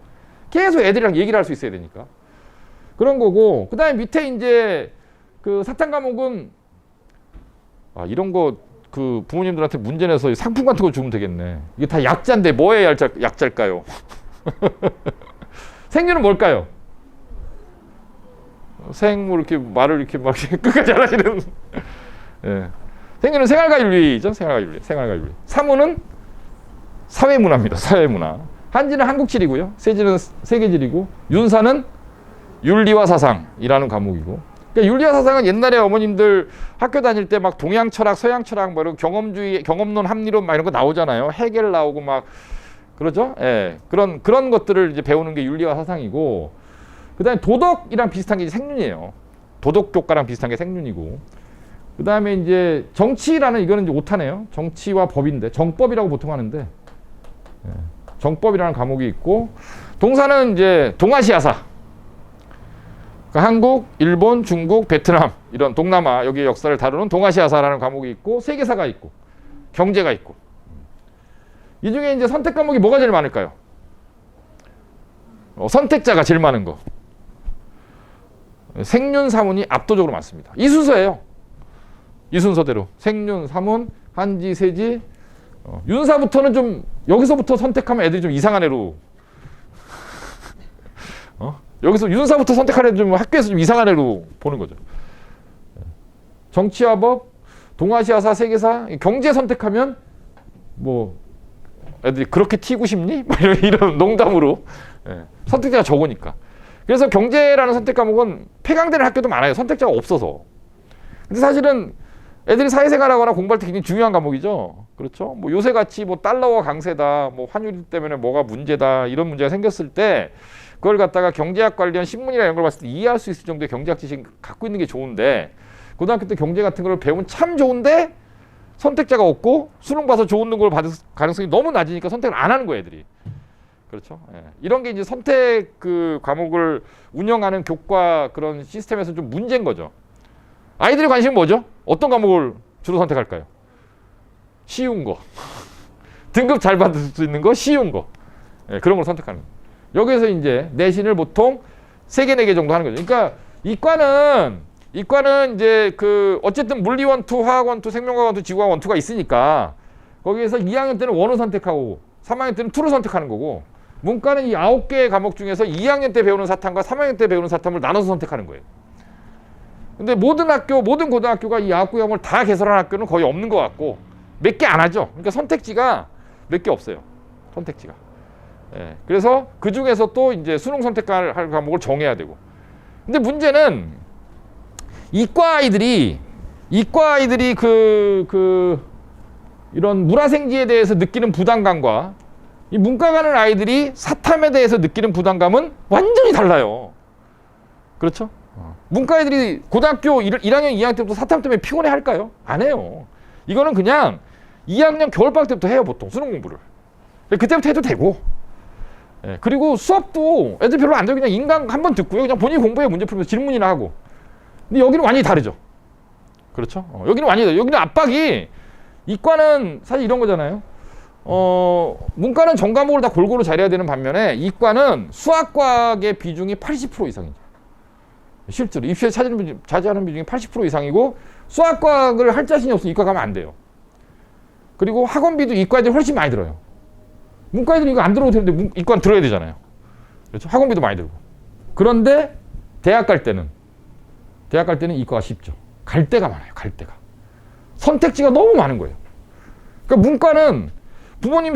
계속 애들이랑 얘기를 할 수 있어야 되니까. 그런 거고 그 다음에 밑에 이제 그 사탐 과목은 이런 거 그 부모님들한테 문제 내서 상품 같은 거 주면 되겠네. 이게 다 약자인데 뭐의 약자일까요? 생리는 뭘까요? 생물 이렇게 말을 이렇게 막 끝까지 안 하시는. 예. 생리는 생활과 윤리죠. 생활과 윤리. 생활과 윤리. 사무는 사회문화입니다. 사회문화. 한지는 한국지리고요. 세지는 세계지리고 윤사는 윤리와 사상이라는 과목이고. 그러니까 윤리와 사상은 옛날에 어머님들 학교 다닐 때 막 동양 철학, 서양 철학, 뭐 이런 경험주의, 경험론, 합리론 막 이런 거 나오잖아요. 해겔 나오고 막 그러죠. 예, 그런 것들을 이제 배우는 게 윤리와 사상이고, 그다음에 도덕이랑 비슷한 게 이제 생륜이에요. 도덕 교과랑 비슷한 게 생륜이고, 그다음에 이제 정치라는 이거는 이제 오타네요. 정치와 법인데 정법이라고 보통 하는데 예, 정법이라는 과목이 있고, 동사는 이제 동아시아사. 그러니까 한국, 일본, 중국, 베트남 이런 동남아 여기의 역사를 다루는 동아시아사라는 과목이 있고 세계사가 있고 경제가 있고 이 중에 이제 선택 과목이 뭐가 제일 많을까요? 선택자가 제일 많은 거. 생륜, 사문이 압도적으로 많습니다. 이 순서예요. 이 순서대로 생륜, 사문, 한지, 세지. 윤사부터는 좀 여기서부터 선택하면 애들이 좀 이상한 애로 여기서 윤사부터 선택하는 애들 좀 학교에서 좀 이상한 애로 보는 거죠. 정치와 법, 동아시아사, 세계사, 경제 선택하면 뭐 애들이 그렇게 튀고 싶니? 이런 농담으로 선택자가 적으니까. 그래서 경제라는 선택 과목은 폐강되는 학교도 많아요. 선택자가 없어서. 근데 사실은 애들이 사회생활하거나 공부할 때 굉장히 중요한 과목이죠. 그렇죠? 뭐 요새같이 뭐 달러와 강세다, 뭐 환율 때문에 뭐가 문제다 이런 문제가 생겼을 때 그걸 갖다가 경제학 관련 신문이나 이런 걸 봤을 때 이해할 수 있을 정도의 경제학 지식 갖고 있는 게 좋은데 고등학교 때 경제 같은 걸 배우면 참 좋은데 선택자가 없고 수능 봐서 좋은 걸 받을 가능성이 너무 낮으니까 선택을 안 하는 거예요, 애들이. 그렇죠? 예. 이런 게 이제 선택 그 과목을 운영하는 교과 그런 시스템에서 좀 문제인 거죠. 아이들의 관심은 뭐죠? 어떤 과목을 주로 선택할까요? 쉬운 거. 등급 잘 받을 수 있는 거, 쉬운 거. 예, 그런 걸 선택하는 거예요. 여기서 이제 내신을 보통 3개, 4개 정도 하는 거죠. 그러니까 이과는 이제 그 어쨌든 물리 원투, 화학 원투, 생명과학 원투, 지구과학 원투가 있으니까 거기에서 2학년 때는 1을 선택하고 3학년 때는 2를 선택하는 거고, 문과는 이 9개의 과목 중에서 2학년 때 배우는 사탐과 3학년 때 배우는 사탐을 나눠서 선택하는 거예요. 근데 모든 학교, 모든 고등학교가 이 9개 과목을 다 개설한 학교는 거의 없는 것 같고, 몇 개 안 하죠. 그러니까 선택지가 몇 개 없어요. 선택지가. 예, 그래서 그 중에서 또 이제 수능 선택할 과목을 정해야 되고. 근데 문제는 이과 아이들이 이런 물화생지에 대해서 느끼는 부담감과 이 문과 가는 아이들이 사탐에 대해서 느끼는 부담감은 완전히 달라요. 그렇죠? 문과 애들이 고등학교 1학년, 2학년 때부터 사탐 때문에 피곤해 할까요? 안 해요. 이거는 그냥 2학년 겨울방학 때부터 해요, 보통 수능 공부를. 그때부터 해도 되고. 예, 그리고 수업도 애들 별로 안 돼요. 그냥 인강 한번 듣고요. 그냥 본인이 공부해 문제 풀면서 질문이나 하고. 근데 여기는 완전히 다르죠. 그렇죠? 여기는 완전히 다르죠. 여기는 압박이, 이과는 사실 이런 거잖아요. 문과는 전 과목을 다 골고루 잘해야 되는 반면에 이과는 수학과학의 비중이 80% 이상이죠. 실제로 입시에 차지하는 비중이 80% 이상이고, 수학과학을 할 자신이 없으면 이과 가면 안 돼요. 그리고 학원비도 이과 애들이 훨씬 많이 들어요. 문과 애들이 이거 안 들어도 되는데 이과는 들어야 되잖아요. 그렇죠? 학원비도 많이 들고. 그런데 대학 갈 때는 이과가 쉽죠. 갈 데가 많아요. 갈 데가. 선택지가 너무 많은 거예요. 그러니까 문과는 부모님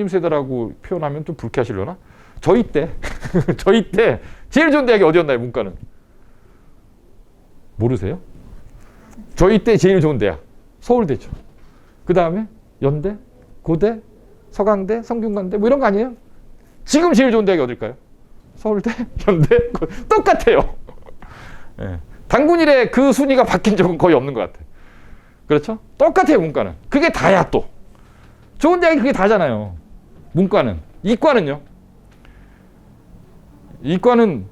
세대라고 표현하면 좀 불쾌하시려나? 저희 때 제일 좋은 대학이 어디였나요, 문과는? 모르세요? 저희 때 제일 좋은 대학 서울대죠. 그 다음에 연대, 고대, 서강대, 성균관대 뭐 이런 거 아니에요? 지금 제일 좋은 대학이 어딜까요? 서울대, 연대, 똑같아요. 네. 단군 이래 그 순위가 바뀐 적은 거의 없는 것 같아요. 그렇죠? 똑같아요, 문과는. 그게 다야 또. 좋은 대학이 그게 다잖아요. 문과는. 이과는요? 이과는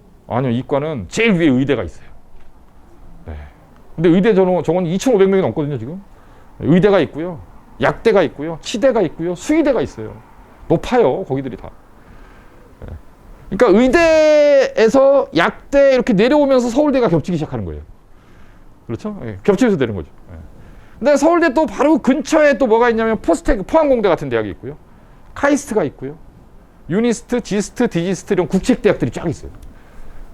제일 위에 의대가 있어요. 네. 근데 의대 저건 2,500명이 넘거든요, 지금. 의대가 있고요. 약대가 있고요. 치대가 있고요. 수의대가 있어요. 높아요, 거기들이 다. 네. 그러니까 의대에서 약대 이렇게 내려오면서 서울대가 겹치기 시작하는 거예요. 그렇죠? 네. 겹치면서 되는 거죠. 네. 근데 서울대 또 바로 근처에 또 뭐가 있냐면 포스텍, 포항공대 같은 대학이 있고요. 카이스트가 있고요. 유니스트, 지스트, 디지스트 이런 국책대학들이 쫙 있어요.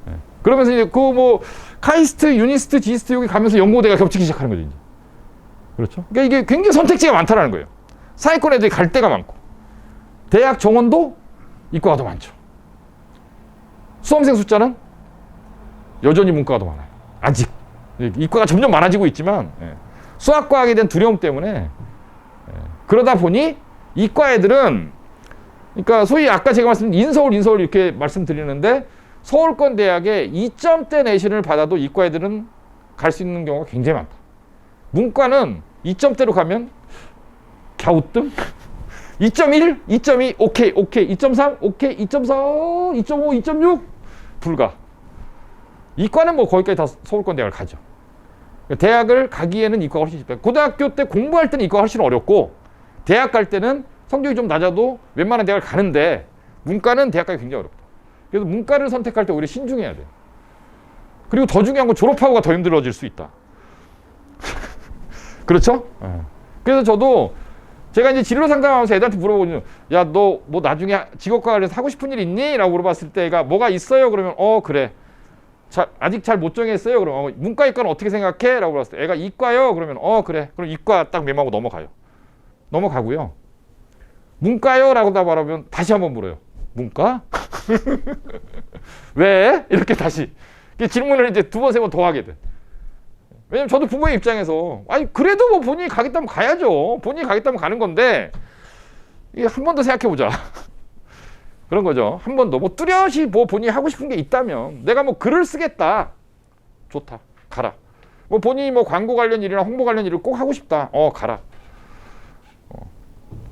네. 그러면서 이제 카이스트, 유니스트, 지스트 여기 가면서 연고대가 겹치기 시작하는 거죠, 이제. 그렇죠? 그러니까 이게 굉장히 선택지가 많다라는 거예요. 사회권 애들이 갈 데가 많고. 대학 정원도 이과가 더 많죠. 수험생 숫자는 여전히 문과가 더 많아요. 아직. 이과가 점점 많아지고 있지만, 수학과학에 대한 두려움 때문에, 그러다 보니 이과 애들은, 그러니까 소위 아까 제가 말씀드린 인서울 이렇게 말씀드리는데, 서울권 대학에 2점대 내신을 받아도 이과 애들은 갈 수 있는 경우가 굉장히 많다. 문과는 2점대로 가면 갸우뚱? 2.1, 2.2, 오케이, 2.3, 오케이, 2.4, 2.5, 2.6 불가. 이과는 뭐 거기까지 다 서울권 대학을 가죠. 대학을 가기에는 이과가 훨씬 쉽다. 고등학교 때 공부할 때는 이과가 훨씬 어렵고, 대학 갈 때는 성적이 좀 낮아도 웬만한 대학을 가는데, 문과는 대학 가기 굉장히 어렵다. 그래서 문과를 선택할 때 오히려 신중해야 돼요. 그리고 더 중요한 건 졸업하고가 더 힘들어질 수 있다. 그렇죠? 그래서 저도 제가 이제 진로 상담하면서 애들한테 물어보거든요. 야, 너 뭐 나중에 직업과 관련해서 하고 싶은 일 있니? 라고 물어봤을 때 애가 뭐가 있어요? 그러면 그래. 아직 잘 못 정했어요? 그러면 문과 이과는 어떻게 생각해? 라고 물었을 때 애가 이과요? 그러면 그래. 그럼 이과 딱 메모하고 넘어가고요. 문과요? 라고 다 말하면 다시 한번 물어요. 문과? 왜? 이렇게 다시 질문을 이제 2번, 3번 더 하게 돼. 왜냐면 저도 부모의 입장에서 그래도 뭐 본인이 가겠다면 가야죠. 본인이 가겠다면 가는 건데 이게 한 번 더 생각해 보자. 그런 거죠. 한 번 더 뭐 뚜렷이 뭐 본인이 하고 싶은 게 있다면, 내가 뭐 글을 쓰겠다. 좋다. 가라. 뭐 본인이 뭐 광고 관련 일이나 홍보 관련 일을 꼭 하고 싶다. 가라.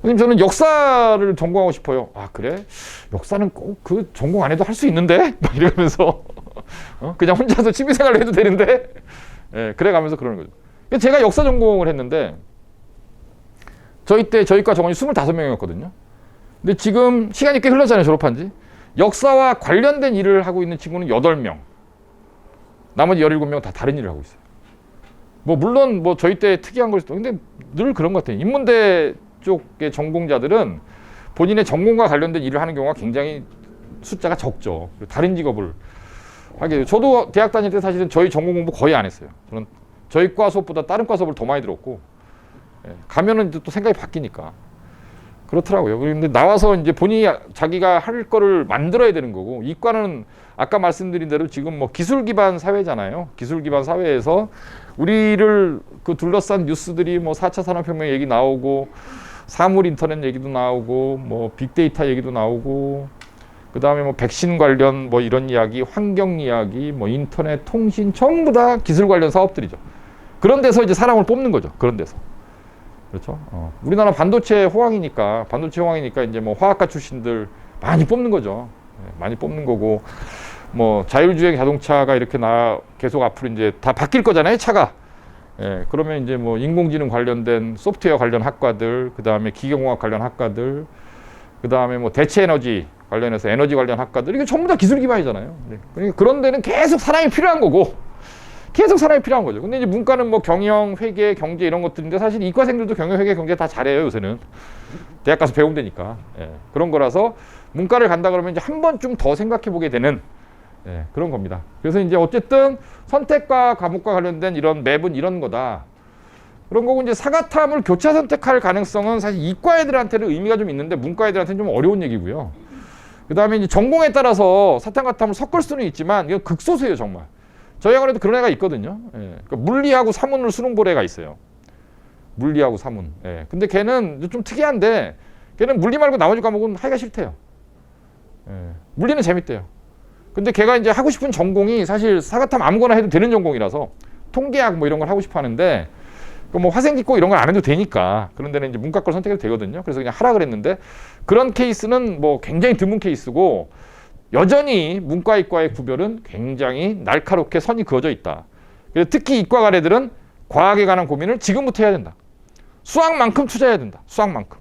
선생님, 저는 역사를 전공하고 싶어요. 그래? 역사는 꼭 그 전공 안 해도 할 수 있는데? 막 이러면서 그냥 혼자서 취미생활을 해도 되는데? 그래 가면서 그러는 거죠. 제가 역사 전공을 했는데, 저희과 정원이 25명이었거든요. 근데 지금 시간이 꽤 흘렀잖아요, 졸업한 지. 역사와 관련된 일을 하고 있는 친구는 8명. 나머지 17명 다 다른 일을 하고 있어요. 뭐, 물론, 뭐, 저희 때 특이한 걸 수도, 근데 늘 그런 것 같아요. 인문대 쪽의 전공자들은 본인의 전공과 관련된 일을 하는 경우가 굉장히 숫자가 적죠. 다른 직업을 하게 돼요. 저도 대학 다닐 때 사실은 저희 전공 공부 거의 안 했어요. 저는 저희 과 수업보다 다른 과 수업을 더 많이 들었고, 가면은 이제 또 생각이 바뀌니까. 그렇더라고요. 그런데 나와서 이제 본인이 자기가 할 거를 만들어야 되는 거고, 이과는 아까 말씀드린 대로 지금 뭐 기술 기반 사회잖아요. 기술 기반 사회에서 우리를 그 둘러싼 뉴스들이 뭐 4차 산업혁명 얘기 나오고, 사물 인터넷 얘기도 나오고, 뭐 빅데이터 얘기도 나오고, 그 다음에 뭐 백신 관련 뭐 이런 이야기, 환경 이야기, 뭐 인터넷, 통신, 전부 다 기술 관련 사업들이죠. 그런 데서 이제 사람을 뽑는 거죠. 그런 데서. 그렇죠. 우리나라 반도체 호황이니까 이제 뭐 화학과 출신들 많이 뽑는 거죠. 많이 뽑는 거고, 뭐 자율주행 자동차가 이렇게 계속 앞으로 이제 다 바뀔 거잖아요, 차가. 그러면 이제 뭐 인공지능 관련된 소프트웨어 관련 학과들, 그 다음에 기계공학 관련 학과들, 그 다음에 뭐 대체 에너지 관련해서 에너지 관련 학과들, 이게 전부 다 기술 기반이잖아요. 그러니까 그런 데는 계속 사람이 필요한 거고, 계속 사람이 필요한 거죠. 근데 이제 문과는 뭐 경영, 회계, 경제 이런 것들인데 사실 이과생들도 경영, 회계, 경제 다 잘해요, 요새는. 대학 가서 배우면 되니까. 그런 거라서 문과를 간다 그러면 이제 한 번쯤 더 생각해 보게 되는 그런 겁니다. 그래서 이제 어쨌든 선택과 과목과 관련된 이런 맵은 이런 거다. 그런 거고, 이제 사과탐을 교차 선택할 가능성은 사실 이과 애들한테는 의미가 좀 있는데 문과 애들한테는 좀 어려운 얘기고요. 그 다음에 이제 전공에 따라서 사탐과탐을 섞을 수는 있지만 이건 극소수예요, 정말. 저희 학원에도 그런 애가 있거든요. 그러니까 물리하고 사문을 수능 볼 애가 있어요. 물리하고 사문. 근데 걔는 좀 특이한데, 걔는 물리 말고 나머지 과목은 하기가 싫대요. 물리는 재밌대요. 근데 걔가 이제 하고 싶은 전공이 사실 사과탐 아무거나 해도 되는 전공이라서 통계학 뭐 이런 걸 하고 싶어 하는데, 뭐 화생지고 이런 걸 안 해도 되니까 그런 데는 이제 문과 걸 선택해도 되거든요. 그래서 그냥 하라 그랬는데, 그런 케이스는 뭐 굉장히 드문 케이스고, 여전히 문과 이과의 구별은 굉장히 날카롭게 선이 그어져 있다. 그래서 특히 이과 가래들은 과학에 관한 고민을 지금부터 해야 된다. 수학만큼 투자해야 된다. 수학만큼.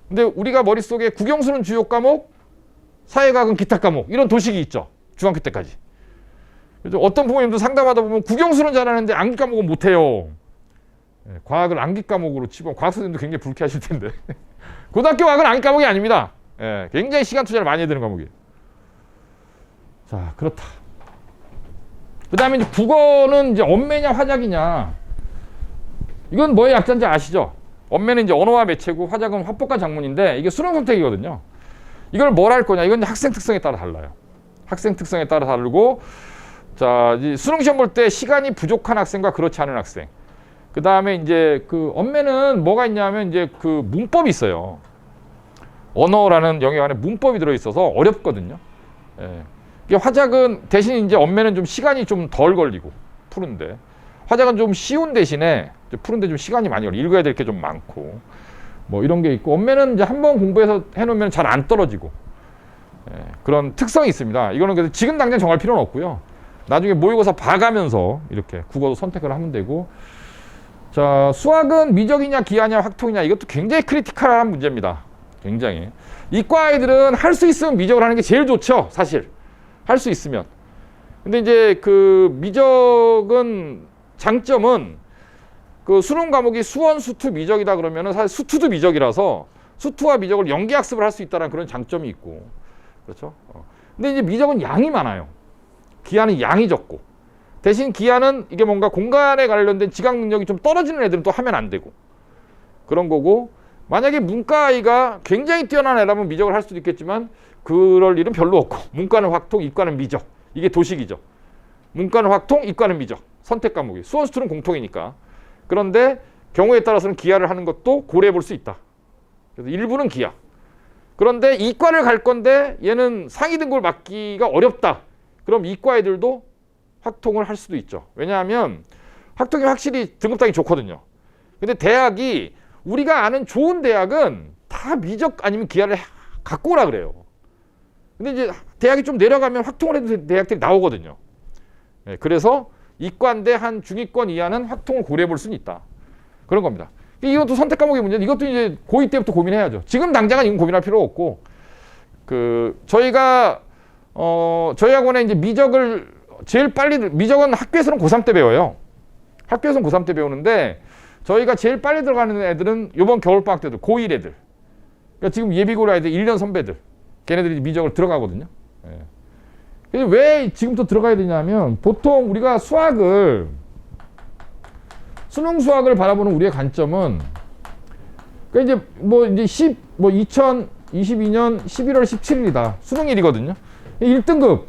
근데 우리가 머릿속에 국영수는 주요 과목, 사회과학은 기타 과목, 이런 도식이 있죠. 중학교 때까지. 그래서 어떤 부모님도 상담하다 보면 국영수는 잘하는데 암기 과목은 못해요. 과학을 암기 과목으로 치면 과학 선생님도 굉장히 불쾌하실 텐데. 고등학교 과학은 암기 과목이 아닙니다. 굉장히 시간 투자를 많이 해야 되는 과목이에요. 자, 그렇다. 그 다음에 이제 국어는 이제 언매냐 화작이냐. 이건 뭐의 약자인지 아시죠? 언매는 이제 언어와 매체고, 화작은 화법과 작문인데, 이게 수능 선택이거든요. 이걸 뭘 할 거냐. 이건 학생 특성에 따라 달라요. 학생 특성에 따라 다르고, 자, 이제 수능 시험 볼 때 시간이 부족한 학생과 그렇지 않은 학생. 그 다음에 이제 그 언매는 뭐가 있냐면 이제 그 문법이 있어요. 언어라는 영역 안에 문법이 들어있어서 어렵거든요. 화작은 대신 이제 언매는 좀 시간이 좀 덜 걸리고 푸는데, 화작은 좀 쉬운 대신에 푸는데 좀 시간이 많이 걸려. 읽어야 될 게 좀 많고 뭐 이런 게 있고, 언매는 이제 한번 공부해서 해놓으면 잘 안 떨어지고 그런 특성이 있습니다. 이거는 그래서 지금 당장 정할 필요는 없고요. 나중에 모의고사 봐가면서 이렇게 국어도 선택을 하면 되고, 자, 수학은 미적이냐 기하냐 확통이냐, 이것도 굉장히 크리티컬한 문제입니다. 굉장히. 이과 아이들은 할 수 있으면 미적을 하는 게 제일 좋죠, 사실. 할 수 있으면. 근데 이제 그 미적은 장점은 그 수능 과목이 수원, 수투, 미적이다 그러면은 사실 수투도 미적이라서 수투와 미적을 연계 학습을 할 수 있다는 그런 장점이 있고, 그렇죠? 근데 이제 미적은 양이 많아요. 기하는 양이 적고, 대신 기하는 이게 뭔가 공간에 관련된 지각 능력이 좀 떨어지는 애들은 또 하면 안 되고 그런 거고, 만약에 문과 아이가 굉장히 뛰어난 애라면 미적을 할 수도 있겠지만 그럴 일은 별로 없고, 문과는 확통, 이과는 미적. 이게 도식이죠. 문과는 확통, 이과는 미적. 선택 과목이. 수원, 수투는 공통이니까. 그런데 경우에 따라서는 기하를 하는 것도 고려해 볼 수 있다. 그래서 일부는 기하. 그런데 이과를 갈 건데 얘는 상위 등급을 맞기가 어렵다. 그럼 이과 애들도 확통을 할 수도 있죠. 왜냐하면 확통이 확실히 등급 따기 좋거든요. 근데 대학이, 우리가 아는 좋은 대학은 다 미적 아니면 기하를 갖고 오라 그래요. 근데 이제 대학이 좀 내려가면 확통을 해도 되는 대학들이 나오거든요. 그래서 이과인데 한 중위권 이하는 확통을 고려해 볼 수는 있다. 그런 겁니다. 이것도 선택 과목의 문제는, 이것도 이제 고2 때부터 고민해야죠. 지금 당장은 이건 고민할 필요 없고, 저희가 저희 학원에 이제 미적을 제일 빨리, 미적은 학교에서는 고3 때 배워요. 학교에서는 고3 때 배우는데, 저희가 제일 빨리 들어가는 애들은 이번 겨울방학 때도 고1 애들. 그러니까 지금 예비고려 애들 1년 선배들. 걔네들이 미적을 들어가거든요. 예. 그래서 왜 지금부터 들어가야 되냐면 보통 우리가 수학을 수능 수학을 바라보는 우리의 관점은 그러니까 이제 2022년 11월 17일이다. 수능일이거든요. 1등급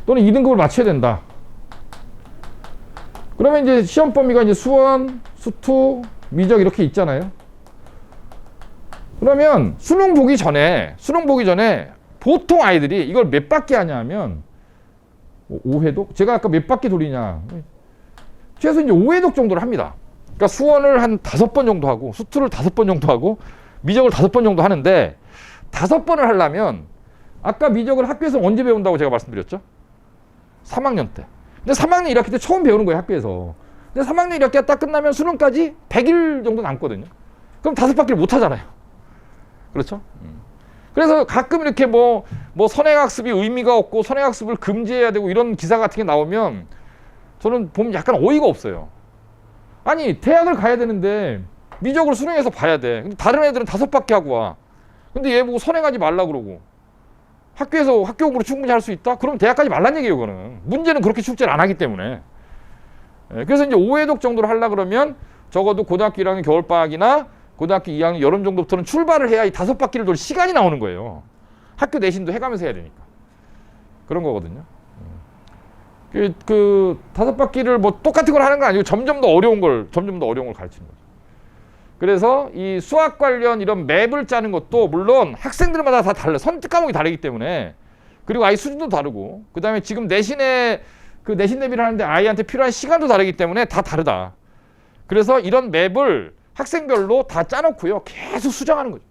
또는 2등급을 맞춰야 된다. 그러면 이제 시험 범위가 이제 수원, 수투, 미적 이렇게 있잖아요. 그러면 수능 보기 전에 보통 아이들이 이걸 몇 바퀴 하냐면 5회독? 제가 아까 몇 바퀴 돌리냐. 최소 이제 5회독 정도를 합니다. 그러니까 수원을 한 5번 정도 하고 수투를 5번 정도 하고 미적을 5번 정도 하는데 5번을 하려면 아까 미적을 학교에서 언제 배운다고 제가 말씀드렸죠? 3학년 때. 근데 3학년 1학기 때 처음 배우는 거예요, 학교에서. 근데 3학년 1학기가 딱 끝나면 수능까지 100일 정도 남거든요. 그럼 5바퀴를 못 하잖아요. 그렇죠? 그래서 가끔 이렇게 뭐 선행학습이 의미가 없고 선행학습을 금지해야 되고 이런 기사 같은 게 나오면 저는 보면 약간 어이가 없어요. 아니, 대학을 가야 되는데 미적을 수능에서 봐야 돼. 근데 다른 애들은 5바퀴 하고 와. 근데 얘 보고 선행하지 말라 그러고. 학교에서 학교 공부를 충분히 할 수 있다? 그럼 대학까지 말란 얘기예요, 그거는. 문제는 그렇게 출제를 안 하기 때문에. 그래서 이제 5회독 정도를 하려 그러면 적어도 고등학교 1학년 겨울방학이나 고등학교 2학년 여름 정도부터는 출발을 해야 이 5바퀴를 돌 시간이 나오는 거예요. 학교 내신도 해가면서 해야 되니까. 그런 거거든요. 그 5바퀴를 뭐 똑같은 걸 하는 건 아니고 점점 더 어려운 걸 가르치는 거죠. 그래서 이 수학 관련 이런 맵을 짜는 것도 물론 학생들마다 다 달라요. 선택 과목이 다르기 때문에. 그리고 아이 수준도 다르고, 그 다음에 지금 내신에 그 내신 대비를 하는데 아이한테 필요한 시간도 다르기 때문에 다 다르다. 그래서 이런 맵을 학생별로 다 짜놓고요. 계속 수정하는 거죠.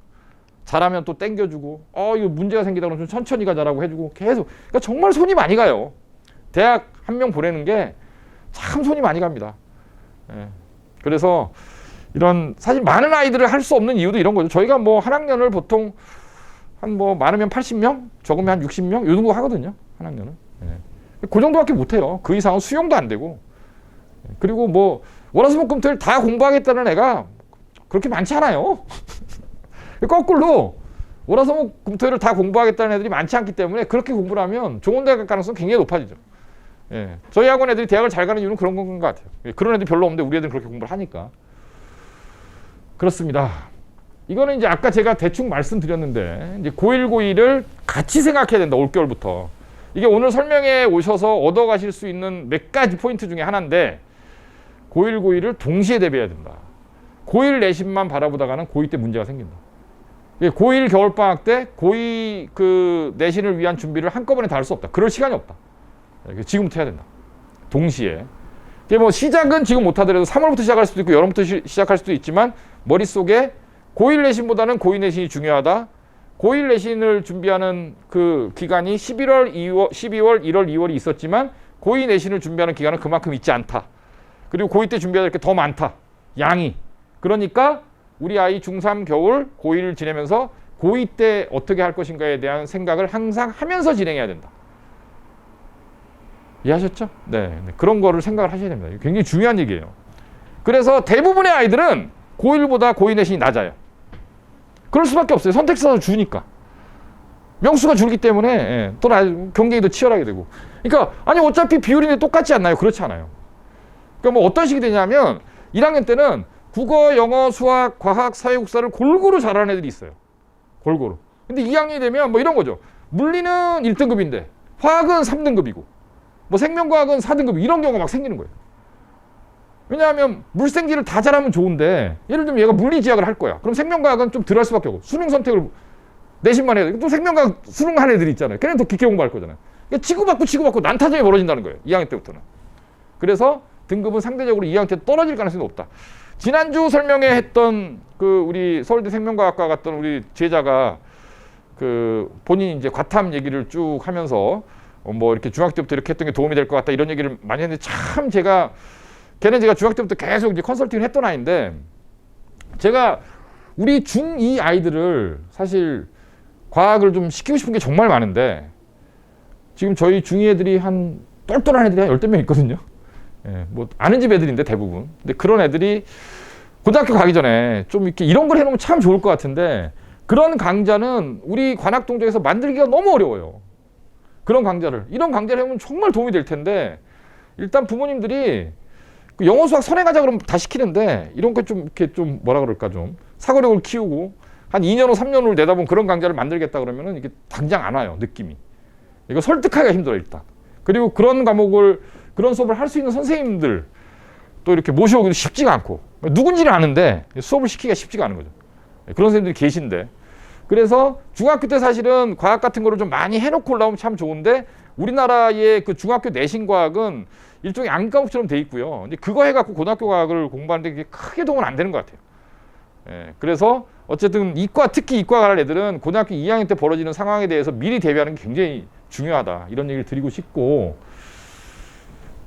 잘하면 또 땡겨주고, 이거 문제가 생기다 그러면 좀 천천히 가자라고 해주고 계속. 그러니까 정말 손이 많이 가요. 대학 한 명 보내는 게 참 손이 많이 갑니다. 예. 그래서 이런 사실 많은 아이들을 할 수 없는 이유도 이런 거죠. 저희가 뭐 한 학년을 보통 한 뭐 많으면 80명, 적으면 한 60명 이 정도 하거든요. 한 학년은. 예. 그 정도밖에 못 해요. 그 이상은 수용도 안 되고. 그리고 뭐 월화수목금토일 다 공부하겠다는 애가 그렇게 많지 않아요. 거꾸로 월화수목금토일을 다 공부하겠다는 애들이 많지 않기 때문에 그렇게 공부를 하면 좋은 대학 갈 가능성이 굉장히 높아지죠. 예. 저희 학원 애들이 대학을 잘 가는 이유는 그런 건 것 같아요. 그런 애들이 별로 없는데 우리 애들은 그렇게 공부를 하니까. 그렇습니다. 이거는 이제 아까 제가 대충 말씀드렸는데 이제 고1, 고2를 같이 생각해야 된다. 올겨울부터. 이게 오늘 설명에 오셔서 얻어가실 수 있는 몇 가지 포인트 중에 하나인데 고1, 고2를 동시에 대비해야 된다. 고1 내신만 바라보다가는 고2 때 문제가 생긴다. 고1 겨울방학 때 고2 그 내신을 위한 준비를 한꺼번에 다 할 수 없다. 그럴 시간이 없다. 지금부터 해야 된다. 동시에. 뭐 시작은 지금 못하더라도 3월부터 시작할 수도 있고 여름부터 시작할 수도 있지만 머릿속에 고1 내신보다는 고2 내신이 중요하다. 고1 내신을 준비하는 그 기간이 11월, 12월, 1월, 2월이 있었지만 고2 내신을 준비하는 기간은 그만큼 있지 않다. 그리고 고2 때 준비해야 될 게 더 많다. 양이. 그러니까 우리 아이 중3 겨울 고1을 지내면서 고2 때 어떻게 할 것인가에 대한 생각을 항상 하면서 진행해야 된다. 이해하셨죠? 네. 그런 거를 생각을 하셔야 됩니다. 굉장히 중요한 얘기예요. 그래서 대부분의 아이들은 고1보다 고2 내신이 낮아요. 그럴 수밖에 없어요. 선택사를 주니까. 명수가 줄기 때문에 또 경쟁이 더 치열하게 되고. 그러니까 아니 어차피 비율이 똑같지 않나요? 그렇지 않아요. 그러니까 뭐 어떤 식이 되냐면 1학년 때는 국어, 영어, 수학, 과학, 사회국사를 골고루 잘하는 애들이 있어요. 골고루. 근데 2학년이 되면 뭐 이런 거죠. 물리는 1등급인데 화학은 3등급이고 뭐 생명과학은 4등급 이런 경우가 막 생기는 거예요. 왜냐하면 물생지를 다 잘하면 좋은데 예를 들면 얘가 물리지학을 할 거야. 그럼 생명과학은 좀 덜 할 수밖에 없고 수능 선택을 내신만 해야 돼. 또 생명과학 수능한 애들이 있잖아요. 걔네는 더 깊게 공부할 거잖아요. 그러니까 치고받고 난타전이 벌어진다는 거예요. 2학년 때부터는. 그래서 등급은 상대적으로 2학년 때 떨어질 가능성이 높다. 지난주 설명회 했던 그 우리 서울대 생명과학과 갔던 우리 제자가 그 본인이 이제 과탐 얘기를 쭉 하면서 뭐 이렇게 중학교 때부터 이렇게 했던 게 도움이 될 것 같다 이런 얘기를 많이 했는데 참 걔는 제가 중학교 때부터 계속 이제 컨설팅을 했던 아이인데 제가 우리 중2 아이들을 사실 과학을 좀 시키고 싶은 게 정말 많은데 지금 저희 중2 애들이 한 똘똘한 애들이 한 10명 있거든요. 예, 뭐 아는 집 애들인데 대부분. 근데 그런 애들이 고등학교 가기 전에 좀 이렇게 이런 걸 해놓으면 참 좋을 것 같은데 그런 강좌는 우리 관악동정에서 만들기가 너무 어려워요. 그런 강좌를. 이런 강좌를 해보면 정말 도움이 될 텐데 일단 부모님들이 그 영어 수학 선행하자 그러면 다 시키는데 이런 거 좀 이렇게 좀 뭐라 그럴까 좀 사고력을 키우고 한 2년 후 3년 후를 내다보면 그런 강좌를 만들겠다 그러면은 이게 당장 안 와요. 느낌이. 이거 설득하기가 힘들어요 일단. 그리고 그런 과목을 그런 수업을 할 수 있는 선생님들 또 이렇게 모셔오기도 쉽지가 않고 누군지는 아는데 수업을 시키기가 쉽지가 않은 거죠. 그런 선생님들이 계신데 그래서 중학교 때 사실은 과학 같은 거를 좀 많이 해놓고 올라오면 참 좋은데 우리나라의 그 중학교 내신 과학은 일종의 암과목처럼 돼 있고요. 근데 그거 해갖고 고등학교 과학을 공부하는데 그게 크게 도움은 안 되는 것 같아요. 예, 그래서 어쨌든 이과 특히 이과 갈 애들은 고등학교 2학년 때 벌어지는 상황에 대해서 미리 대비하는 게 굉장히 중요하다 이런 얘기를 드리고 싶고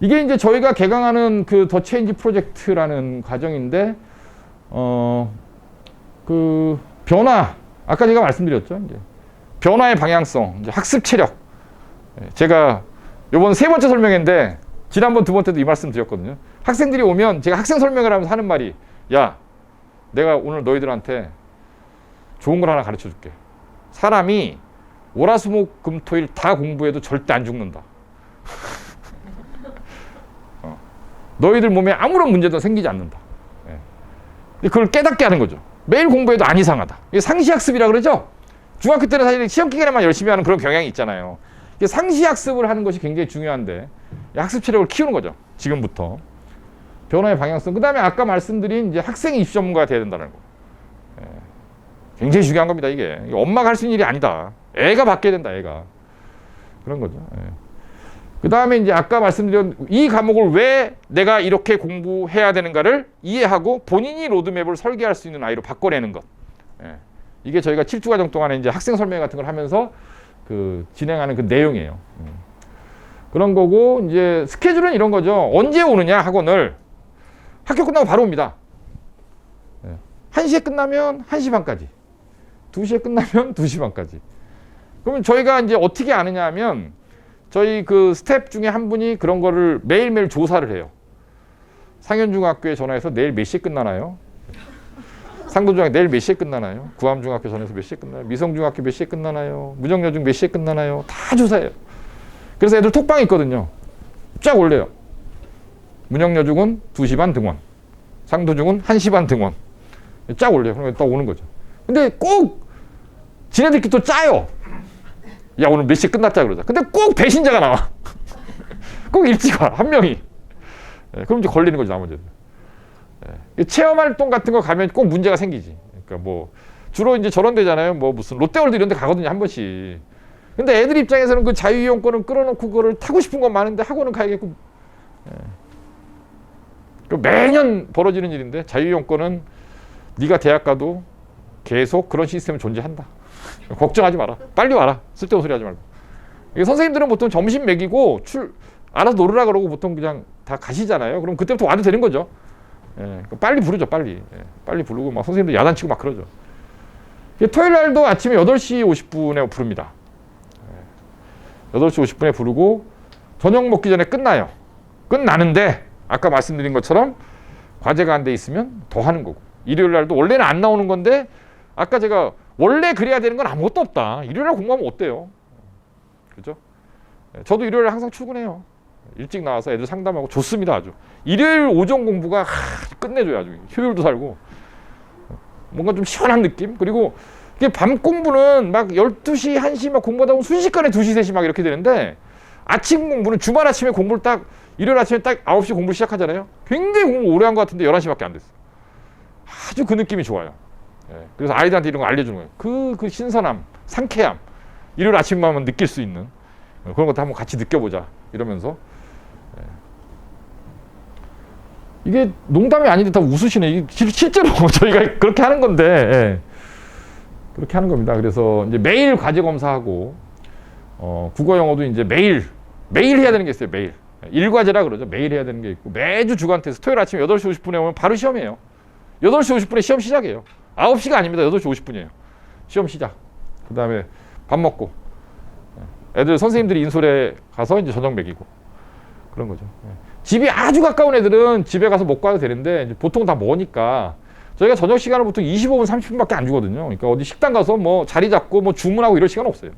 이게 이제 저희가 개강하는 그 더 체인지 프로젝트라는 과정인데 그 변화 아까 제가 말씀드렸죠 이제 변화의 방향성 이제 학습 체력 제가 요번 세 번째 설명인데 지난번 두 번째도 이 말씀 드렸거든요. 학생들이 오면 제가 학생 설명을 하면서 하는 말이 야 내가 오늘 너희들한테 좋은 걸 하나 가르쳐 줄게. 사람이 월화수목금토일 다 공부해도 절대 안 죽는다. 너희들 몸에 아무런 문제도 생기지 않는다. 그걸 깨닫게 하는 거죠. 매일 공부해도 안 이상하다. 이게 상시학습이라 그러죠. 중학교 때는 사실 시험 기간에만 열심히 하는 그런 경향이 있잖아요. 이게 상시학습을 하는 것이 굉장히 중요한데 학습 체력을 키우는 거죠. 지금부터. 변화의 방향성. 그 다음에 아까 말씀드린 이제 학생이 입시 전문가가 돼야 된다는 거. 굉장히 중요한 겁니다. 이게 엄마가 할 수 있는 일이 아니다. 애가 바뀌어야 된다. 애가. 그런 거죠. 그 다음에 이제 아까 말씀드린 이 과목을 왜 내가 이렇게 공부해야 되는가를 이해하고 본인이 로드맵을 설계할 수 있는 아이로 바꿔내는 것. 이게 저희가 7주 과정 동안에 이제 학생 설명 같은 걸 하면서 그 진행하는 그 내용이에요. 그런 거고 이제 스케줄은 이런 거죠. 언제 오느냐 학원을 학교 끝나고 바로 옵니다. 1시에 끝나면 1시 반까지 2시에 끝나면 2시 반까지 그러면 저희가 이제 어떻게 아느냐 하면 저희 그 스텝 중에 한 분이 그런 거를 매일매일 조사를 해요. 상현중학교에 전화해서 내일 몇 시에 끝나나요? 상도중학교 내일 몇 시에 끝나나요? 구암중학교 전화해서 몇 시에 끝나요? 미성중학교 몇 시에 끝나나요? 무정여중 몇 시에 끝나나요? 다 조사해요. 그래서 애들 톡방이 있거든요. 쫙 올려요. 문영여중은 2시 반 등원. 상도중은 1시 반 등원. 쫙 올려요. 그러면 딱 오는 거죠. 근데 꼭 지네들끼리 또 짜요. 야 오늘 몇 시에 끝났자 그러자. 근데 꼭 배신자가 나와. 꼭 일찍 와. 한 명이. 그럼 이제 걸리는 거죠 나머지는. 체험활동 같은 거 가면 꼭 문제가 생기지. 그러니까 뭐 주로 이제 저런 데잖아요. 뭐 무슨 롯데월드 이런 데 가거든요 한 번씩. 근데 애들 입장에서는 그 자유이용권을 끌어놓고 그거를 타고 싶은 건 많은데 학원은 가야겠고. 매년 벌어지는 일인데 자유이용권은 네가 대학 가도 계속 그런 시스템은 존재한다. 걱정하지 마라. 빨리 와라. 쓸데없는 소리 하지 말고. 선생님들은 보통 점심 먹이고 알아서 놀으라 그러고 보통 그냥 다 가시잖아요. 그럼 그때부터 와도 되는 거죠. 빨리 부르죠. 빨리. 빨리 부르고 막 선생님들 야단치고 막 그러죠. 토요일 날도 아침에 8시 50분에 부릅니다. 8시 50분에 부르고 저녁 먹기 전에 끝나요. 끝나는데 아까 말씀드린 것처럼 과제가 안 돼 있으면 더 하는 거고 일요일 날도 원래는 안 나오는 건데 아까 제가 원래 그래야 되는 건 아무것도 없다. 일요일 날 공부하면 어때요? 그죠? 저도 일요일 날 항상 출근해요. 일찍 나와서 애들 상담하고 좋습니다. 아주. 일요일 오전 공부가 끝내줘요. 아주. 효율도 살고 뭔가 좀 시원한 느낌? 그리고 이게 밤 공부는 막 12시, 1시 막 공부하다 보면 순식간에 2시, 3시 막 이렇게 되는데 아침 공부는 주말 아침에 공부를 딱 일요일 아침에 딱 9시 공부를 시작하잖아요. 굉장히 공부 오래 한 것 같은데 11시밖에 안 됐어요. 아주 그 느낌이 좋아요. 그래서 아이들한테 이런 거 알려주는 거예요. 그 신선함, 상쾌함, 일요일 아침만 느낄 수 있는 그런 것도 한번 같이 느껴보자 이러면서 이게 농담이 아닌데 다 웃으시네. 이게 실제로 저희가 그렇게 하는 건데 그렇게 하는 겁니다. 그래서 이제 매일 과제 검사하고 국어 영어도 이제 매일 해야 되는 게 있어요. 매일 일과제라 그러죠. 매일 해야 되는 게 있고 매주 주간 테스트 토요일 아침 8시 50분에 오면 바로 시험이에요. 8시 50분에 시험 시작이에요. 9시가 아닙니다. 8시 50분이에요. 시험 시작. 그 다음에 밥 먹고 애들 선생님들이 인솔에 가서 이제 저녁 먹이고 그런 거죠. 집이 아주 가까운 애들은 집에 가서 먹고 와도 되는데 이제 보통 다 머니까 저희가 저녁 시간을 보통 25분, 30분밖에 안 주거든요. 그러니까 어디 식당 가서 뭐 자리 잡고 뭐 주문하고 이럴 시간 없어요.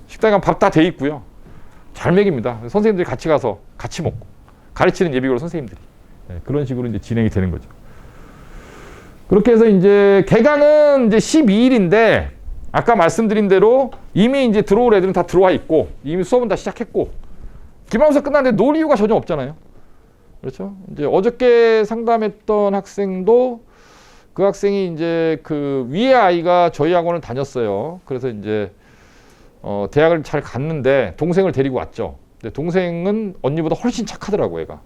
식당에 가면 밥 다 돼 있고요. 잘 먹입니다. 선생님들이 같이 가서 같이 먹고 가르치는 예비고로 선생님들이 그런 식으로 이제 진행이 되는 거죠. 그렇게 해서 이제 개강은 이제 12일인데 아까 말씀드린 대로 이미 이제 들어올 애들은 다 들어와 있고 이미 수업은 다 시작했고 기말고사 끝났는데 놀 이유가 전혀 없잖아요. 그렇죠? 이제 어저께 상담했던 학생도 그 학생이 이제 그 위에 아이가 저희 학원을 다녔어요. 그래서 이제 대학을 잘 갔는데 동생을 데리고 왔죠. 근데 동생은 언니보다 훨씬 착하더라고 얘가.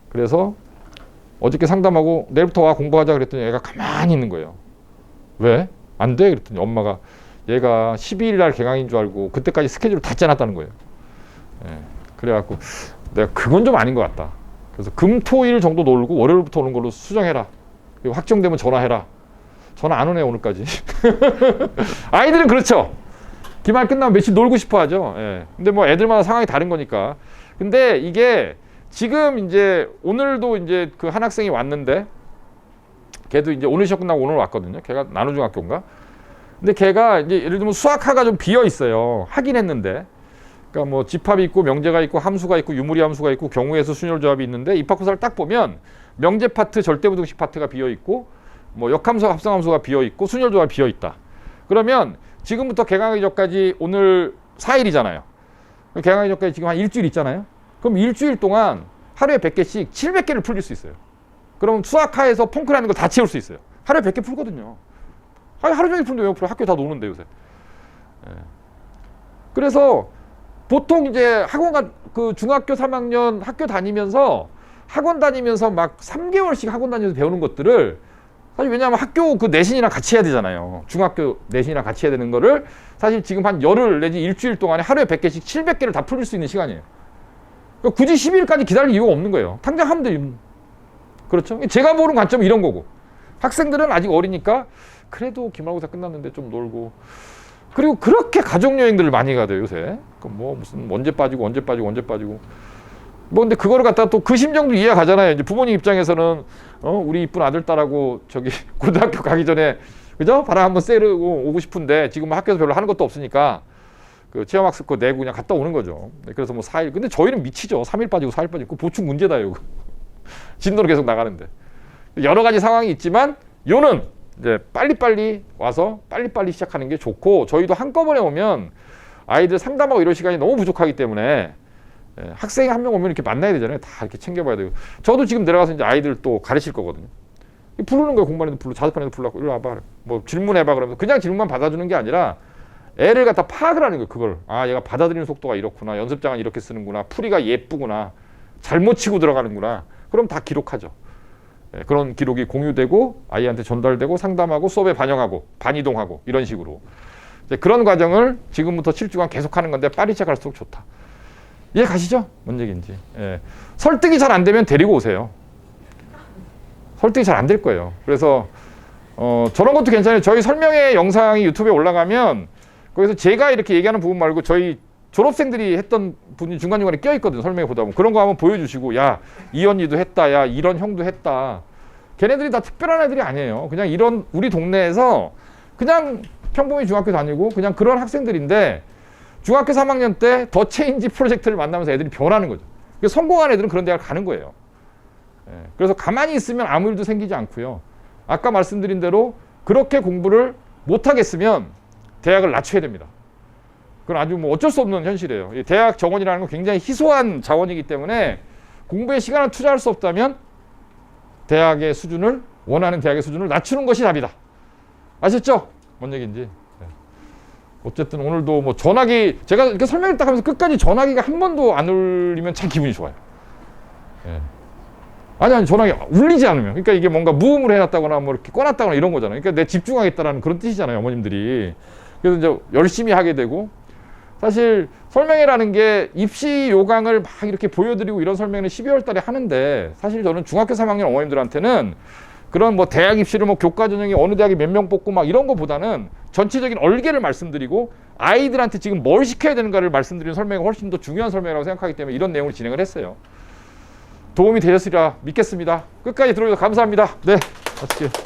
그래서 어저께 상담하고 내일부터 와 공부하자 그랬더니 얘가 가만히 있는 거예요. 왜? 안 돼? 그랬더니 엄마가 얘가 12일 날 개강인 줄 알고 그때까지 스케줄을 다 짜놨다는 거예요. 예. 그래갖고 내가 그건 좀 아닌 것 같다. 그래서 금, 토, 일 정도 놀고 월요일부터 오는 걸로 수정해라. 그리고 확정되면 전화해라. 전화 안 오네 오늘까지. 아이들은 그렇죠. 기말 끝나면 며칠 놀고 싶어 하죠. 예. 근데 뭐 애들마다 상황이 다른 거니까. 근데 이게 지금 이제 오늘도 이제 그 한 학생이 왔는데 걔도 이제 오늘 시험 끝나고 오늘 왔거든요. 걔가 나노중학교인가? 근데 걔가 이제 예를 들면 수학화가 좀 비어 있어요. 하긴 했는데. 그러니까 뭐 집합이 있고 명제가 있고 함수가 있고 유무리 함수가 있고 경우에서 순열 조합이 있는데 입학고사를 딱 보면 명제 파트, 절대부등식 파트가 비어 있고 뭐 역함수, 합성함수가 비어 있고 순열 조합이 비어 있다. 그러면 지금부터 개강하기 전까지 오늘 4일이잖아요. 개강하기 전까지 지금 한 일주일 있잖아요. 그럼 일주일 동안 하루에 100개씩 700개를 풀릴 수 있어요. 그럼 수학화에서 펑크라는 걸 다 채울 수 있어요. 하루에 100개 풀거든요. 하루 종일 풀는데 왜 풀어? 학교 다 노는데 요새. 예. 그래서 보통 이제 학원 그 중학교 3학년 학교 다니면서 학원 다니면서 막 3개월씩 학원 다니면서 배우는 것들을 사실 왜냐하면 학교 그 내신이랑 같이 해야 되잖아요. 중학교 내신이랑 같이 해야 되는 거를 사실 지금 한 열흘 내지 일주일 동안에 하루에 100개씩 700개를 다 풀릴 수 있는 시간이에요. 그러니까 굳이 10일까지 기다릴 이유가 없는 거예요. 당장 하면 돼요. 그렇죠? 제가 보는 관점은 이런 거고 학생들은 아직 어리니까 그래도 기말고사 끝났는데 좀 놀고 그리고 그렇게 가족여행들을 많이 가요 요새. 뭐 무슨 언제 빠지고 언제 빠지고 언제 빠지고 뭐 근데 그거를 갖다가 또 그 심정도 이해가 가잖아요. 이제 부모님 입장에서는 우리 이쁜 아들 딸하고 저기 고등학교 가기 전에 그죠? 바람 한번 쐬르고 오고 싶은데 지금 학교에서 별로 하는 것도 없으니까 그 체험학습 거 내고 그냥 갔다 오는 거죠. 그래서 뭐 4일 근데 저희는 미치죠. 3일 빠지고 4일 빠지고 보충 문제다 이거. 진도로 계속 나가는데 여러 가지 상황이 있지만 요는 이제 빨리빨리 와서 빨리빨리 시작하는 게 좋고 저희도 한꺼번에 오면 아이들 상담하고 이럴 시간이 너무 부족하기 때문에 학생이 한 명 오면 이렇게 만나야 되잖아요. 다 이렇게 챙겨봐야 되고 저도 지금 내려가서 이제 아이들 또 가르칠 거거든요. 부르는 거예요. 공부하는데 불러 자습하는데 불러고 이리 와봐. 뭐 질문해봐 그러면서 그냥 질문만 받아주는 게 아니라 애를 갖다 파악을 하는 거예요. 그걸 얘가 받아들이는 속도가 이렇구나. 연습장은 이렇게 쓰는구나. 풀이가 예쁘구나. 잘못 치고 들어가는구나. 그럼 다 기록하죠. 그런 기록이 공유되고 아이한테 전달되고 상담하고 수업에 반영하고 반이동하고 이런 식으로 이제 그런 과정을 지금부터 7주간 계속하는 건데 빨리 시작할수록 좋다. 이해 가시죠? 뭔 얘기인지. 설득이 잘 안 되면 데리고 오세요. 설득이 잘 안 될 거예요. 그래서 저런 것도 괜찮아요. 저희 설명회 영상이 유튜브에 올라가면 거기서 제가 이렇게 얘기하는 부분 말고 저희 졸업생들이 했던 분이 중간중간에 껴있거든요. 설명회 보다 보면. 그런 거 한번 보여주시고 야, 이 언니도 했다. 야, 이런 형도 했다. 걔네들이 다 특별한 애들이 아니에요. 그냥 이런 우리 동네에서 그냥 평범히 중학교 다니고 그냥 그런 학생들인데 중학교 3학년 때 더 체인지 프로젝트를 만나면서 애들이 변하는 거죠. 성공한 애들은 그런 대학을 가는 거예요. 그래서 가만히 있으면 아무 일도 생기지 않고요. 아까 말씀드린 대로 그렇게 공부를 못하겠으면 대학을 낮춰야 됩니다. 그건 아주 뭐 어쩔 수 없는 현실이에요. 대학 정원이라는 건 굉장히 희소한 자원이기 때문에 공부에 시간을 투자할 수 없다면 대학의 수준을 원하는 대학의 수준을 낮추는 것이 답이다. 아셨죠? 뭔 얘기인지. 어쨌든 오늘도 뭐 전화기 제가 이렇게 설명을 딱 하면서 끝까지 전화기가 한 번도 안 울리면 참 기분이 좋아요. 아니 전화기 울리지 않으면 그러니까 이게 뭔가 무음으로 해놨다거나 뭐 이렇게 꺼놨다거나 이런 거잖아요. 그러니까 내 집중하겠다라는 그런 뜻이잖아요, 어머님들이. 그래서 이제 열심히 하게 되고 사실 설명회라는 게 입시 요강을 막 이렇게 보여드리고 이런 설명회는 12월 달에 하는데 사실 저는 중학교 3학년 어머님들한테는 그런 뭐 대학 입시를 뭐 교과 전형이 어느 대학에 몇 명 뽑고 막 이런 거보다는 전체적인 얼개를 말씀드리고 아이들한테 지금 뭘 시켜야 되는가를 말씀드리는 설명회가 훨씬 더 중요한 설명회라고 생각하기 때문에 이런 내용을 진행을 했어요. 도움이 되셨으리라 믿겠습니다. 끝까지 들어주셔서 감사합니다. 네, 마칠게요.